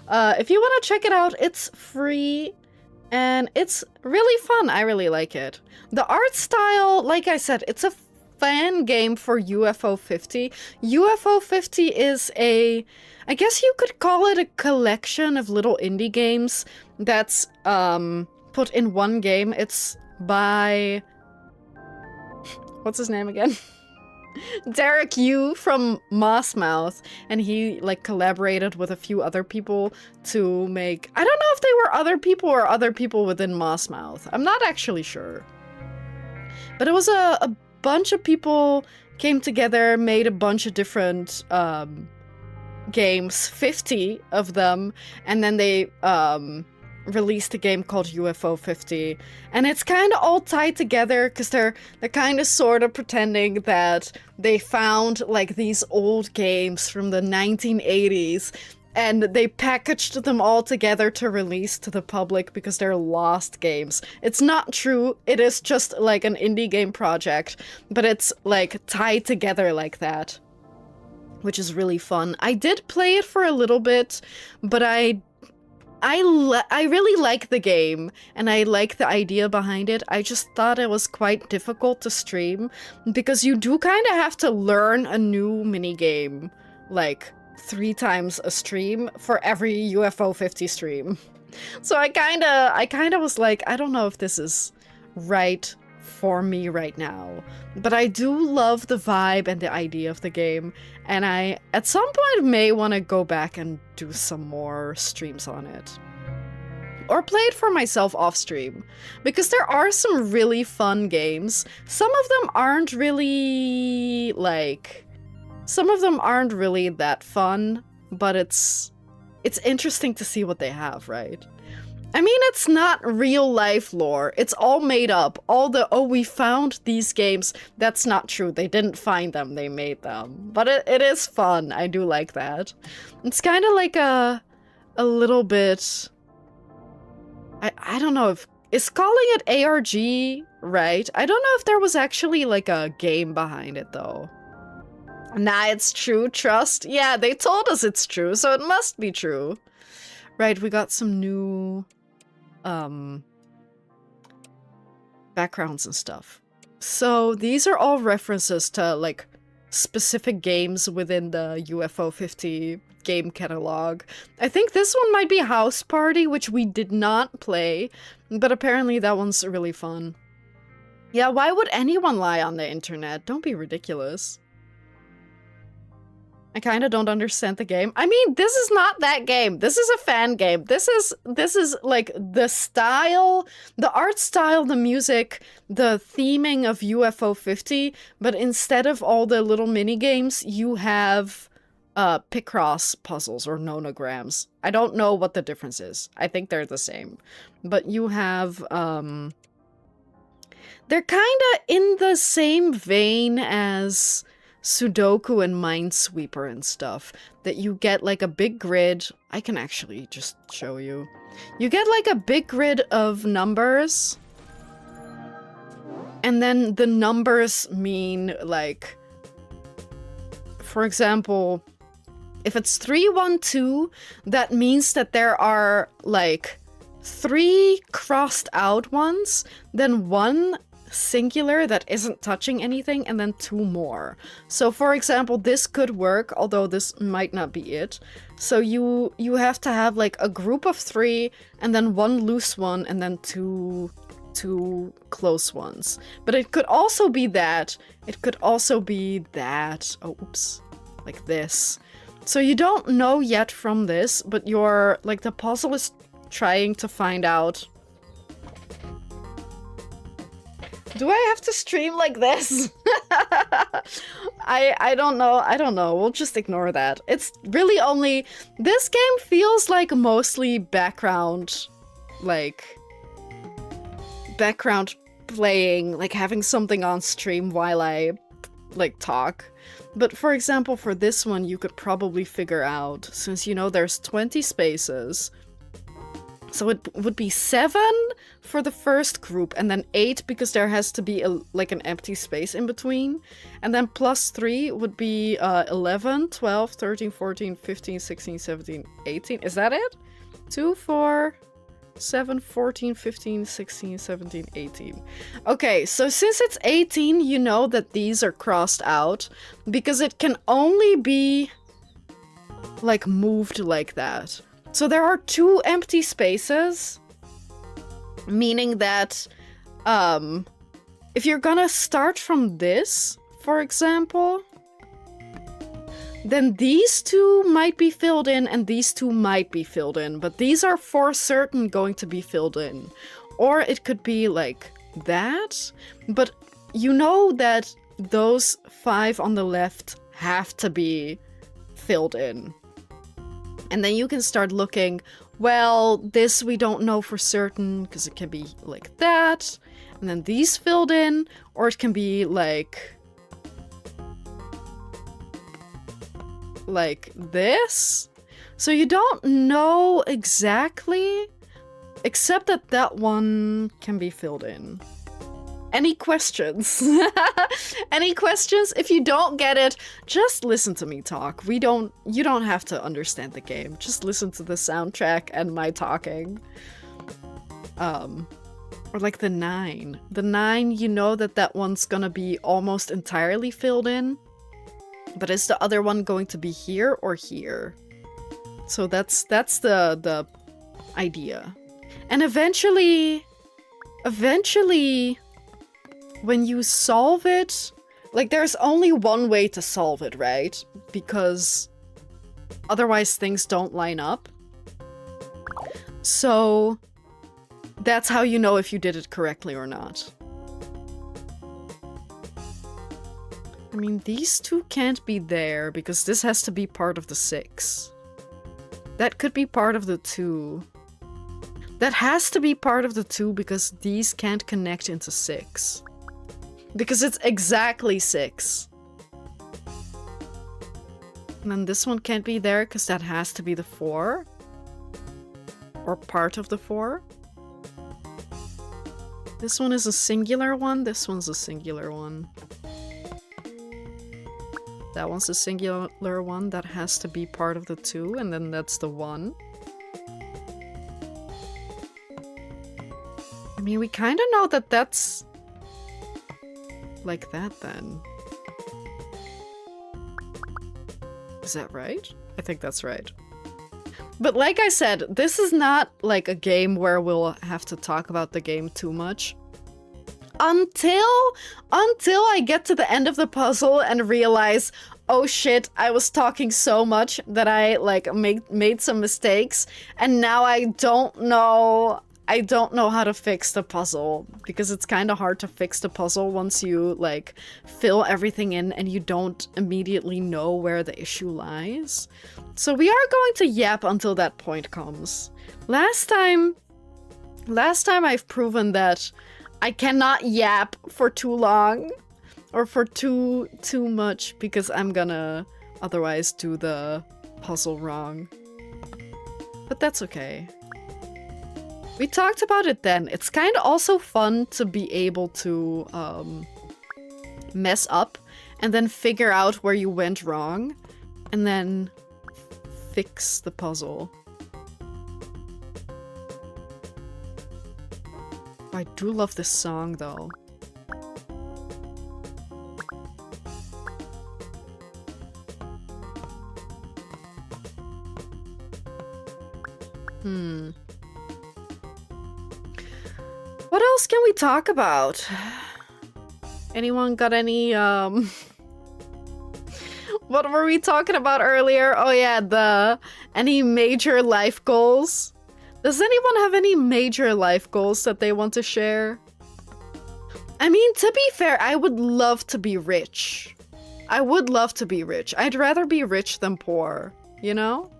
If you want to check it out, it's free and it's really fun. I really like it. The art style, like I said, it's a fan game for UFO 50. UFO 50 is a, I guess you could call it a collection of little indie games that's put in one game. It's by, what's his name again? Derek Yu from Mossmouth, and he like collaborated with a few other people to make, I don't know if they were other people or other people within Mossmouth. I'm not actually sure. But it was a bunch of people came together, made a bunch of different games, 50 of them, and then they released a game called UFO 50, and it's kind of all tied together because they're kind of sort of pretending that they found like these old games from the 1980s and they packaged them all together to release to the public because they're lost games. It's not true. It is just like an indie game project, but it's like tied together like that, which is really fun. I did play it for a little bit, but I really like the game, and I like the idea behind it. I just thought it was quite difficult to stream, because you do kind of have to learn a new minigame, like 3 times a stream for every UFO 50 stream. So I kind of was like, I don't know if this is right for me right now. But I do love the vibe and the idea of the game, and I, at some point, may want to go back and do some more streams on it. Or play it for myself off stream. Because there are some really fun games. Some of them aren't really, like... Some of them aren't really that fun, but it's interesting to see what they have, right? I mean, it's not real life lore. It's all made up. All the, oh, we found these games. That's not true. They didn't find them. They made them. But it is fun. I do like that. It's kind of like a little bit... I don't know if... Is calling it ARG right? I don't know if there was actually like a game behind it, though. Nah, it's true. Trust. Yeah, they told us it's true, so it must be true. Right, we got some new... backgrounds and stuff. So these are all references to like specific games within the UFO 50 game catalog. I think this one might be House Party, which we did not play, but apparently that one's really fun. Yeah, why would anyone lie on the internet? Don't be ridiculous. I kind of don't understand the game. I mean, this is not that game. This is a fan game. This is like the style, the art style, the music, the theming of UFO 50, but instead of all the little mini games, you have picross puzzles or nonograms. I don't know what the difference is. I think they're the same. But you have they're kind of in the same vein as Sudoku and Minesweeper and stuff, that you get like a big grid. I can actually just show you. You get like a big grid of numbers, and then the numbers mean like, for example, if it's 312, that means that there are like 3 crossed out ones, then 1 singular that isn't touching anything, and then 2 more. So for example, this could work, although this might not be it. So you have to have like a group of 3 and then 1 loose one and then two close ones. But it could also be that. It could also be that. Oh, oops. Like this. So you don't know yet from this, but you're like, the puzzle is trying to find out. Do I have to stream like this? I don't know. I don't know. We'll just ignore that. It's really only... This game feels like mostly background... Like... Background playing, like having something on stream while I, like, talk. But for example, for this one, you could probably figure out, since you know there's 20 spaces... So it would be 7 for the first group, and then 8 because there has to be like an empty space in between. And then plus 3 would be 11, 12, 13, 14, 15, 16, 17, 18. Is that it? 2, 4, 7, 14, 15, 16, 17, 18. Okay, so since it's 18, you know that these are crossed out because it can only be like moved like that. So there are 2 empty spaces, meaning that if you're gonna start from this, for example, then these 2 might be filled in and these 2 might be filled in, but these are for certain going to be filled in. Or it could be like that, but you know that those 5 on the left have to be filled in. And then you can start looking, well, this we don't know for certain, because it can be like that, and then these filled in, or it can be like this. So you don't know exactly, except that that one can be filled in. Any questions? Any questions? If you don't get it, just listen to me talk. You don't have to understand the game. Just listen to the soundtrack and my talking. Or like the 9. The 9, you know that one's gonna be almost entirely filled in. But is the other one going to be here or here? So that's the idea. And eventually, when you solve it, like there's only one way to solve it, right? Because otherwise things don't line up. So that's how you know if you did it correctly or not. I mean, these 2 can't be there because this has to be part of the 6. That could be part of the 2. That has to be part of the 2 because these can't connect into 6. Because it's exactly 6. And then this one can't be there because that has to be the 4. Or part of the 4. This one is a singular one, this one's a singular one. That one's a singular one, that has to be part of the 2, and then that's the 1. I mean, we kind of know that that's like that then. Is that right? I think that's right. But like I said, this is not like a game where we'll have to talk about the game too much. Until I get to the end of the puzzle and realize, oh shit, I was talking so much that I like made some mistakes, and now I don't know how to fix the puzzle, because it's kind of hard to fix the puzzle once you like fill everything in and you don't immediately know where the issue lies. So we are going to yap until that point comes. Last time I've proven that I cannot yap for too long or for too much, because I'm gonna otherwise do the puzzle wrong. But that's okay. We talked about it then. It's kind of also fun to be able to mess up and then figure out where you went wrong and then fix the puzzle. I do love this song though. What else can we talk about? Anyone got any, what were we talking about earlier? Oh yeah, any major life goals? Does anyone have any major life goals that they want to share? I mean, to be fair, I would love to be rich. I would love to be rich. I'd rather be rich than poor, you know?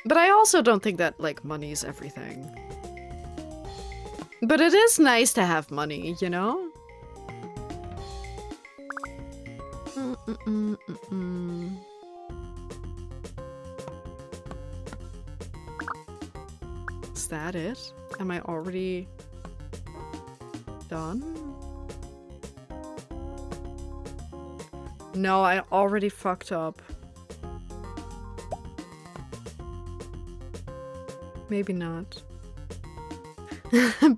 But I also don't think that, like, money is everything. But it is nice to have money, you know? Is that it? Am I already done? No, I already fucked up. Maybe not.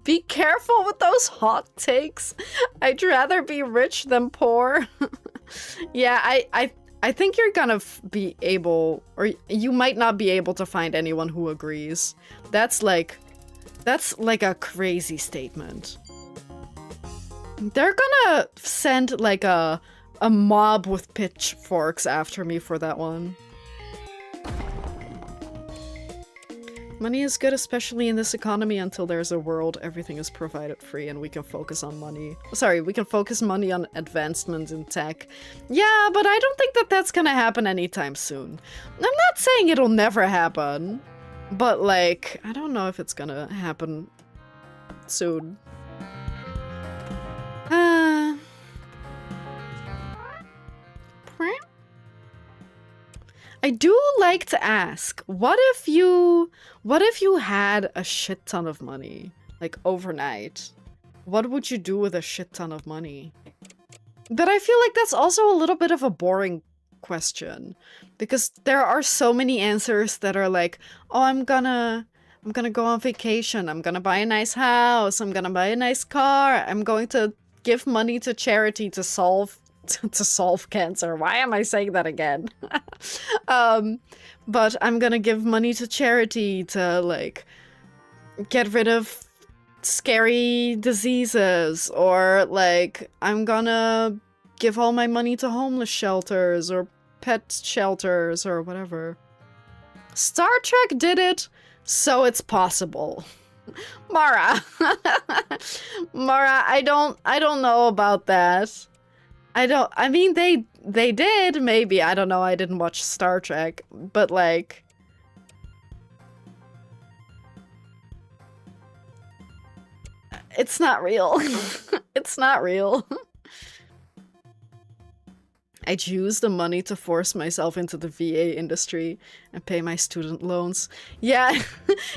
Be careful with those hot takes. I'd rather be rich than poor. Yeah, I think you're gonna be able, or you might not be able to find anyone who agrees. That's like a crazy statement. They're gonna send like a mob with pitchforks after me for that one. Money is good, especially in this economy, until there's a world everything is provided free and we can focus on money. Sorry, we can focus money on advancements in tech. Yeah, but I don't think that that's gonna happen anytime soon. I'm not saying it'll never happen, but like, I don't know if it's gonna happen soon. I do like to ask, what if you had a shit ton of money, like overnight? What would you do with a shit ton of money? But I feel like that's also a little bit of a boring question, because there are so many answers that are like, oh, I'm gonna go on vacation, I'm gonna buy a nice house, I'm gonna buy a nice car, I'm going to give money to charity to solve cancer. Why am I saying that again? But I'm gonna give money to charity to, like, get rid of scary diseases, or, like, I'm gonna give all my money to homeless shelters, or pet shelters, or whatever. Star Trek did it, so it's possible. Mara. Mara, I don't know about that. I mean, they did, maybe. I don't know, I didn't watch Star Trek, but like... It's not real. It's not real. I'd use the money to force myself into the VA industry and pay my student loans. Yeah,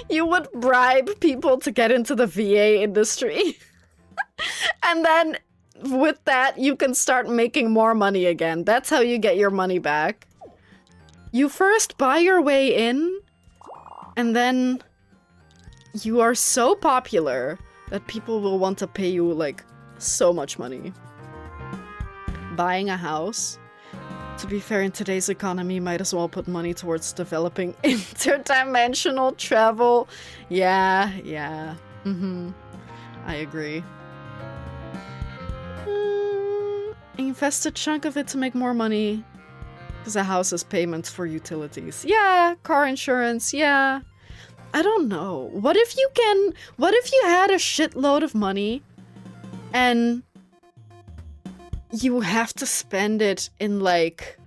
you would bribe people to get into the VA industry. And then... with that, you can start making more money again. That's how you get your money back. You first buy your way in, and then you are so popular that people will want to pay you, like, so much money. Buying a house. To be fair, in today's economy, might as well put money towards developing interdimensional travel. Yeah. I agree. Invest a chunk of it to make more money. Because a house has payments for utilities. Yeah, car insurance, yeah. I don't know. What if you had a shitload of money and you have to spend it in, like,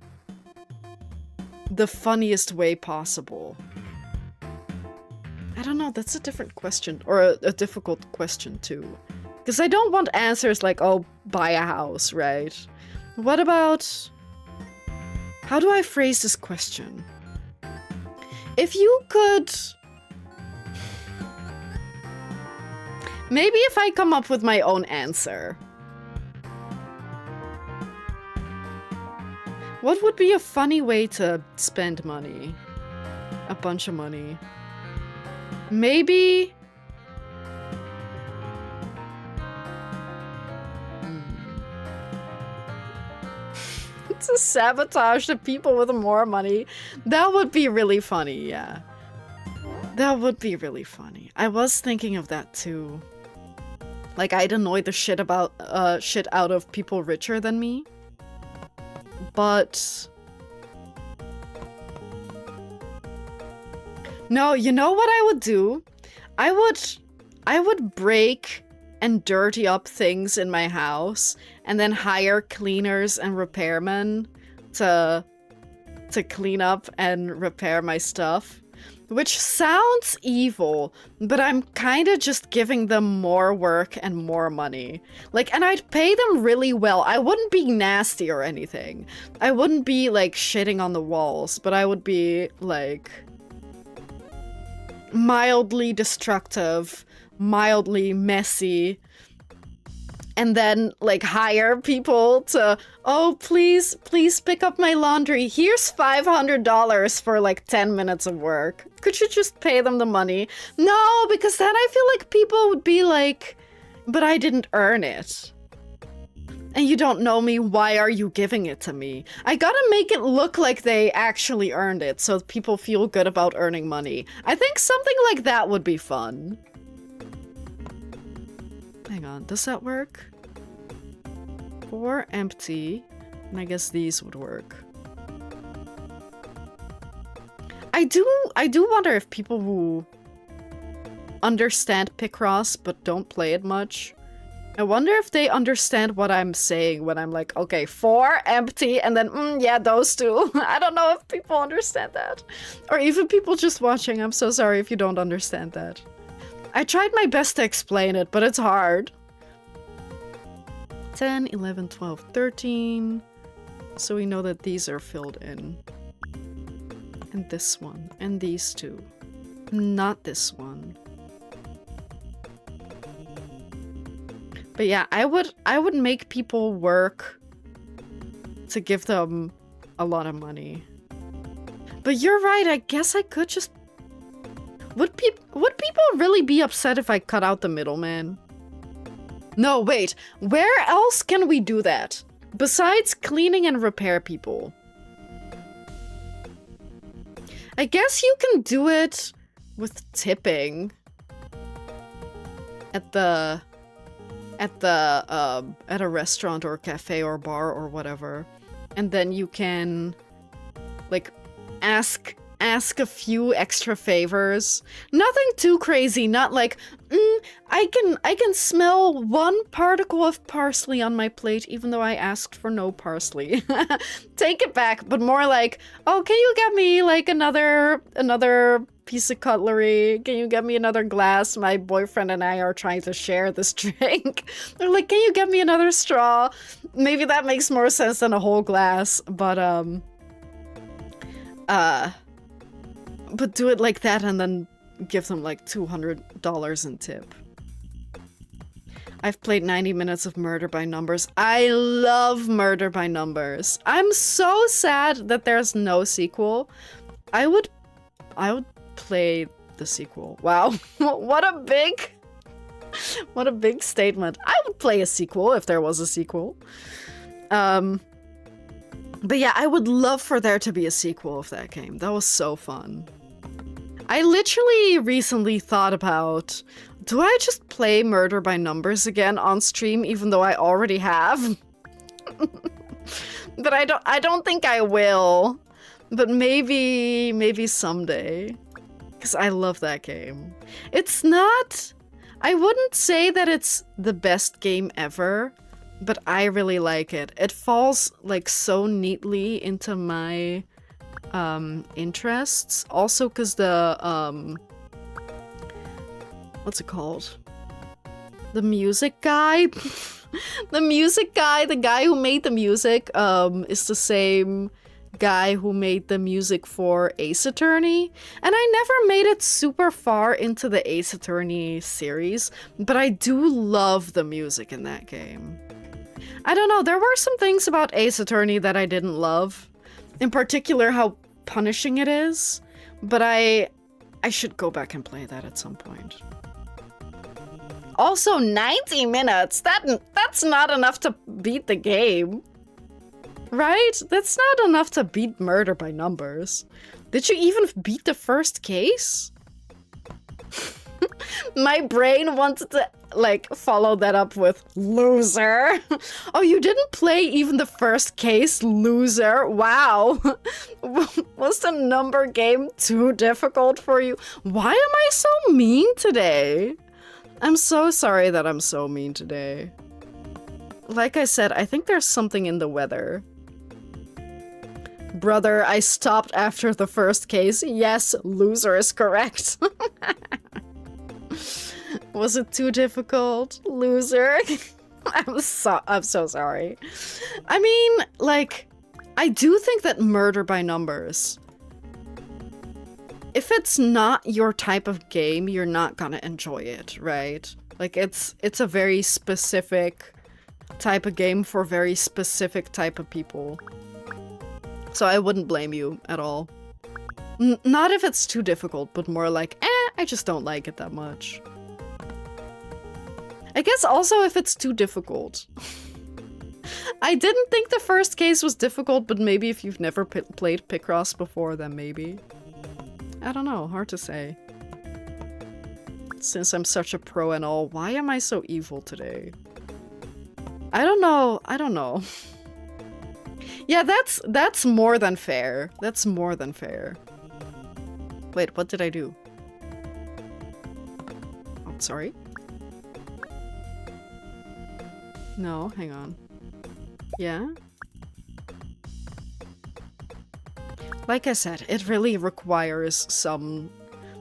the funniest way possible? I don't know, that's a different question. Or a difficult question, too. Because I don't want answers like, oh, buy a house, right? What about... How do I phrase this question? If you could... Maybe if I come up with my own answer. What would be a funny way to spend money? A bunch of money. Maybe... to sabotage the people with more money. That would be really funny, yeah. That would be really funny. I was thinking of that too. Like, I'd annoy the shit out of people richer than me. But... No, you know what I would do? I would break and dirty up things in my house and then hire cleaners and repairmen to clean up and repair my stuff. Which sounds evil, but I'm kind of just giving them more work and more money. Like, and I'd pay them really well. I wouldn't be nasty or anything. I wouldn't be, like, shitting on the walls, but I would be, like, mildly destructive, mildly messy, and then, like, hire people to, oh, please pick up my laundry. Here's $500 for, like, 10 minutes of work. Could you just pay them the money? No, because then I feel like people would be like, but I didn't earn it. And you don't know me, why are you giving it to me? I gotta make it look like they actually earned it, so people feel good about earning money. I think something like that would be fun. Hang on, does that work? 4 empty, and I guess these would work. I do wonder if people who understand picross but don't play it much, I wonder if they understand what I'm saying when I'm like, okay, 4 empty, and then, yeah, those 2. I don't know if people understand that. Or even people just watching, I'm so sorry if you don't understand that. I tried my best to explain it, but it's hard. 10, 11, 12, 13. So we know that these are filled in. And this one. And these 2. Not this one. But yeah, I would make people work to give them a lot of money. But you're right, I guess I could just... Would people really be upset if I cut out the middleman? No, wait. Where else can we do that? Besides cleaning and repair people. I guess you can do it with tipping. At a restaurant or cafe or bar or whatever. And then you can, like, ask a few extra favors. Nothing too crazy, not like, I can smell 1 particle of parsley on my plate even though I asked for no parsley. Take it back, but more like, oh, can you get me, like, another piece of cutlery? Can you get me another glass? My boyfriend and I are trying to share this drink. They're like, can you get me another straw? Maybe that makes more sense than a whole glass, but do it like that and then give them like $200 in tip. I've played 90 minutes of Murder by Numbers. I love Murder by Numbers. I'm so sad that there's no sequel. I would play the sequel. Wow. What a big statement. I would play a sequel if there was a sequel. But yeah, I would love for there to be a sequel of that game. That was so fun. I literally recently thought about, do I just play Murder by Numbers again on stream even though I already have? But I don't think I will. But maybe someday. Because I love that game. It's not... I wouldn't say that it's the best game ever, but I really like it. It falls like so neatly into my interests. Also because the what's it called? The music guy? The guy who made the music is the same guy who made the music for Ace Attorney. And I never made it super far into the Ace Attorney series, but I do love the music in that game. I don't know, there were some things about Ace Attorney that I didn't love. In particular, how punishing it is. But I should go back and play that at some point. Also, 90 minutes! That's not enough to beat the game. Right? That's not enough to beat Murder by Numbers. Did you even beat the first case? My brain wanted to, like, follow that up with loser. Oh, you didn't play even the first case, loser. Wow. Was the number game too difficult for you? Why am I so mean today? I'm so sorry that I'm so mean today. Like I said, I think there's something in the weather. Brother, I stopped after the first case. Yes, loser is correct. Was it too difficult? Loser? I'm so sorry. I mean, like, I do think that Murder by Numbers, if it's not your type of game, you're not gonna enjoy it, right? Like, it's a very specific type of game for very specific type of people. So I wouldn't blame you at all. Not if it's too difficult, but more like, I just don't like it that much. I guess also if it's too difficult. I didn't think the first case was difficult, but maybe if you've never played picross before, then maybe. I don't know, hard to say. Since I'm such a pro and all, why am I so evil today? I don't know. Yeah, that's more than fair. That's more than fair. Wait, what did I do? Oh, sorry. No, hang on. Yeah? Like I said, it really requires some,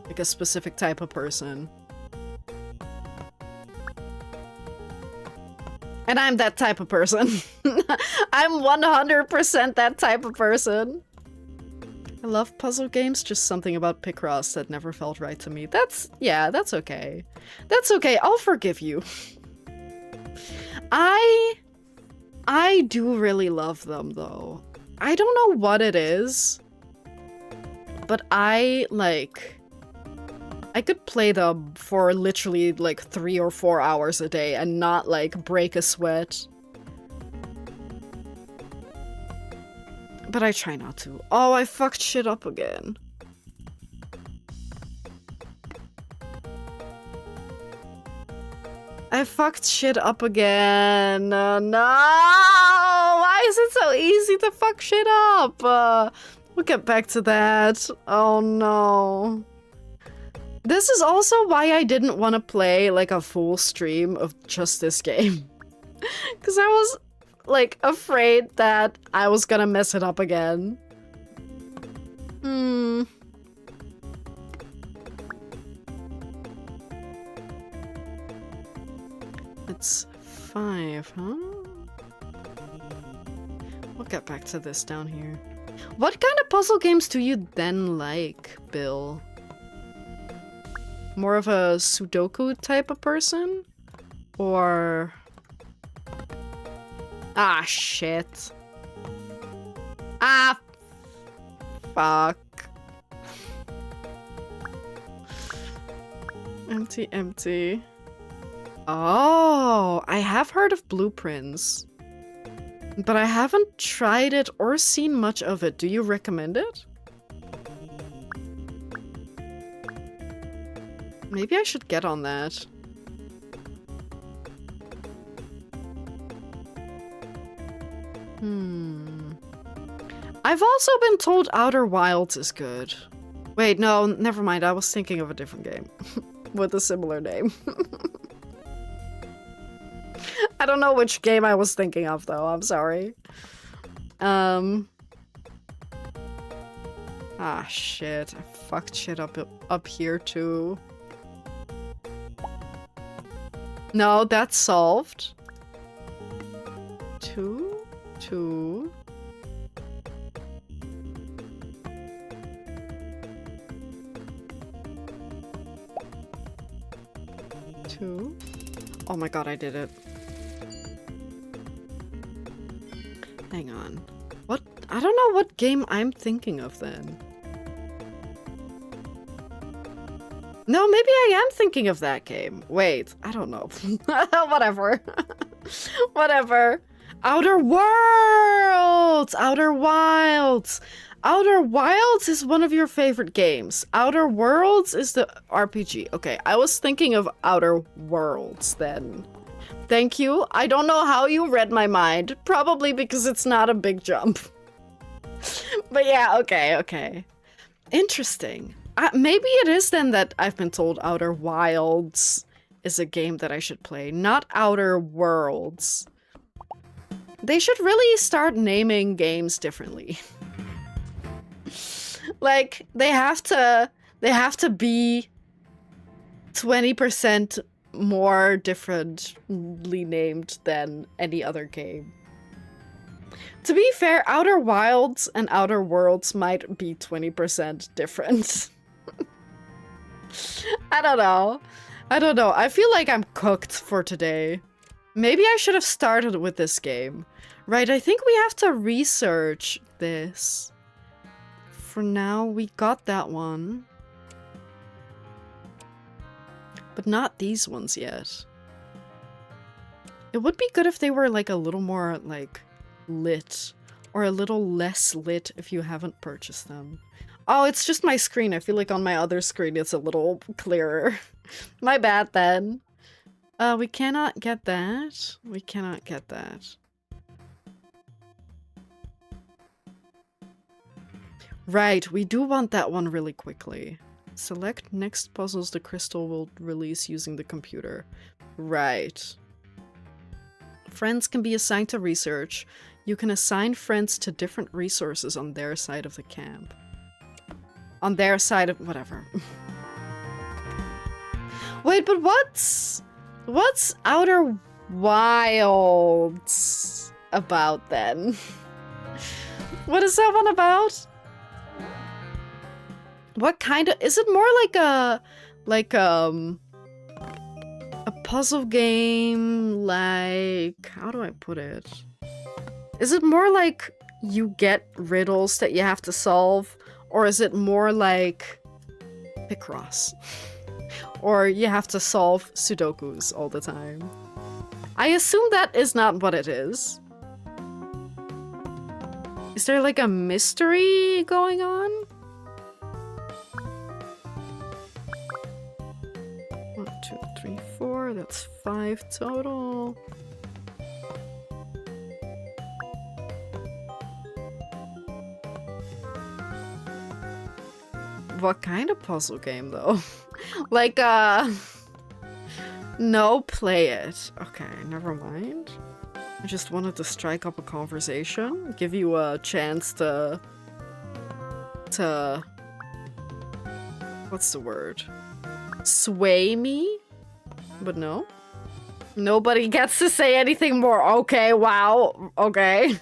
like, a specific type of person. And I'm that type of person. I'm 100% that type of person. I love puzzle games, just something about picross that never felt right to me. Yeah, that's okay. That's okay, I'll forgive you. I do really love them, though. I don't know what it is, but I could play them for literally like 3 or 4 hours a day and not like break a sweat. But I try not to. Oh, I fucked shit up again. I fucked shit up again. No! Why is it so easy to fuck shit up? We'll get back to that. Oh no. This is also why I didn't want to play like a full stream of just this game. Because I was like afraid that I was gonna mess it up again. It's 5, huh? We'll get back to this down here. What kind of puzzle games do you then like, Bill? More of a Sudoku type of person? Or... Ah, shit. Ah, fuck. Empty, empty. Oh, I have heard of blueprints. But I haven't tried it or seen much of it. Do you recommend it? Maybe I should get on that. I've also been told Outer Wilds is good. Wait, no, never mind. I was thinking of a different game with a similar name. I don't know which game I was thinking of, though. I'm sorry. Ah, shit. I fucked shit up here, too. No, that's solved. 2, 2. Oh my god, I did it. Hang on. What? I don't know what game I'm thinking of then. No, maybe I am thinking of that game. Wait, I don't know. Whatever. Whatever. Outer Worlds! Outer Wilds! Outer Wilds is one of your favorite games. Outer Worlds is the RPG. Okay, I was thinking of Outer Worlds then. Thank you. I don't know how you read my mind. Probably because it's not a big jump. But yeah, okay, okay. Interesting. Maybe it is then that I've been told Outer Wilds is a game that I should play, not Outer Worlds. They should really start naming games differently. Like, they have to be 20% more differently named than any other game. To be fair, Outer Wilds and Outer Worlds might be 20% different. I don't know. I don't know. I feel like I'm cooked for today. Maybe I should have started with this game. Right, I think we have to research this. For now, we got that one. But not these ones yet. It would be good if they were like a little more like lit. Or a little less lit if you haven't purchased them. Oh, it's just my screen. I feel like on my other screen it's a little clearer. My bad then. We cannot get that. We cannot get that. Right, we do want that one really quickly. Select next puzzles the crystal will release using the computer. Right. Friends can be assigned to research. You can assign friends to different resources on their side of the camp. On their side of whatever. Wait, but what's Outer Wilds about then? What is that one about? What kind of, is it more like a puzzle game, like, how do I put it? Is it more like you get riddles that you have to solve, or is it more like picross? Or you have to solve sudokus all the time? I assume that is not what it is. Is there like a mystery going on? 1, 2, 3, 4, that's 5 total. What kind of puzzle game though? Like, no, play it. Okay, never mind. I just wanted to strike up a conversation, give you a chance to what's the word? Sway me? But no. Nobody gets to say anything more. Okay, wow. Okay.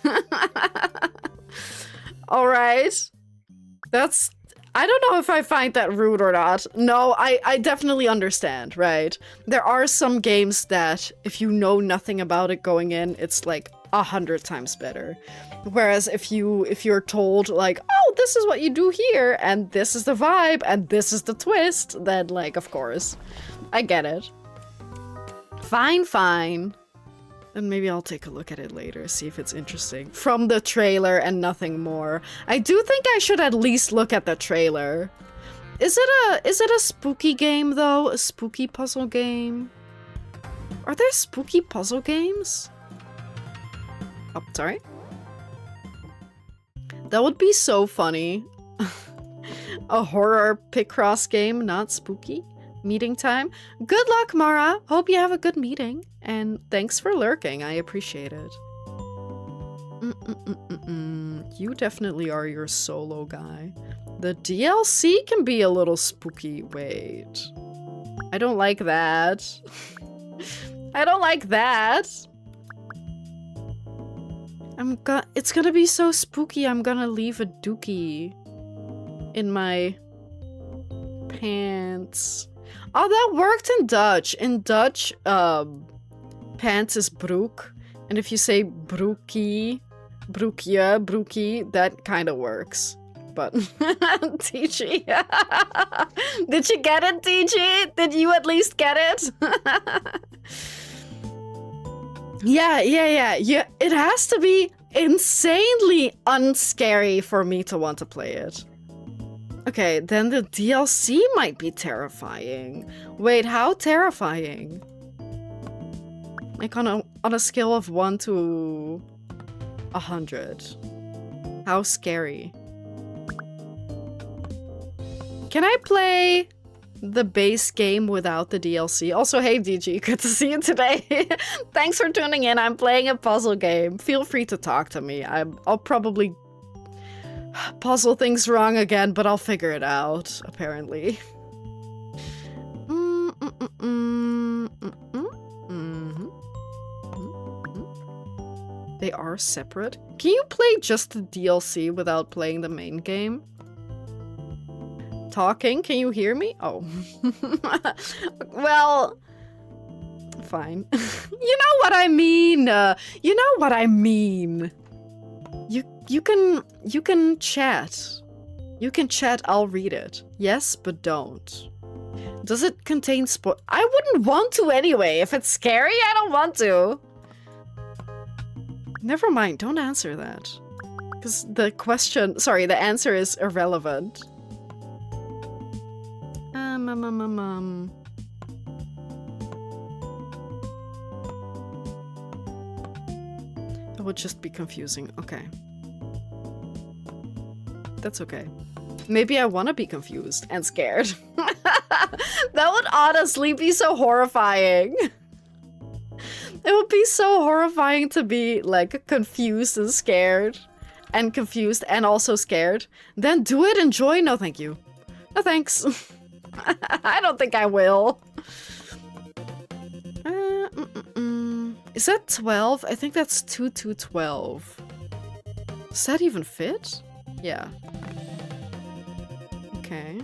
Alright. That's... I don't know if I find that rude or not. No, I definitely understand, right? There are some games that, if you know nothing about it going in, it's like 100 times better. Whereas if you're told, like, oh, this is what you do here, and this is the vibe, and this is the twist, then, like, of course. I get it. Fine, fine. And maybe I'll take a look at it later, see if it's interesting. From the trailer and nothing more. I do think I should at least look at the trailer. Is it a spooky game though? A spooky puzzle game? Are there spooky puzzle games? Oh, sorry. That would be so funny. A horror picross game, not spooky. Meeting time. Good luck, Mara. Hope you have a good meeting. And thanks for lurking. I appreciate it. You definitely are your solo guy. The DLC can be a little spooky. Wait. I don't like that. I don't like that. It's gonna be so spooky. I'm gonna leave a dookie in my pants. Oh, that worked in Dutch. In Dutch, pants is broek. And if you say broekie, broekje, broekie, that kind of works. But, TG. Did you get it, TG? Did you at least get it? Yeah. It has to be insanely unscary for me to want to play it. Okay, then the DLC might be terrifying. Wait, how terrifying? Like on a scale of 1 to 100. How scary? Can I play the base game without the DLC? Also, hey DG, good to see you today. Thanks for tuning in. I'm playing a puzzle game. Feel free to talk to me. I'll probably puzzle things wrong again, but I'll figure it out, apparently. They are separate. Can you play just the DLC without playing the main game? Talking? Can you hear me? Oh. Well, fine. You know what I mean. You know what I mean. You can chat. You can chat, I'll read it. Yes, but don't. Does it contain I wouldn't want to anyway. If it's scary, I don't want to. Never mind, don't answer that. Because the answer is irrelevant. It would just be confusing. Okay. That's okay. Maybe I want to be confused and scared. That would honestly be so horrifying. It would be so horrifying to be like confused and scared. And confused and also scared. Then do it, enjoy. No thank you. No thanks. I don't think I will. Is that 12? I think that's 2 to 12. Does that even fit? Yeah. Okay.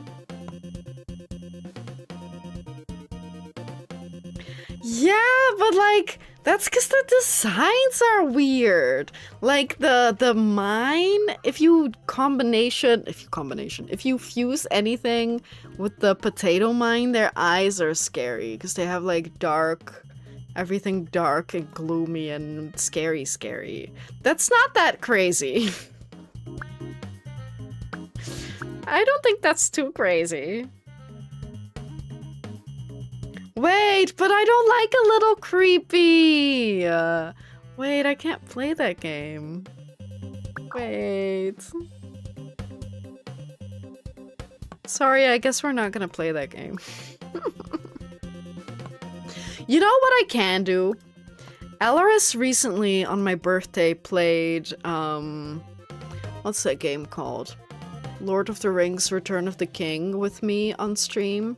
Yeah, but like, that's because the designs are weird. Like the mine, if you fuse anything with the potato mine, their eyes are scary because they have like everything dark and gloomy and scary. That's not that crazy. I don't think that's too crazy. Wait, but I don't like a little creepy. Wait, I can't play that game. Wait. Sorry, I guess we're not gonna play that game. You know what I can do? Alaris recently, on my birthday, played, what's that game called? Lord of the Rings Return of the King with me on stream.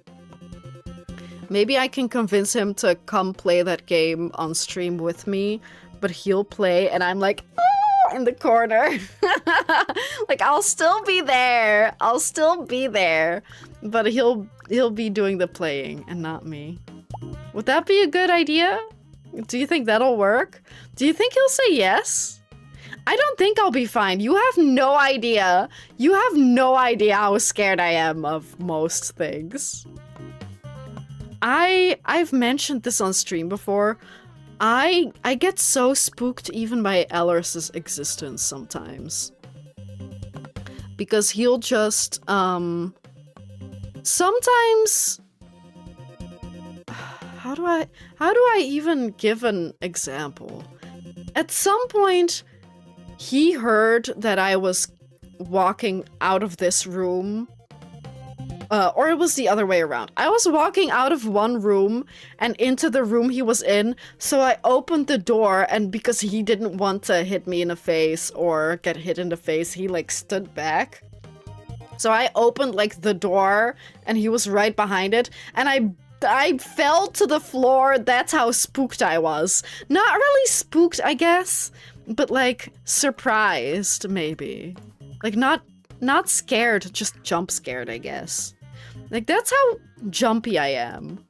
Maybe I can convince him to come play that game on stream with me, but he'll play and I'm like, oh, in the corner. Like, I'll still be there. But he'll be doing the playing and not me. Would that be a good idea? Do you think that'll work? Do you think he'll say yes? I don't think I'll be fine. You have no idea. You have no idea how scared I am of most things. I've mentioned this on stream before. I get so spooked even by Ellers's existence sometimes. Because he'll just, sometimes... How do I even give an example? At some point, he heard that I was walking out of this room. Or it was the other way around. I was walking out of one room and into the room he was in, so I opened the door, and because he didn't want to hit me in the face or get hit in the face, he like stood back. So I opened like the door and he was right behind it, and I fell to the floor. That's how spooked I was. Not really spooked, I guess, but like surprised maybe. Like not scared, just jump scared, I guess. Like, that's how jumpy I am.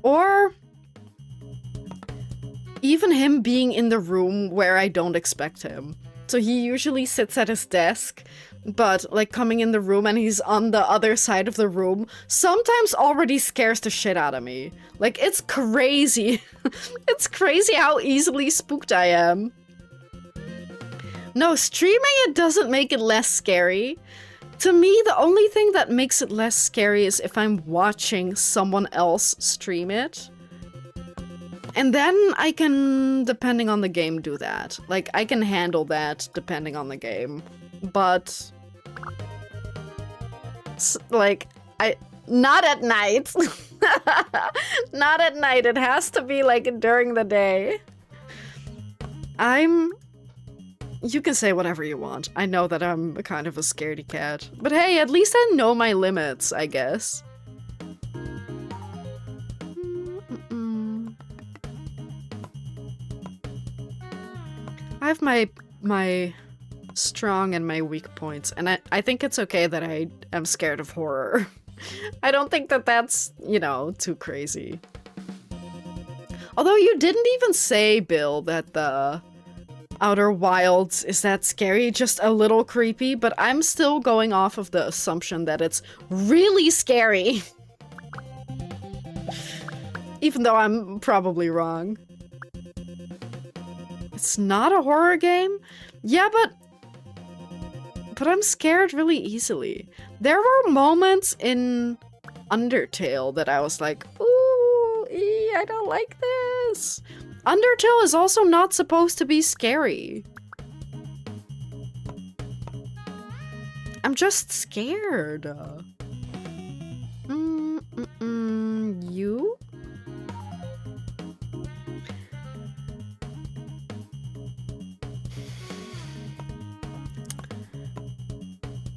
Or even him being in the room where I don't expect him. So he usually sits at his desk, but like coming in the room and he's on the other side of the room sometimes already scares the shit out of me. Like, it's crazy. It's crazy how easily spooked I am. No, streaming it doesn't make it less scary. To me, the only thing that makes it less scary is if I'm watching someone else stream it. And then I can, depending on the game, do that. Like, I can handle that depending on the game. But... like, not at night. Not at night. It has to be, like, during the day. You can say whatever you want. I know that I'm kind of a scaredy cat. But hey, at least I know my limits, I guess. I have my strong and my weak points, and I think it's okay that I am scared of horror. I don't think that that's, you know, too crazy. Although you didn't even say, Bill, that the Outer Wilds is that scary, just a little creepy, but I'm still going off of the assumption that it's really scary. Even though I'm probably wrong. It's not a horror game? Yeah, but I'm scared really easily. There were moments in Undertale that I was like, ooh, I don't like this. Undertale is also not supposed to be scary. I'm just scared. You?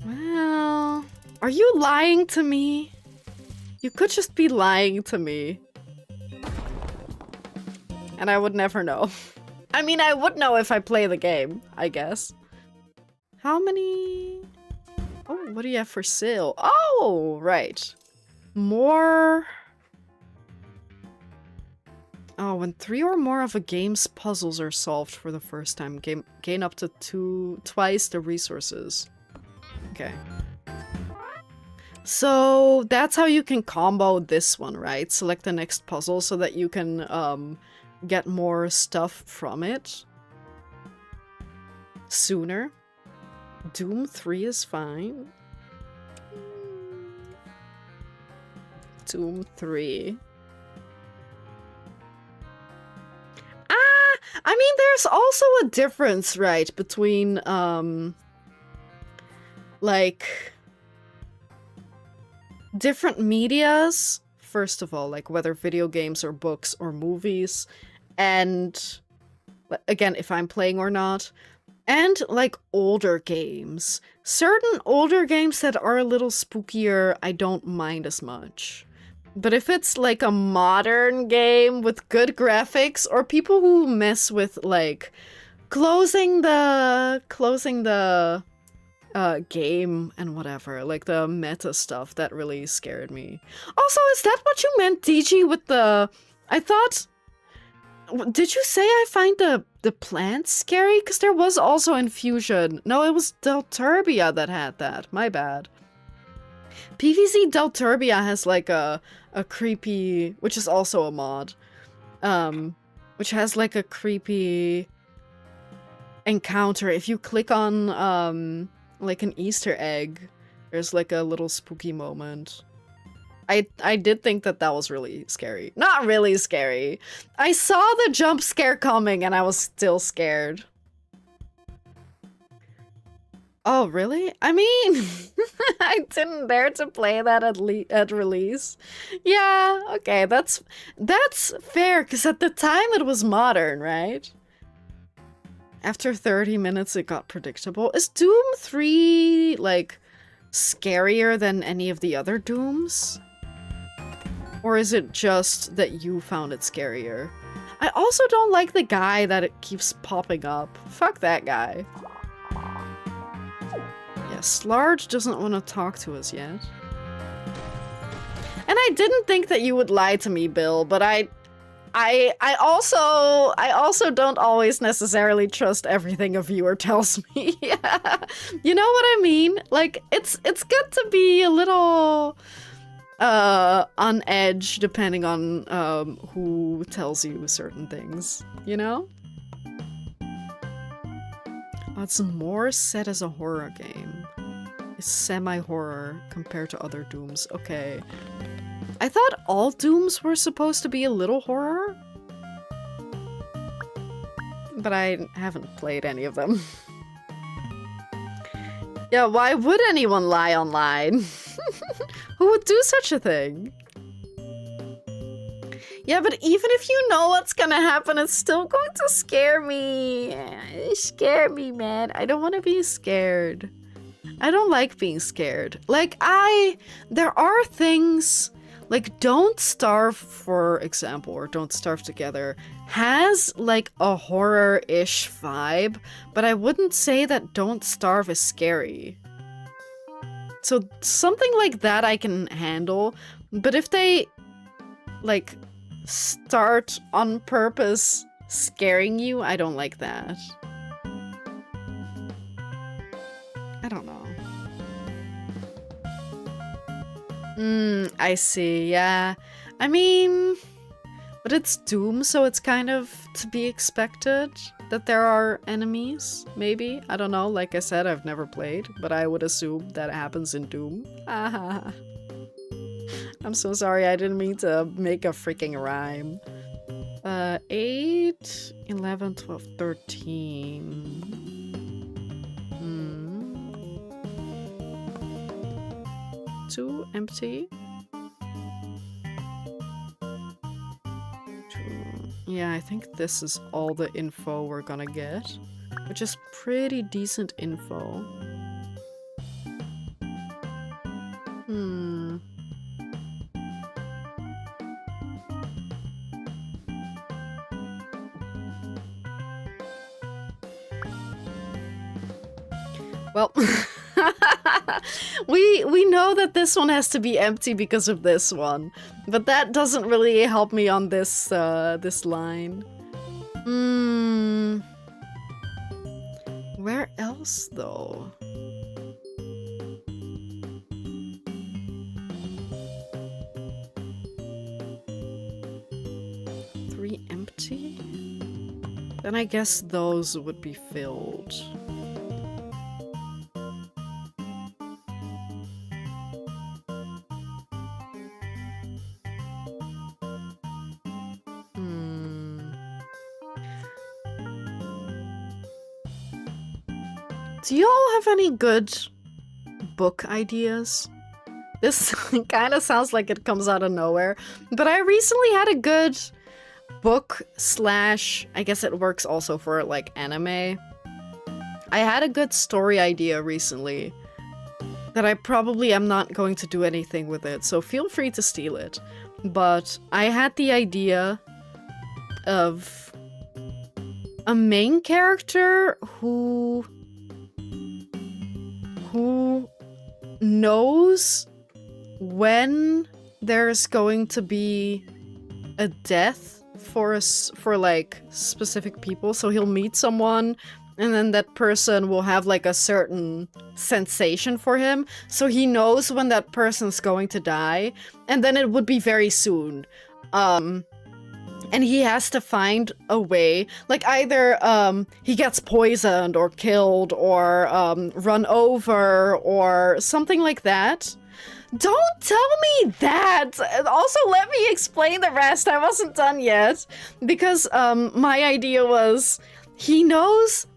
Well, are you lying to me? You could just be lying to me. And I would never know. I mean, I would know if I play the game, I guess. How many? Oh, what do you have for sale? Oh, right. More. Oh, when 3 or more of a game's puzzles are solved for the first time, gain up to twice the resources. Okay. So that's how you can combo this one, right? Select the next puzzle so that you can get more stuff from it sooner. Doom 3 is fine. Doom 3. I mean, there's also a difference, right, between, like, different medias. First of all, like, whether video games or books or movies, and, again, if I'm playing or not, and, like, older games. Certain older games that are a little spookier, I don't mind as much. But if it's like a modern game with good graphics, or people who mess with like closing the game and whatever, like the meta stuff, that really scared me. Also, is that what you meant, DG, with the... I thought... Did you say I find the plants scary? Because there was also Infusion. No, it was Delturbia that had that. My bad. PVZ Delturbia has like a creepy, which is also a mod, which has like a creepy encounter. If you click on like an Easter egg, there's like a little spooky moment. I did think that that was really scary. Not really scary. I saw the jump scare coming and I was still scared. Oh, really? I mean, I didn't dare to play that at release. Yeah, okay, that's fair, because at the time it was modern, right? After 30 minutes it got predictable. Is Doom 3, like, scarier than any of the other Dooms? Or is it just that you found it scarier? I also don't like the guy that it keeps popping up. Fuck that guy. Slarge doesn't want to talk to us yet. And I didn't think that you would lie to me, Bill, but I also don't always necessarily trust everything a viewer tells me. Yeah. You know what I mean? Like, it's good to be a little on edge depending on who tells you certain things, you know? It's more set as a horror game. It's semi-horror compared to other Dooms. Okay. I thought all Dooms were supposed to be a little horror. But I haven't played any of them. Yeah, why would anyone lie online? Who would do such a thing? Yeah, but even if you know what's gonna happen, it's still going to scare me. Scare me, man. I don't want to be scared. I don't like being scared. Like, there are things, like Don't Starve, for example, or Don't Starve Together, has like a horror-ish vibe, but I wouldn't say that Don't Starve is scary. So something like that I can handle, but if they, like, start on purpose scaring you, I don't like that. I don't know. I see, yeah. I mean, but it's Doom, so it's kind of to be expected that there are enemies, maybe? I don't know, like I said, I've never played, but I would assume that happens in Doom. I'm so sorry, I didn't mean to make a freaking rhyme. 8, 11, 12, 13... 2 empty. 2. Yeah, I think this is all the info we're gonna get, which is pretty decent info. Well, we know that this one has to be empty because of this one, but that doesn't really help me on this this line. Where else though? Three empty? Then I guess those would be filled. Do you all have any good book ideas? This kind of sounds like it comes out of nowhere, but I recently had a good book slash, I guess it works also for like anime. I had a good story idea recently that I probably am not going to do anything with it, so feel free to steal it. But I had the idea of a main character who knows when there's going to be a death for like specific people. So he'll meet someone and then that person will have like a certain sensation for him. So he knows when that person's going to die, and then it would be very soon. and he has to find a way, like either he gets poisoned or killed or run over or something like that. Don't tell me that! Also, let me explain the rest. I wasn't done yet. Because my idea was, he knows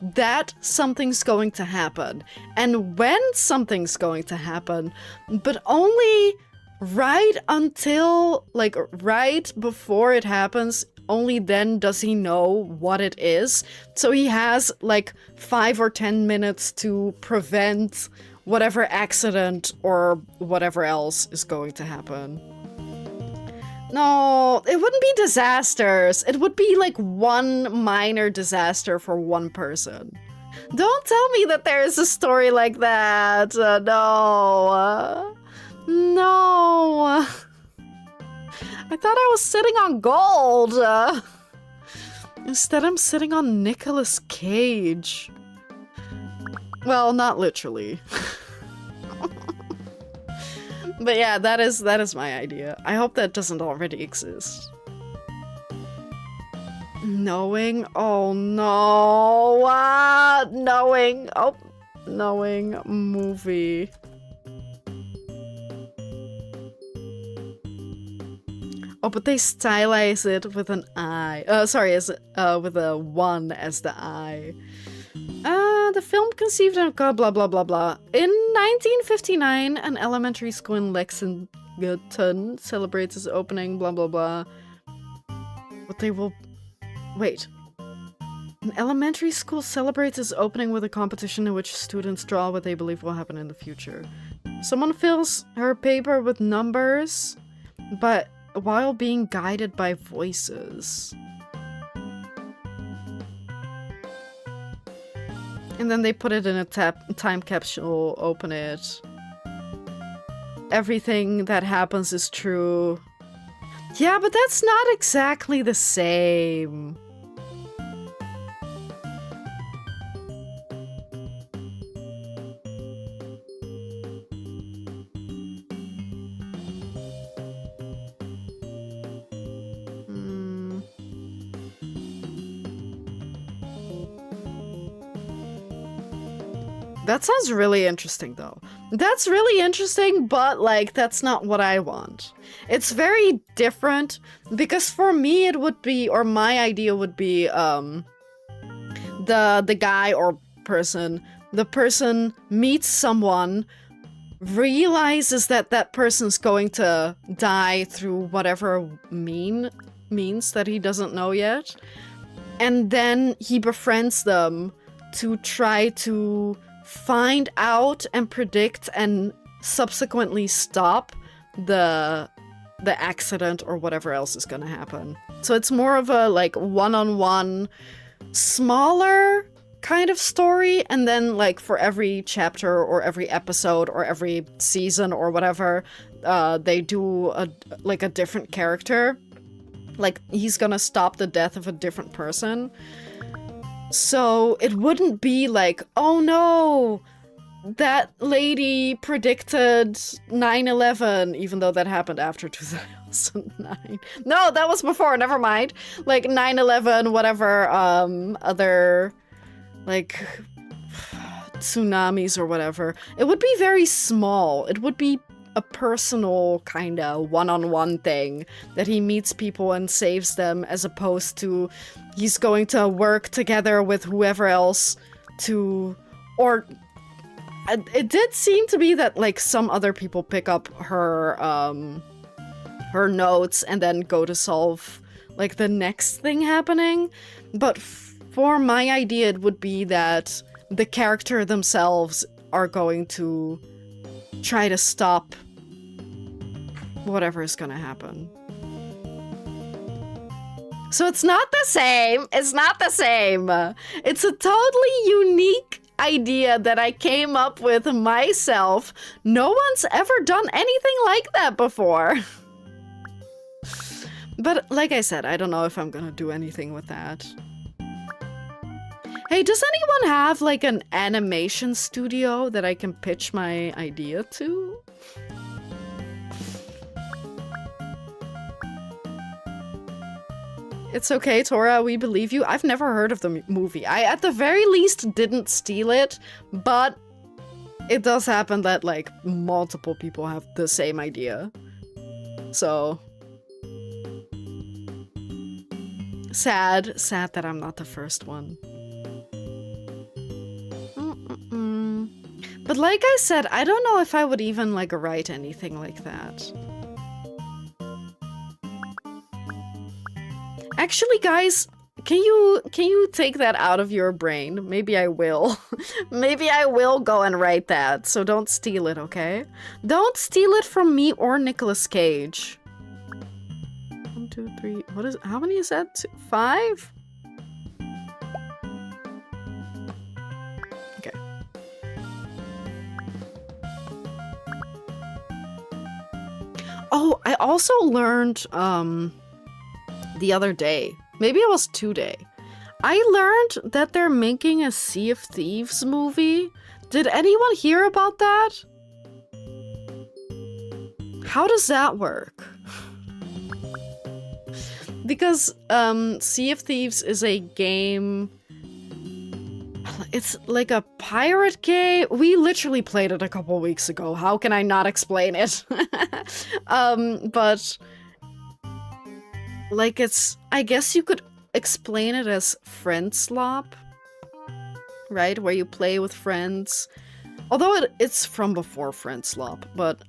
that something's going to happen. And when something's going to happen, but only right until, like, right before it happens, only then does he know what it is. So he has, like, 5 or 10 minutes to prevent whatever accident or whatever else is going to happen. No, it wouldn't be disasters. It would be like one minor disaster for one person. Don't tell me that there is a story like that. No. No. I thought I was sitting on gold. Instead, I'm sitting on Nicolas Cage. Well, not literally. But yeah, that is my idea. I hope that doesn't already exist. Knowing? Oh no! Knowing! Oh, knowing movie. Oh, but they stylize it with an I. Sorry, with a 1 as the I. The film conceived and blah blah blah blah blah. In 1959, an elementary school in Lexington celebrates its opening, blah blah blah. But they will... Wait. An elementary school celebrates its opening with a competition in which students draw what they believe will happen in the future. Someone fills her paper with numbers, but while being guided by voices. And then they put it in a time capsule, open it. Everything that happens is true. Yeah, but that's not exactly the same. That sounds really interesting, though. That's really interesting, but, like, that's not what I want. It's very different, because for me it would be, or my idea would be, the guy or person, the person meets someone, realizes that that person's going to die through whatever means that he doesn't know yet, and then he befriends them to try to find out and predict and subsequently stop the accident or whatever else is gonna happen. So it's more of a, like, one-on-one, smaller kind of story, and then, like, for every chapter or every episode or every season or whatever, they do a different character. Like, he's gonna stop the death of a different person. So it wouldn't be like, oh no, that lady predicted 9/11, even though that happened after 2009. No, that was before, never mind. Like 9/11, whatever, other, like, tsunamis or whatever. It would be very small. It would be a personal kind of one-on-one thing that he meets people and saves them, as opposed to he's going to work together with whoever else to, or it did seem to be that, like, some other people pick up her her notes and then go to solve, like, the next thing happening. But for my idea, it would be that the character themselves are going to try to stop whatever is gonna happen. So it's not the same. It's not the same. It's a totally unique idea that I came up with myself. No one's ever done anything like that before. But like I said, I don't know if I'm gonna do anything with that. Hey, does anyone have, like, an animation studio that I can pitch my idea to? It's okay, Tora, we believe you. I've never heard of the movie. I, at the very least, didn't steal it, but it does happen that, like, multiple people have the same idea. So... sad that I'm not the first one. But like I said, I don't know if I would even, like, write anything like that. Actually, guys, can you take that out of your brain? Maybe I will. Maybe I will go and write that, so don't steal it, okay? Don't steal it from me or Nicolas Cage. 1, 2, 3, what is, how many is that? 5? Okay. Oh, I also learned, the other day, maybe it was today, I learned that they're making a Sea of Thieves movie. Did anyone hear about that? How does that work? Because Sea of Thieves is a game, it's like a pirate game. We literally played it a couple weeks ago. How can I not explain it? But like, it's, I guess you could explain it as friend slop, right? Where you play with friends. Although it's from before friend slop, but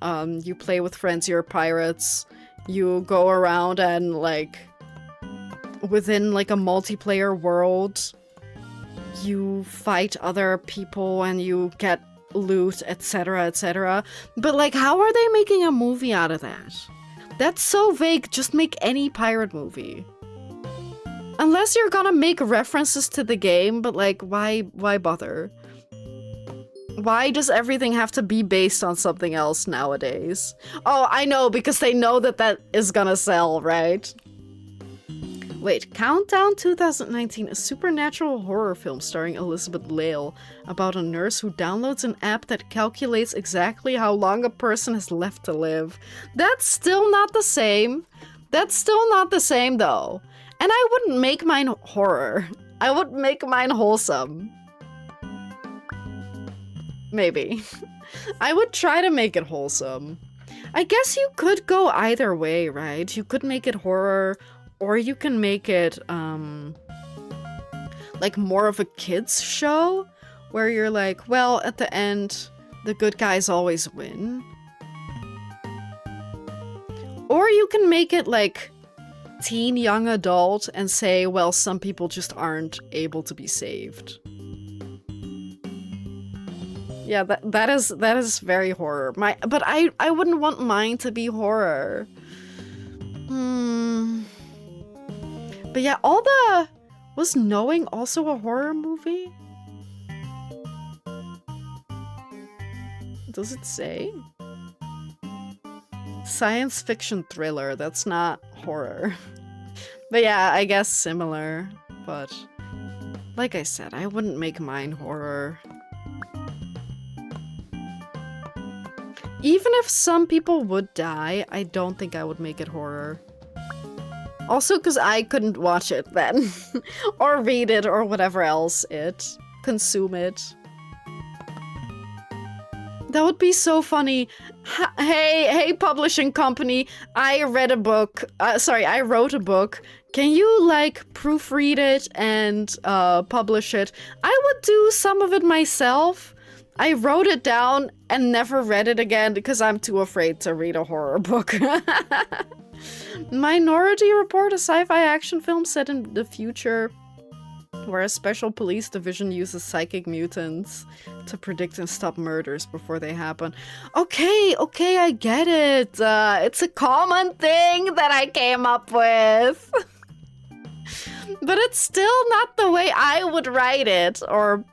you play with friends, you're pirates, you go around and, like, within, like, a multiplayer world, you fight other people and you get loot, etc., etc. But, like, how are they making a movie out of that? That's so vague. Just make any pirate movie. Unless you're gonna make references to the game, but, like, why bother? Why does everything have to be based on something else nowadays? Oh, I know, because they know that that is gonna sell, right? Wait, Countdown 2019, a supernatural horror film starring Elizabeth Lale about a nurse who downloads an app that calculates exactly how long a person has left to live. That's still not the same. That's still not the same, though. And I wouldn't make mine horror. I would make mine wholesome. Maybe. I would try to make it wholesome. I guess you could go either way, right? You could make it horror, or you can make it, like, more of a kids show, where you're like, well, at the end, the good guys always win. Or you can make it, like, teen, young adult, and say, well, some people just aren't able to be saved. Yeah, that is very horror. But I wouldn't want mine to be horror. But yeah, was Knowing also a horror movie? Does it say? Science fiction thriller, that's not horror. But yeah, I guess similar. But like I said, I wouldn't make mine horror. Even if some people would die, I don't think I would make it horror. Also, because I couldn't watch it then. Or read it, or whatever else consume it. That would be so funny. Hey, publishing company, I read a book. I wrote a book. Can you, like, proofread it and publish it? I would do some of it myself. I wrote it down and never read it again because I'm too afraid to read a horror book. Minority Report, a sci-fi action film set in the future where a special police division uses psychic mutants to predict and stop murders before they happen. Okay, I get it. It's a common thing that I came up with. But it's still not the way I would write it or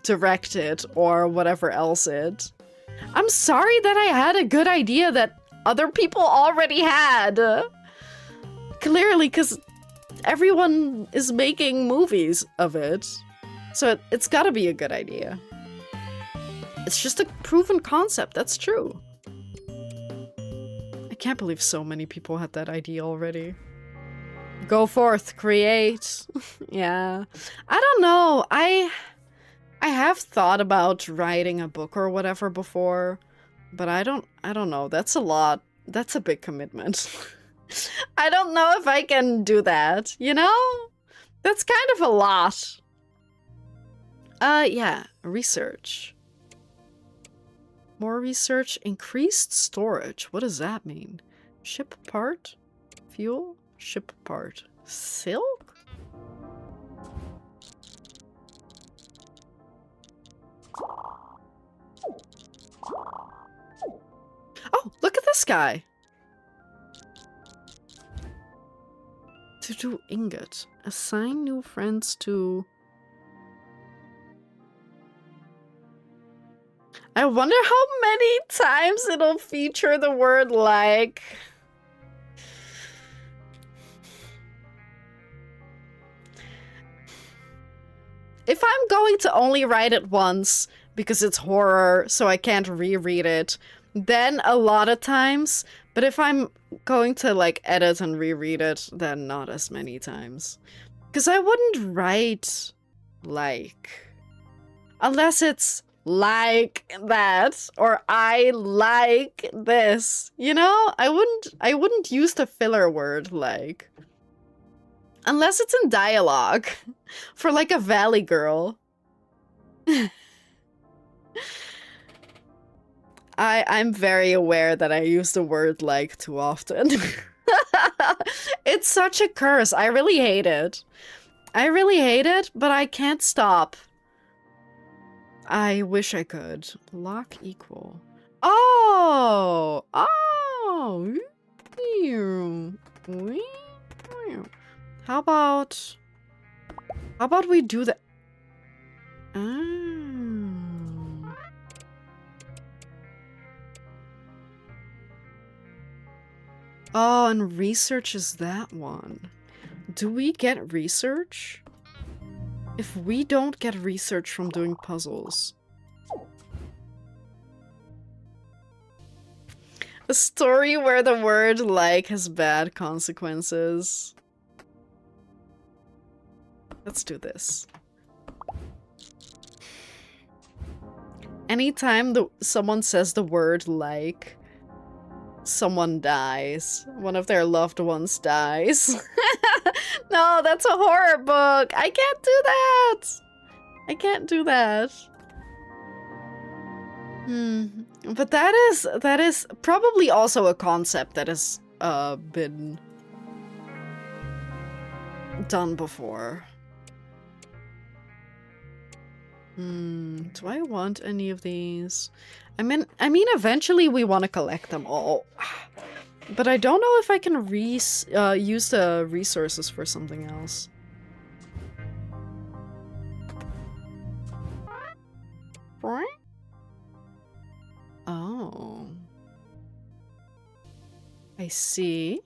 direct it or whatever else it. I'm sorry that I had a good idea that other people already had. Clearly, because everyone is making movies of it. So it's gotta be a good idea. It's just a proven concept, that's true. I can't believe so many people had that idea already. Go forth, create. Yeah. I don't know. I have thought about writing a book or whatever before, but I don't know. That's a lot. That's a big commitment. I don't know if I can do that, you know? That's kind of a lot. Yeah, research. More research, increased storage. What does that mean? Ship part? Fuel? Ship part. Silk? Oh, look at this guy. To do ingot. Assign new friends to... I wonder how many times it'll feature the word like. If I'm going to only write it once because it's horror, so I can't reread it, then a lot of times. But if I'm going to like edit and reread it, then not as many times. Because I wouldn't write like unless it's like that or I like this, you know? I wouldn't use the filler word like unless it's in dialogue for like a valley girl. I'm very aware that I use the word like too often. It's such a curse. I really hate it. I really hate it, but I can't stop. I wish I could. Lock equal. Oh! Oh! How about we do that? Oh, and research is that one. Do we get research? If we don't get research from doing puzzles. A story where the word like has bad consequences. Let's do this. Anytime someone says the word like, someone dies. One of their loved ones dies. No, that's a horror book. I can't do that. I can't do that. But that is probably also a concept that has been done before. Do I want any of these? I mean, eventually we want to collect them all. But I don't know if I can use the resources for something else. Oh. I see.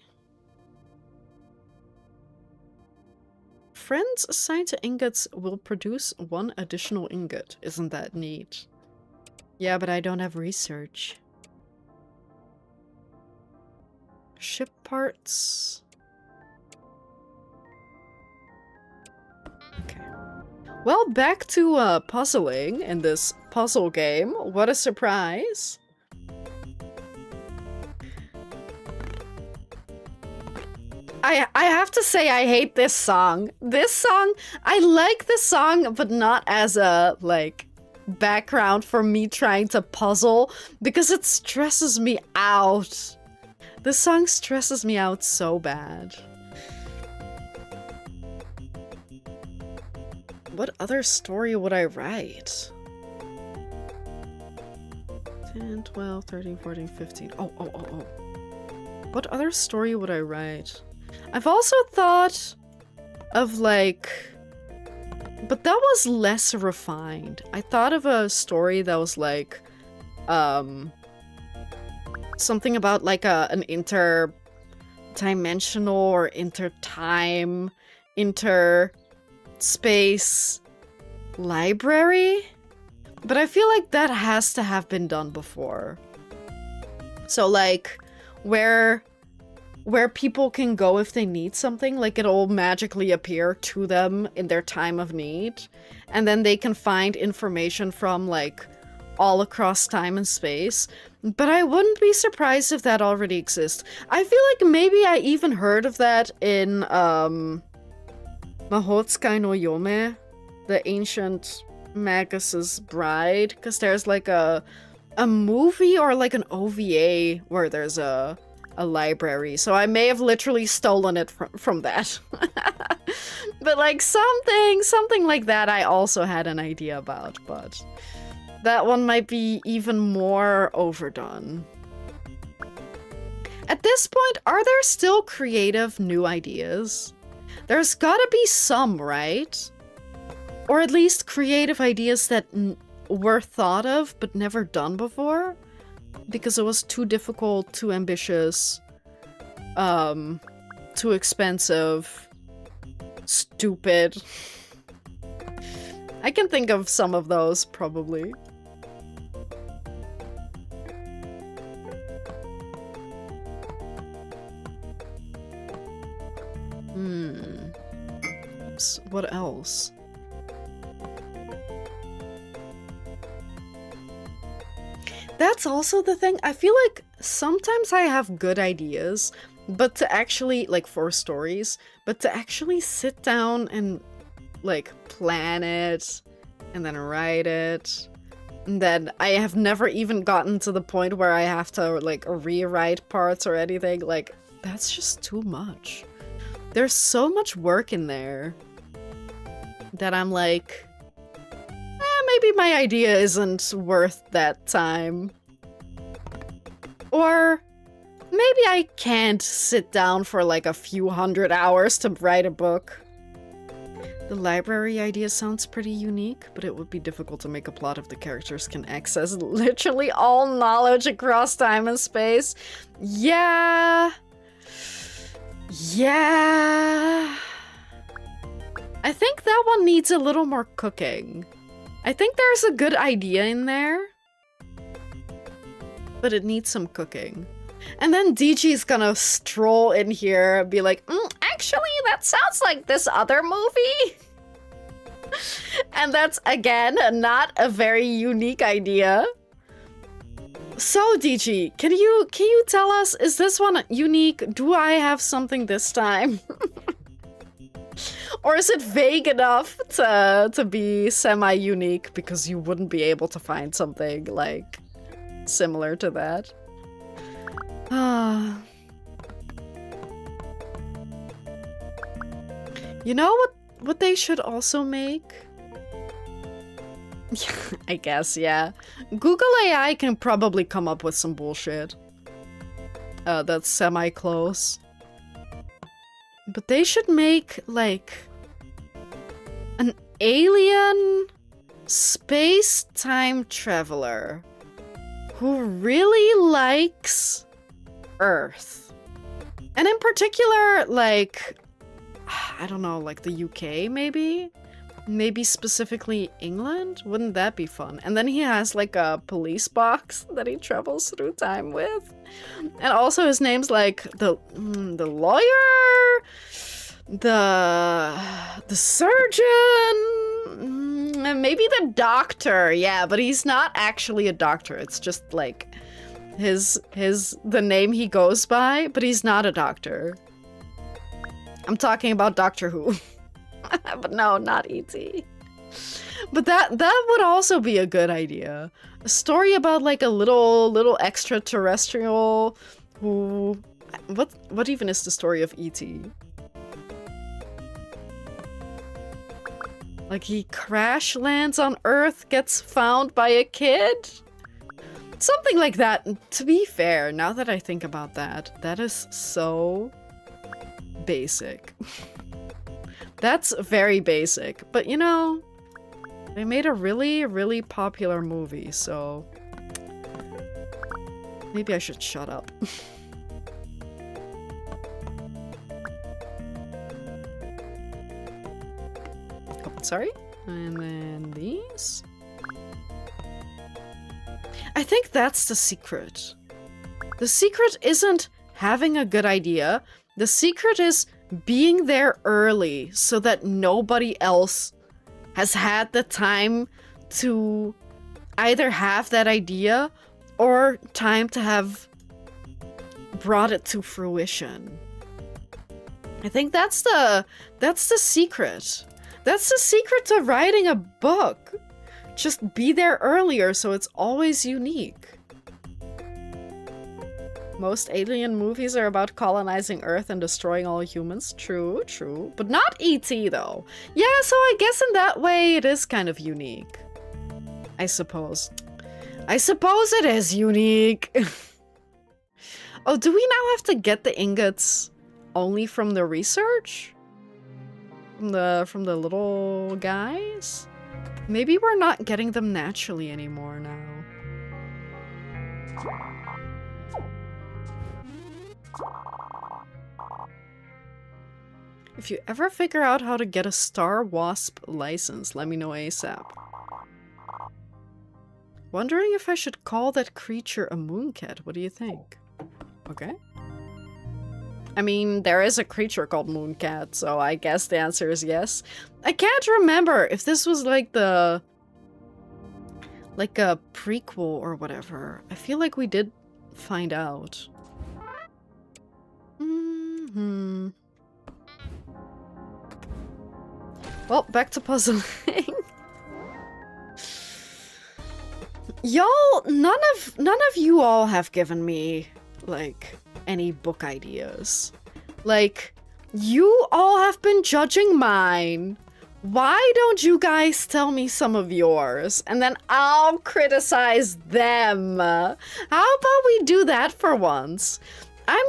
Friends assigned to ingots will produce one additional ingot. Isn't that neat? Yeah, but I don't have research. Ship parts. Okay. Well, back to puzzling in this puzzle game. What a surprise. I have to say I hate this song. This song, I like this song, but not as a, like, background for me trying to puzzle, because it stresses me out. This song stresses me out so bad. What other story would I write? 10, 12, 13, 14, 15. Oh. What other story would I write? I've also thought of, like... But that was less refined. I thought of a story that was, like... something about, like, an interdimensional or intertime, interspace library? But I feel like that has to have been done before. So, like, where where people can go if they need something, like it'll magically appear to them in their time of need, and then they can find information from like all across time and space. But I wouldn't be surprised if that already exists. I feel like maybe I even heard of that in Mahotsukai no Yome, the ancient Magus's bride, because there's like a movie or like an OVA where there's a library, so I may have literally stolen it from that. But like something like that I also had an idea about, but that one might be even more overdone. At this point, are there still creative new ideas? There's gotta be some, right? Or at least creative ideas that were thought of but never done before? Because it was too difficult, too ambitious, too expensive, stupid. I can think of some of those, probably. What else? That's also the thing. I feel like sometimes I have good ideas, but to actually, like, for stories, but to actually sit down and, like, plan it, and then write it, and then I have never even gotten to the point where I have to, like, rewrite parts or anything. Like, that's just too much. There's so much work in there that I'm like, maybe my idea isn't worth that time. Or maybe I can't sit down for like a few hundred hours to write a book. The library idea sounds pretty unique, but it would be difficult to make a plot if the characters can access literally all knowledge across time and space. Yeah. I think that one needs a little more cooking. I think there's a good idea in there, but it needs some cooking. And then DG's gonna stroll in here and be like, actually, that sounds like this other movie. And that's, again, not a very unique idea. So, DG, can you tell us, is this one unique? Do I have something this time? Or is it vague enough to be semi-unique because you wouldn't be able to find something, like, similar to that? You know what they should also make? I guess, yeah. Google AI can probably come up with some bullshit. That's semi-close. But they should make, like, an alien space-time traveler who really likes Earth. And in particular, like, I don't know, like the UK, maybe? Maybe specifically England? Wouldn't that be fun? And then he has like a police box that he travels through time with. And also his name's like the lawyer, the surgeon, and maybe the doctor. Yeah, but he's not actually a doctor. It's just like the name he goes by, but he's not a doctor. I'm talking about Doctor Who. But no, not E.T. But that would also be a good idea. A story about like a little extraterrestrial who... What even is the story of E.T.? Like he crash lands on Earth, gets found by a kid? Something like that. To be fair, now that I think about that, that is so basic. That's very basic, but you know, they made a really popular movie, so maybe I should shut up. Oh, sorry. And then these. I think that's the secret. The secret isn't having a good idea. The secret is being there early so that nobody else has had the time to either have that idea or time to have brought it to fruition. I think that's the secret. That's the secret to writing a book. Just be there earlier so it's always unique. Most alien movies are about colonizing Earth and destroying all humans. True, true. But not E.T. though. Yeah, so I guess in that way it is kind of unique. I suppose. I suppose it is unique. Oh, do we now have to get the ingots only from the research? From the little guys? Maybe we're not getting them naturally anymore now. If you ever figure out how to get a Star Wasp license, let me know ASAP. Wondering if I should call that creature a mooncat. What do you think? Okay. I mean, there is a creature called Mooncat, so I guess the answer is yes. I can't remember if this was like a prequel or whatever. I feel like we did find out. Well, back to puzzling. Y'all, none of you all have given me, like, any book ideas. Like, you all have been judging mine. Why don't you guys tell me some of yours? And then I'll criticize them. How about we do that for once? I'm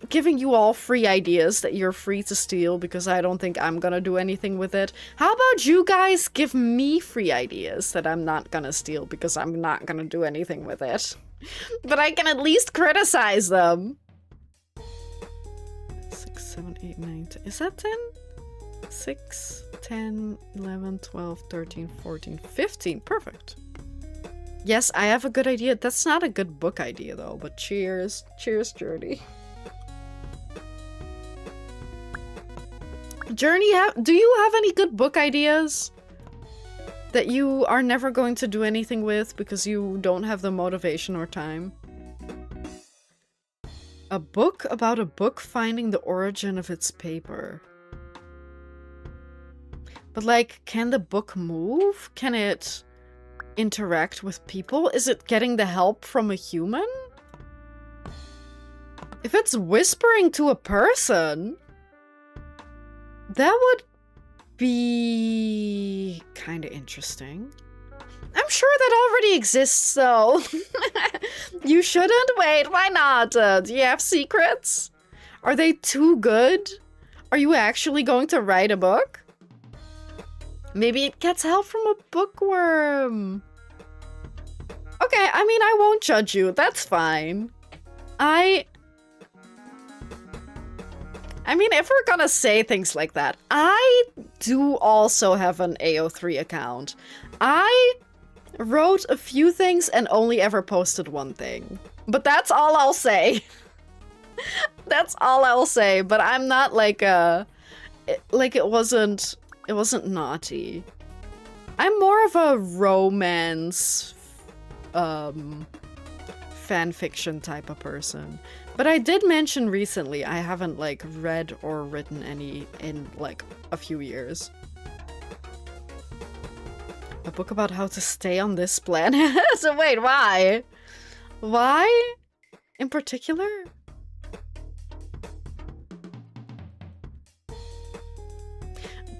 giving you all free ideas that you're free to steal because I don't think I'm gonna do anything with it. How about you guys give me free ideas that I'm not gonna steal because I'm not gonna do anything with it? But I can at least criticize them. 6, 7, 8, 9, 10. Is that 10? 6, 10, 11, 12, 13, 14, 15. Perfect. Yes, I have a good idea. That's not a good book idea, though, but cheers. Cheers, Journey. Journey, do you have any good book ideas that you are never going to do anything with because you don't have the motivation or time? A book about a book finding the origin of its paper. But, like, can the book move? Can it interact with people? Is it getting the help from a human? If it's whispering to a person, that would be kind of interesting. I'm sure that already exists, though. You shouldn't? Wait, why not? Do you have secrets? Are they too good? Are you actually going to write a book? Maybe it gets help from a bookworm. Okay, I mean, I won't judge you. That's fine. I mean, if we're gonna say things like that, I do also have an AO3 account. I wrote a few things and only ever posted one thing. But that's all I'll say. That's all I'll say, but I'm not like it wasn't naughty. I'm more of a romance fan fiction type of person. But I did mention recently I haven't like read or written any in like a few years. A book about how to stay on this planet? So wait, why? Why? In particular?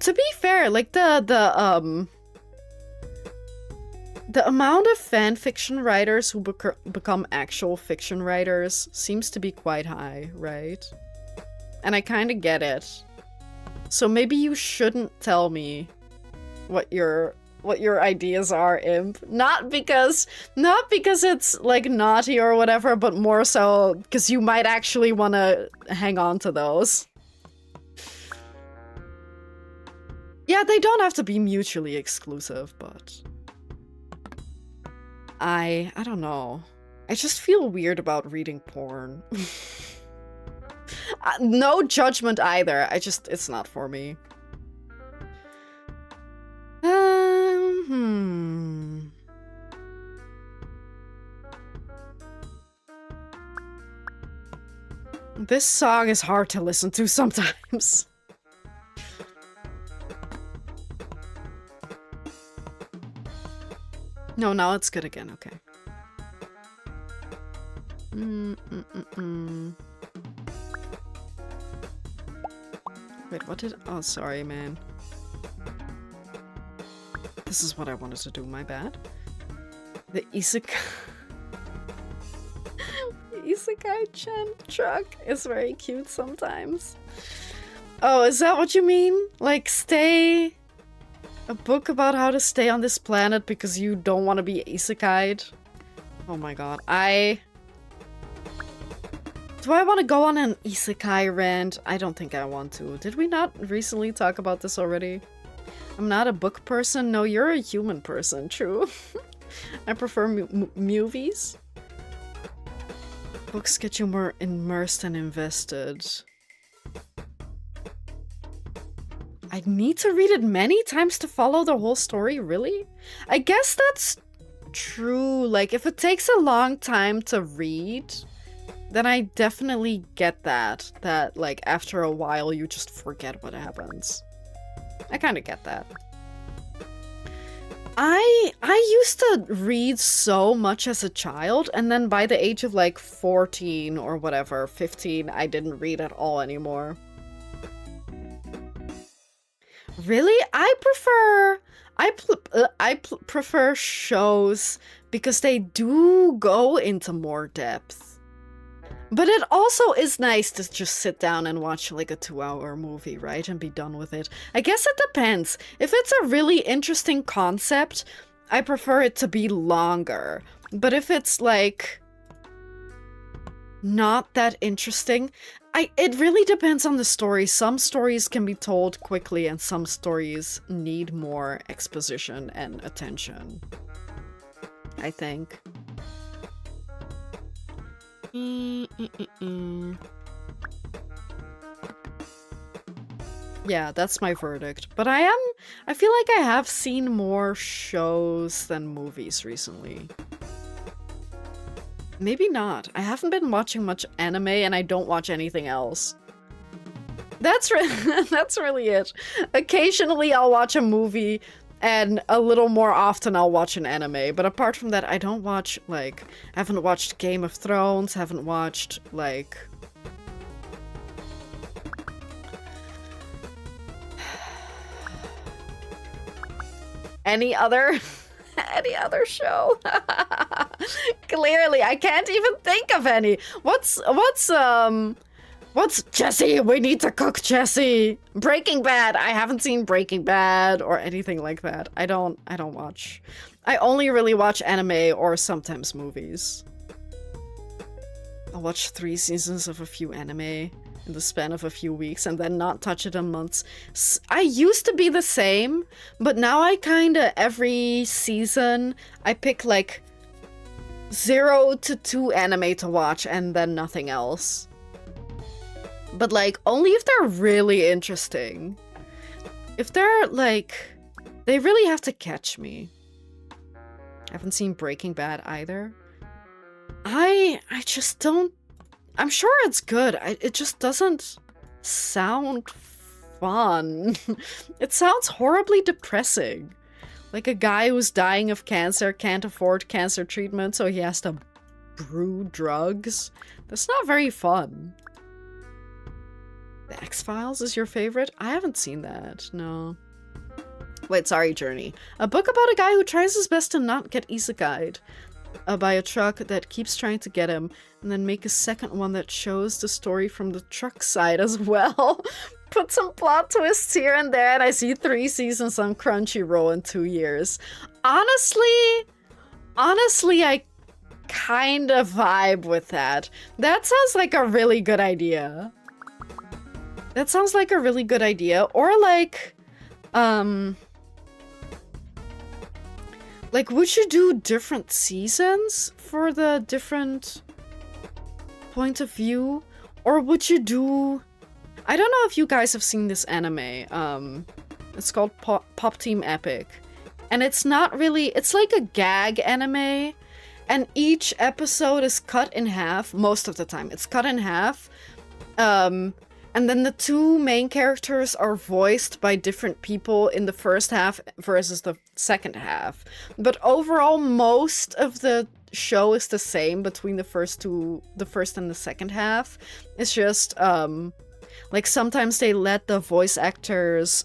To be fair, like the amount of fan fiction writers who become actual fiction writers seems to be quite high, right? And I kind of get it. So maybe you shouldn't tell me what your ideas are, Imp. Not because it's like naughty or whatever, but more so because you might actually want to hang on to those. Yeah, they don't have to be mutually exclusive, but I don't know. I just feel weird about reading porn. No judgment either. It's not for me. This song is hard to listen to sometimes. No, now it's good again, okay. Wait, what did... Oh, sorry, man. This is what I wanted to do, my bad. The Isekai... Isekai-chan truck is very cute sometimes. Oh, is that what you mean? Like, stay... A book about how to stay on this planet because you don't want to be isekai'd? Oh my god, Do I want to go on an isekai rant? I don't think I want to. Did we not recently talk about this already? I'm not a book person. No, you're a human person, true. I prefer movies. Books get you more immersed and invested. I need to read it many times to follow the whole story, really? I guess that's true. Like, if it takes a long time to read, then I definitely get that. That, like, after a while, you just forget what happens. I kind of get that. I used to read so much as a child, and then by the age of, like, 14 or whatever, 15, I didn't read at all anymore. Really? I prefer shows because they do go into more depth. But it also is nice to just sit down and watch like a 2-hour movie, right? And be done with it. I guess it depends. If it's a really interesting concept, I prefer it to be longer. But if it's like not that interesting, it really depends on the story. Some stories can be told quickly and some stories need more exposition and attention, I think. Yeah, that's my verdict. But I feel like I have seen more shows than movies recently. Maybe not. I haven't been watching much anime and I don't watch anything else. That's really it. Occasionally I'll watch a movie and a little more often I'll watch an anime. But apart from that, I don't watch, like, I haven't watched Game of Thrones, haven't watched, like... any other show. Clearly, I can't even think of any. What's Jesse? We need to cook Jesse. Breaking Bad. I haven't seen Breaking Bad or anything like that. I don't watch. I only really watch anime or sometimes movies. I'll watch 3 seasons of a few anime in the span of a few weeks and then not touch it in months. I used to be the same, but now I kinda, every season, I pick like 0 to 2 anime to watch and then nothing else. But like, only if they're really interesting. If they're like, they really have to catch me. I haven't seen Breaking Bad either. I just don't... I'm sure it's good. It just doesn't sound fun. It sounds horribly depressing. Like a guy who's dying of cancer can't afford cancer treatment, so he has to brew drugs. That's not very fun. The X-Files is your favorite? I haven't seen that, no. Wait, sorry, Journey. A book about a guy who tries his best to not get isekai'd by a truck that keeps trying to get him, and then make a second one that shows the story from the truck side as well. Put some plot twists here and there, and I see 3 seasons on Crunchyroll in 2 years. Honestly, I kind of vibe with that. That sounds like a really good idea. That sounds like a really good idea. Or like, would you do different seasons for the different point of view? Or would you do... I don't know if you guys have seen this anime. It's called Pop Team Epic. And it's not really... It's like a gag anime. And each episode is cut in half. Most of the time. It's cut in half. And then the two main characters are voiced by different people in the first half versus the second half. But overall, most of the show is the same between the first and the second half. It's just, like, sometimes they let the voice actors,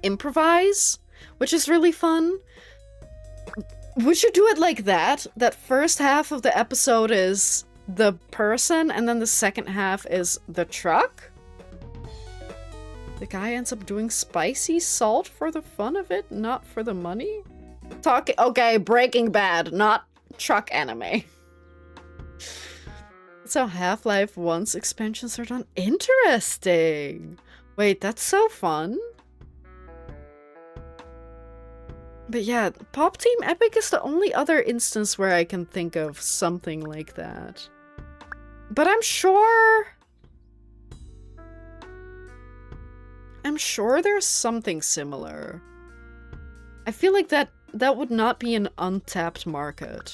improvise, which is really fun. Would you do it like that? That first half of the episode is the person, and then the second half is the truck? The guy ends up doing spicy salt for the fun of it, not for the money? Okay, Breaking Bad, not truck anime. That's how Half-Life 1's expansions are done. Interesting! Wait, that's so fun. But yeah, Pop Team Epic is the only other instance where I can think of something like that. But I'm sure there's something similar. I feel like that would not be an untapped market.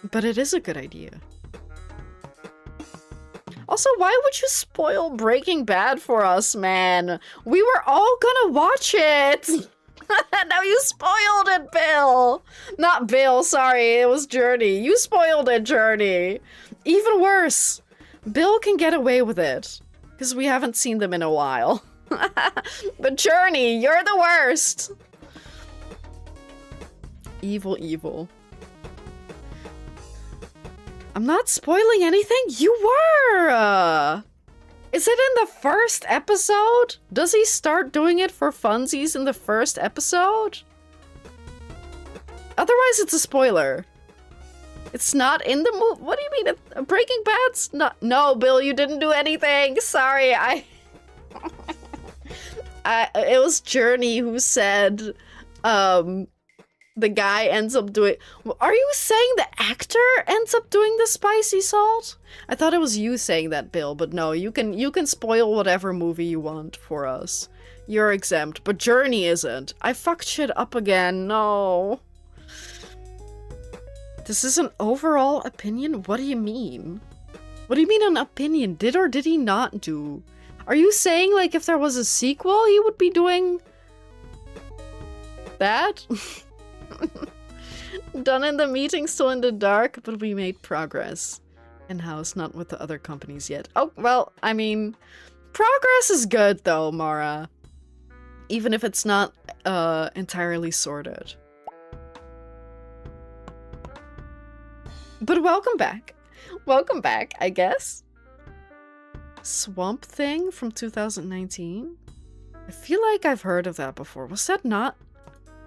But it is a good idea. Also, why would you spoil Breaking Bad for us, man? We were all gonna watch it! Now you spoiled it, Bill! Not Bill, sorry, it was Journey. You spoiled it, Journey. Even worse, Bill can get away with it. Because we haven't seen them in a while. But Journey, you're the worst! Evil, evil. I'm not spoiling anything? You were! Is it in the first episode? Does he start doing it for funsies in the first episode? Otherwise, it's a spoiler. It's not in the movie. What do you mean? Breaking Bad's not. No, Bill, you didn't do anything. Sorry, it was Journey who said, the guy ends up doing... Are you saying the actor ends up doing the spicy salt? I thought it was you saying that, Bill, but no, you can spoil whatever movie you want for us. You're exempt, but Journey isn't. I fucked shit up again, no. This is an overall opinion? What do you mean? What do you mean an opinion? Did or did he not do? Are you saying, like, if there was a sequel, he would be doing... that? Done in the meeting, still in the dark, but we made progress. In-house, not with the other companies yet. Oh, well, I mean, progress is good though, Mara. Even if it's not entirely sorted. But welcome back. Welcome back, I guess. Swamp Thing from 2019? I feel like I've heard of that before. Was that not...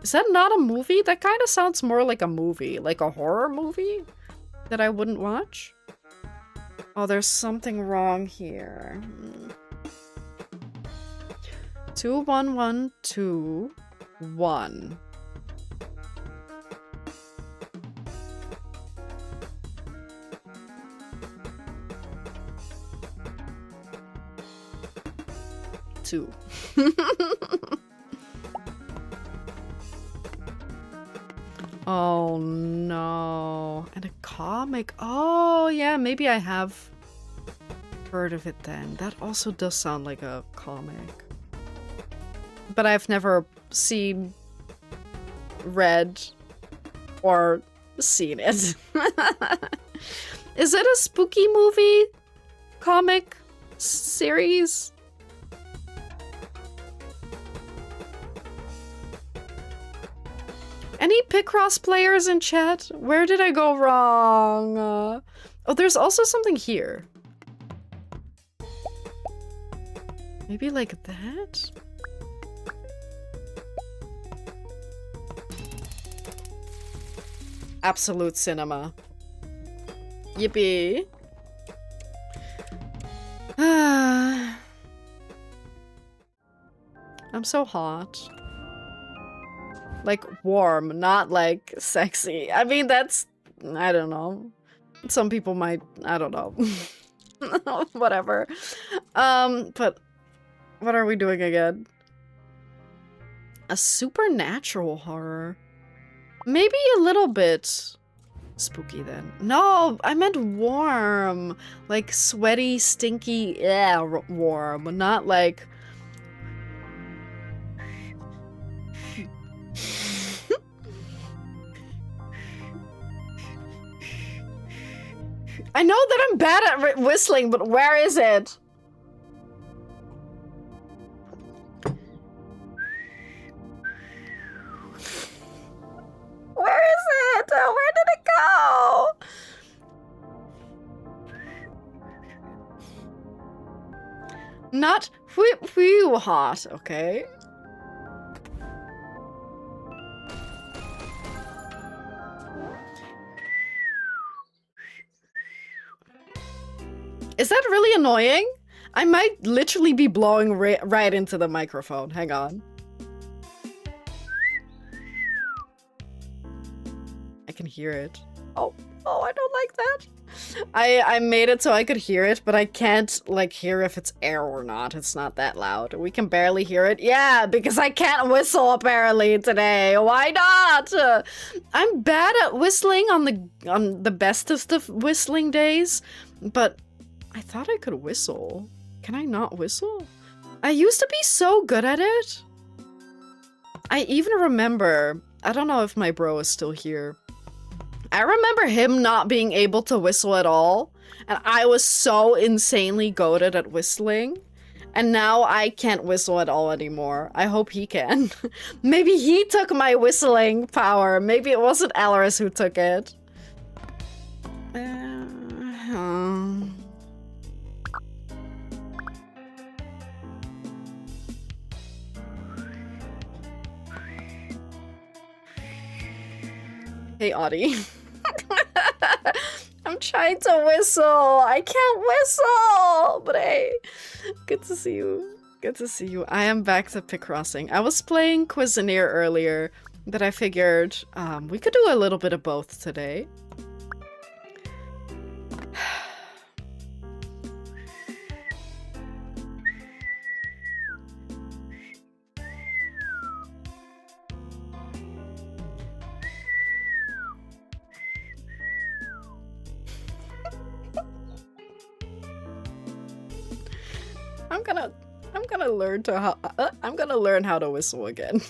Is that not a movie? That kind of sounds more like a movie. Like a horror movie that I wouldn't watch. Oh, there's something wrong here. 21121. Two. Oh no. And a comic. Oh yeah, maybe I have heard of it then. That also does sound like a comic. But I've never seen, read, or seen it. Is it a spooky movie? Comic? Series? Any picross players in chat? Where did I go wrong? Oh, there's also something here. Maybe like that? Absolute cinema. Yippee. I'm so hot. Like warm, not like sexy. I mean, that's... I don't know. Some people might, I don't know. Whatever. But what are we doing again? A supernatural horror. Maybe a little bit spooky then. No, I meant warm. Like sweaty, stinky, yeah, warm. Not like... I know that I'm bad at whistling, but where is it? Where is it? Where did it go? Not whew hot, okay? Is that really annoying? I might literally be blowing right into the microphone. Hang on. I can hear it. Oh, I don't like that. I made it so I could hear it, but I can't, like, hear if it's air or not. It's not that loud. We can barely hear it. Yeah, because I can't whistle, apparently, today. Why not? I'm bad at whistling on the bestest of whistling days, but I thought I could whistle. Can I not whistle? I used to be so good at it. I even remember, I don't know if my bro is still here. I remember him not being able to whistle at all, and I was so insanely goated at whistling, and now I can't whistle at all anymore. I hope he can. Maybe he took my whistling power. Maybe it wasn't Alaris who took it. Hey, Audie. I'm trying to whistle. I can't whistle. But hey, good to see you. Good to see you. I am back to pickrossing. I was playing Cuisineer earlier, but I figured we could do a little bit of both today. I'm gonna learn how to whistle again.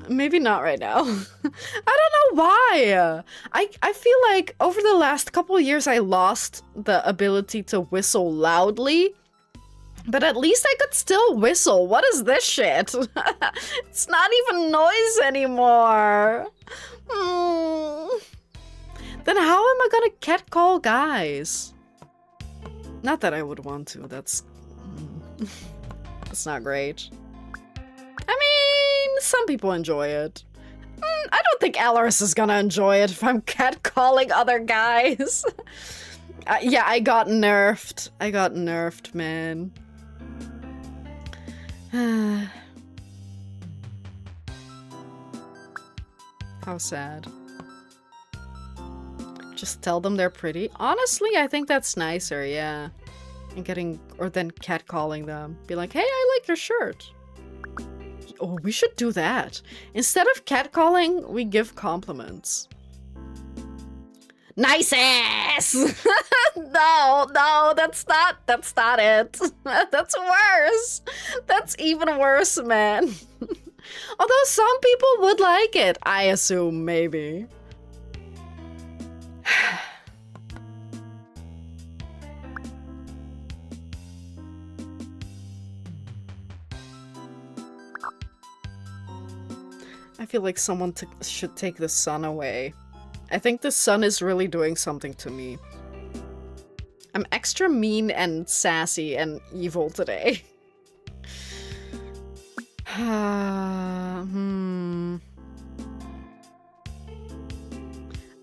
Maybe not right now. I don't know why. I feel like over the last couple of years I lost the ability to whistle loudly, but at least I could still whistle. What is this shit? It's not even noise anymore. Then how am I gonna catcall guys? Not that I would want to, that's not great. I mean, some people enjoy it. I don't think Alaris is gonna enjoy it if I'm catcalling other guys. Yeah, I got nerfed. I got nerfed, man. How sad. Just tell them they're pretty. Honestly, I think that's nicer, yeah. And then catcalling them. Be like, hey, I like your shirt. Oh, we should do that. Instead of catcalling, we give compliments. Nice ass! No, that's not it. That's worse. That's even worse, man. Although some people would like it, I assume, maybe. I feel like someone should take the sun away. I think the sun is really doing something to me. I'm extra mean and sassy and evil today. I'm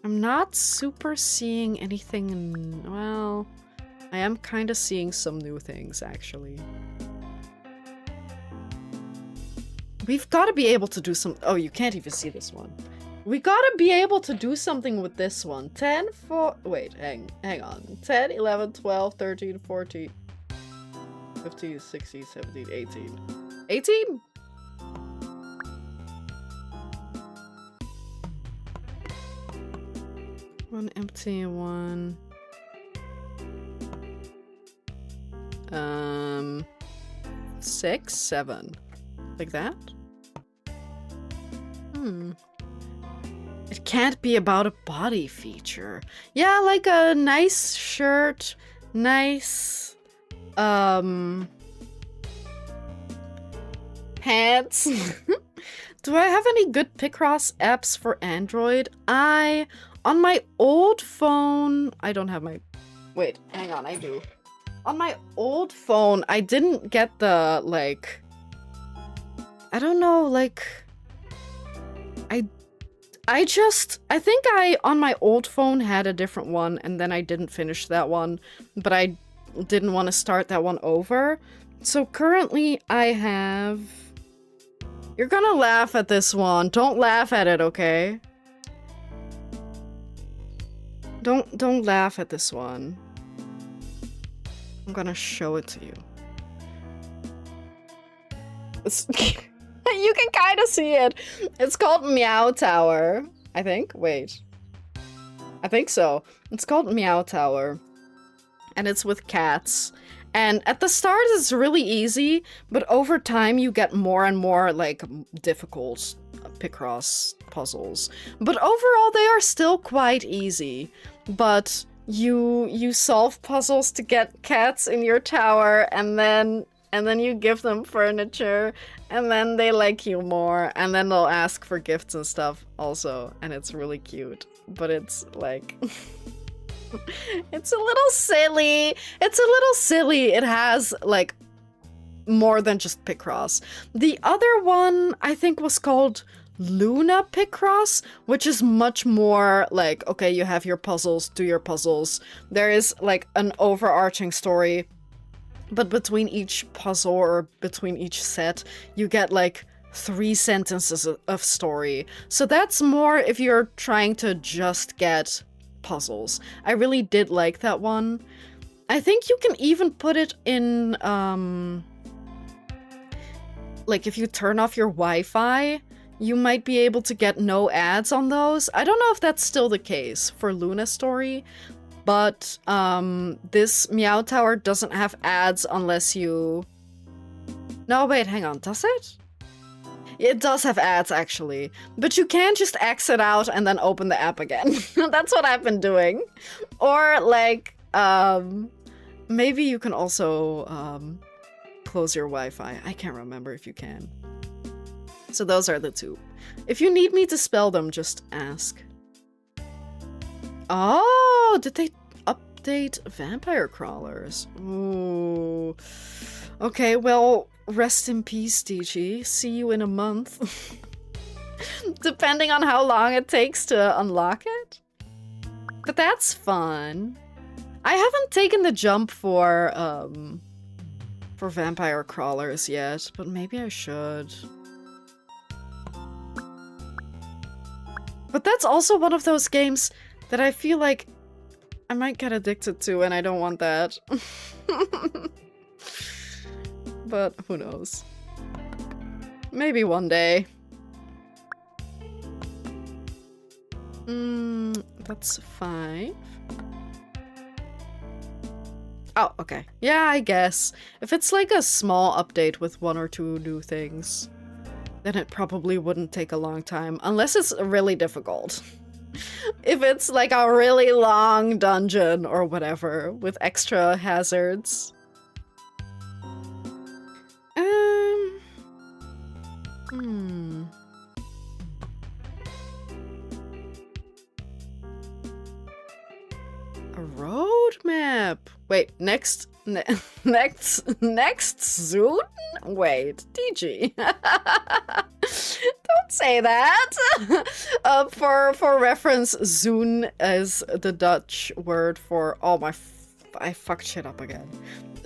not super seeing anything. Well, I am kind of seeing some new things, actually. We've got to be able to do some... Oh, you can't even see this one. We gotta be able to do something with this one. 10, 4, wait, hang on. 10, 11, 12, 13, 14, 15, 16, 17, 18. 18? One empty, one. 6, 7. Like that? It can't be about a body feature. Yeah, like a nice shirt, nice, pants. Do I have any good picross apps for Android? On my old phone, I don't have my, wait, hang on, I do. On my old phone, I didn't get the, like, I don't know, like, I think I, on my old phone, had a different one, and then I didn't finish that one, but I didn't want to start that one over. So currently, I have... You're gonna laugh at this one. Don't laugh at it, okay? Don't laugh at this one. I'm gonna show it to you. You can kind of see it. It's called Meow Tower, I think. Wait. I think so. It's called Meow Tower. And it's with cats. And at the start, it's really easy, but over time, you get more and more, like, difficult picross puzzles. But overall, they are still quite easy. But you solve puzzles to get cats in your tower, and then you give them furniture, and then they like you more, and then they'll ask for gifts and stuff also, and it's really cute. But it's like... it's a little silly. It's a little silly. It has, like, more than just picross. The other one, I think, was called Luna Picross, which is much more like, okay, you have your puzzles, do your puzzles. There is, like, an overarching story, but between each puzzle or between each set, you get, like, 3 sentences of story. So that's more if you're trying to just get puzzles. I really did like that one. I think you can even put it in, like, if you turn off your Wi-Fi, you might be able to get no ads on those. I don't know if that's still the case for Luna Story, but this Meow Tower doesn't have ads unless you... No, wait, hang on, does it? It does have ads, actually. But you can just exit out and then open the app again. That's what I've been doing. Or, like, maybe you can also close your Wi-Fi. I can't remember if you can. So those are the two. If you need me to spell them, just ask. Oh, did they update vampire crawlers? Ooh. Okay, well... Rest in peace, DG. See you in a month. Depending on how long it takes to unlock it. But that's fun. I haven't taken the jump for vampire crawlers yet, but maybe I should. But that's also one of those games that I feel like I might get addicted to, and I don't want that. But who knows? Maybe one day. That's 5. Oh, okay. Yeah, I guess. If it's like a small update with 1 or 2 new things, then it probably wouldn't take a long time. Unless it's really difficult. If it's like a really long dungeon or whatever with extra hazards. A roadmap. Wait, next soon? Wait, DG. Don't say that. For reference, zoen is the Dutch word for, oh my, I fucked shit up again.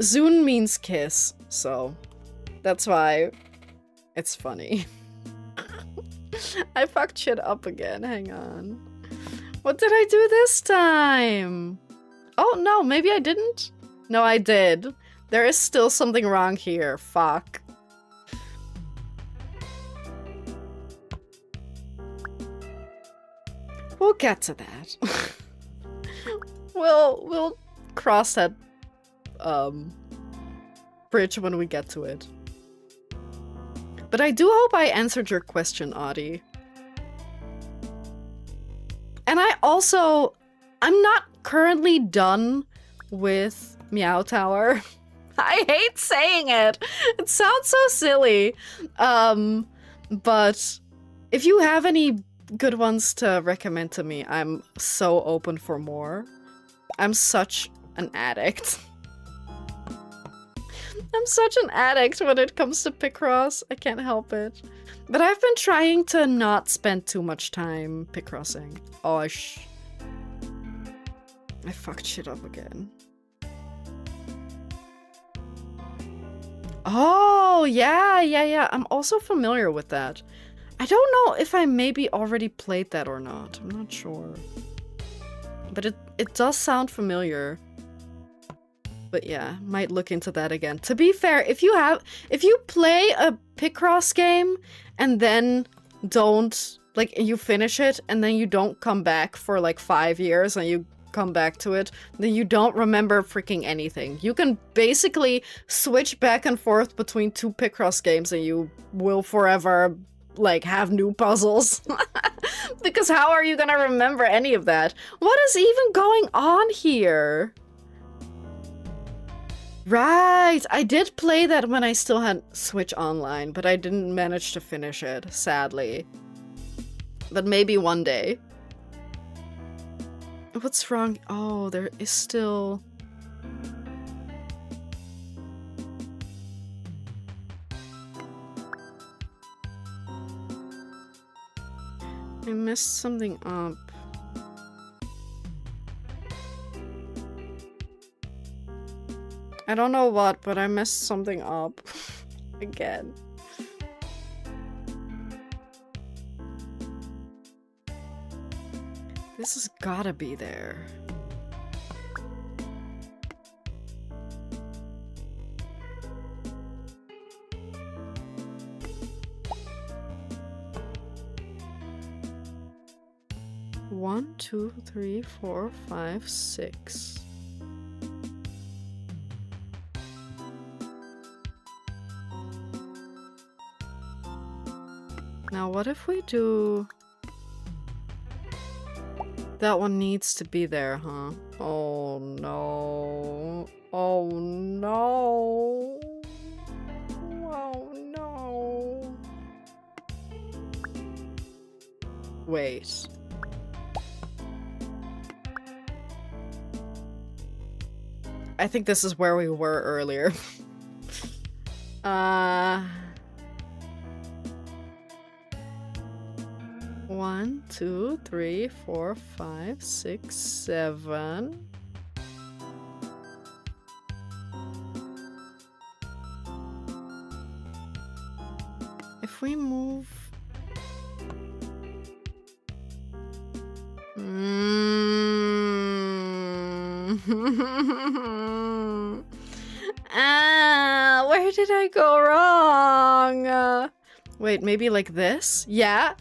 Zoen means kiss, so that's why it's funny. I fucked shit up again. Hang on. What did I do this time? Oh, no, maybe I didn't. No, I did. There is still something wrong here. Fuck. We'll get to that. We'll cross that bridge when we get to it. But I do hope I answered your question, Audie. And I'm not currently done with Meow Tower. I hate saying it. It sounds so silly. But if you have any good ones to recommend to me, I'm so open for more. I'm such an addict. I'm such an addict when it comes to picross. I can't help it. But I've been trying to not spend too much time picrossing. Oh, I fucked shit up again. Oh, yeah. I'm also familiar with that. I don't know if I maybe already played that or not. I'm not sure. But it does sound familiar. But yeah, might look into that again. To be fair, if you play a picross game and then you finish it and then you don't come back for like 5 years and you come back to it, then you don't remember freaking anything. You can basically switch back and forth between 2 picross games and you will forever like have new puzzles. Because how are you gonna remember any of that? What is even going on here? Right, I did play that when I still had Switch Online, but I didn't manage to finish it, sadly. But maybe one day. What's wrong? Oh, there is still... I messed something up. I don't know what, but I messed something up. Again. This has gotta be there. One, two, three, four, five, six. Now, what if we do... That one needs to be there, huh? Oh no. Oh no. Oh no. Wait. I think this is where we were earlier. 1, 2, 3, 4, 5, 6, 7. If we move... where did I go wrong? Wait, maybe like this? Yeah.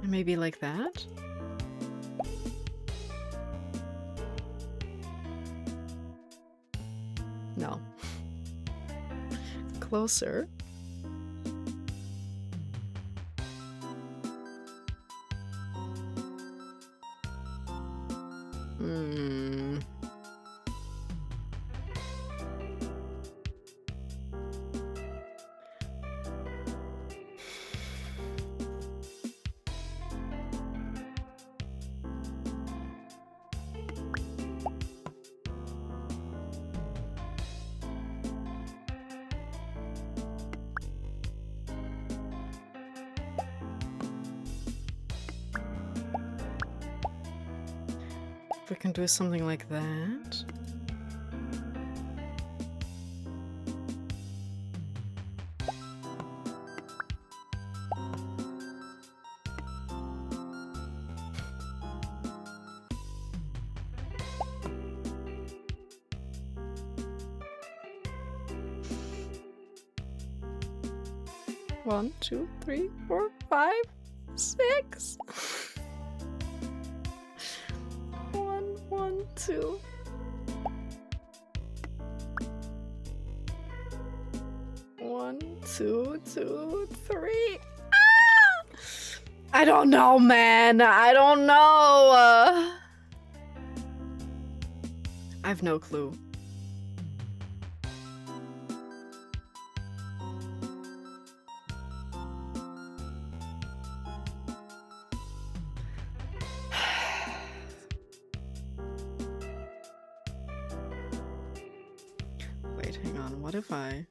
Maybe like that? No. Closer. We can do something like that. 1, 2, 3, 4, 5, 6. 1, 1, 2. One, two, 2, 3. Ah! I don't know, man. I don't know. I have no clue. Wait, hang on. What if I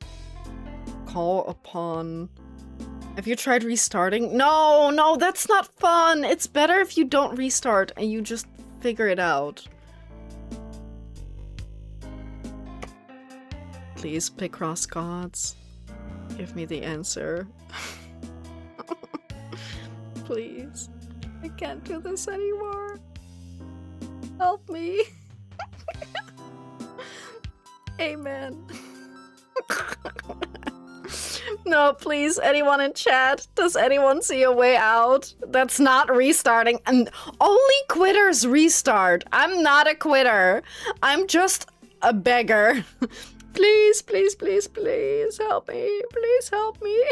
call upon... Have you tried restarting? No, no, that's not fun. It's better if you don't restart and you just figure it out. Please, picross gods, give me the answer. Please. I can't do this anymore. Help me. Amen. No, please, anyone in chat, does anyone see a way out? That's not restarting. And only quitters restart. I'm not a quitter. I'm just a beggar. Please, please, please, please help me. Please help me.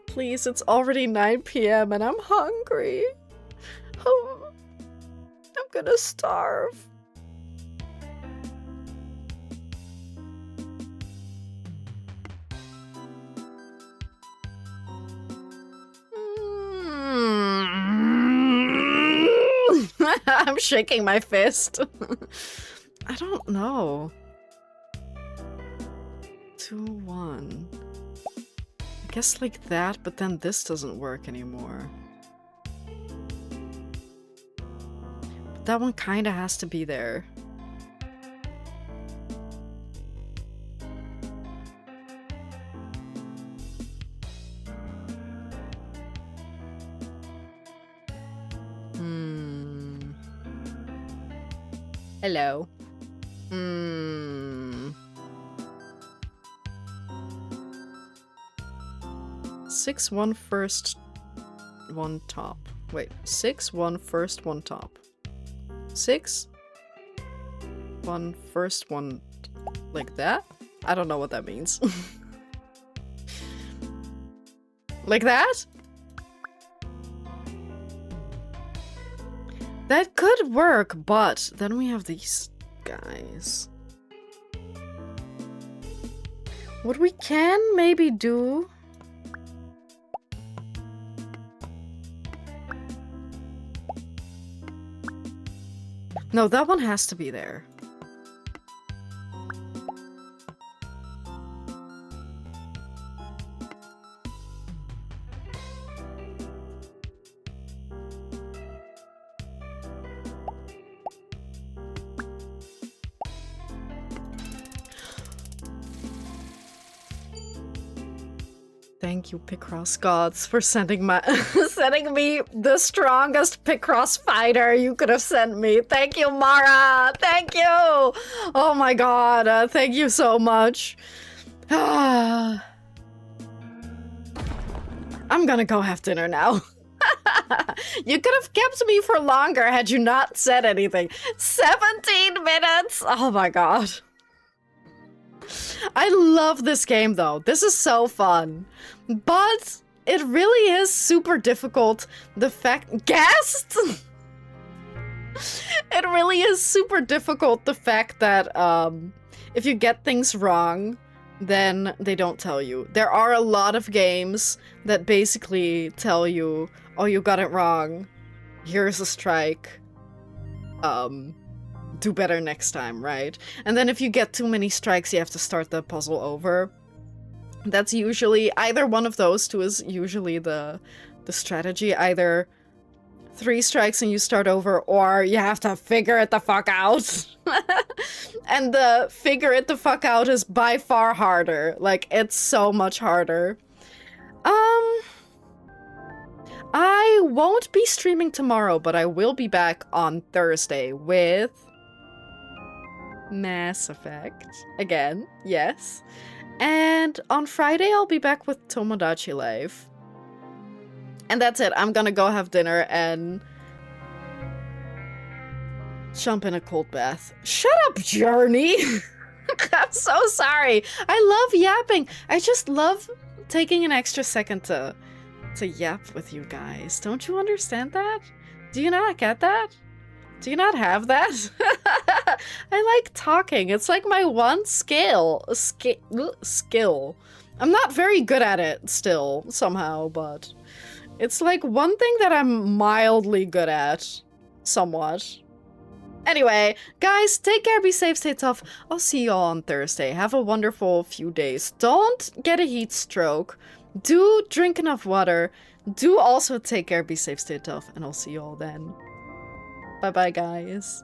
Please, it's already 9 p.m. and I'm hungry. Oh, I'm gonna starve. I'm shaking my fist. I don't know. 2, 1. I guess like that, but then this doesn't work anymore. But that one kinda has to be there. Hello. 6, 1 first, 1 top. Wait, 6, 1 first, 1 top. 6, 1 first, 1 like that? I don't know what that means. Like that? That could work, but then we have these guys. What we can maybe do... No, that one has to be there. Thank you, Picross gods, for sending my sending me the strongest Picross fighter you could have sent me. Thank you, Mara. Thank you. Oh my god. Thank you so much. I'm gonna go have dinner now. You could have kept me for longer had you not said anything. 17 minutes. Oh my god. I love this game though. This is so fun. But it really is super difficult. The fact... Guest? It really is super difficult, the fact that if you get things wrong, then they don't tell you. There are a lot of games that basically tell you, oh, you got it wrong. Here's a strike. Do better next time, right? And then if you get too many strikes, you have to start the puzzle over. That's usually either one of those two is usually the strategy. Either 3 strikes and you start over, or you have to figure it the fuck out. And the figure it the fuck out is by far harder. Like, it's so much harder. I won't be streaming tomorrow, but I will be back on Thursday with Mass Effect. Again, yes. And on Friday, I'll be back with Tomodachi Life. And that's it. I'm gonna go have dinner and jump in a cold bath. Shut up, Journey! I'm so sorry. I love yapping. I just love taking an extra second to yap with you guys. Don't you understand that? Do you not get that? Do you not have that? I like talking. It's like my one skill. I'm not very good at it still, somehow, but it's like one thing that I'm mildly good at. Somewhat. Anyway, guys, take care, be safe, stay tough. I'll see you all on Thursday. Have a wonderful few days. Don't get a heat stroke. Do drink enough water. Do also take care, be safe, stay tough, and I'll see you all then. Bye-bye, guys.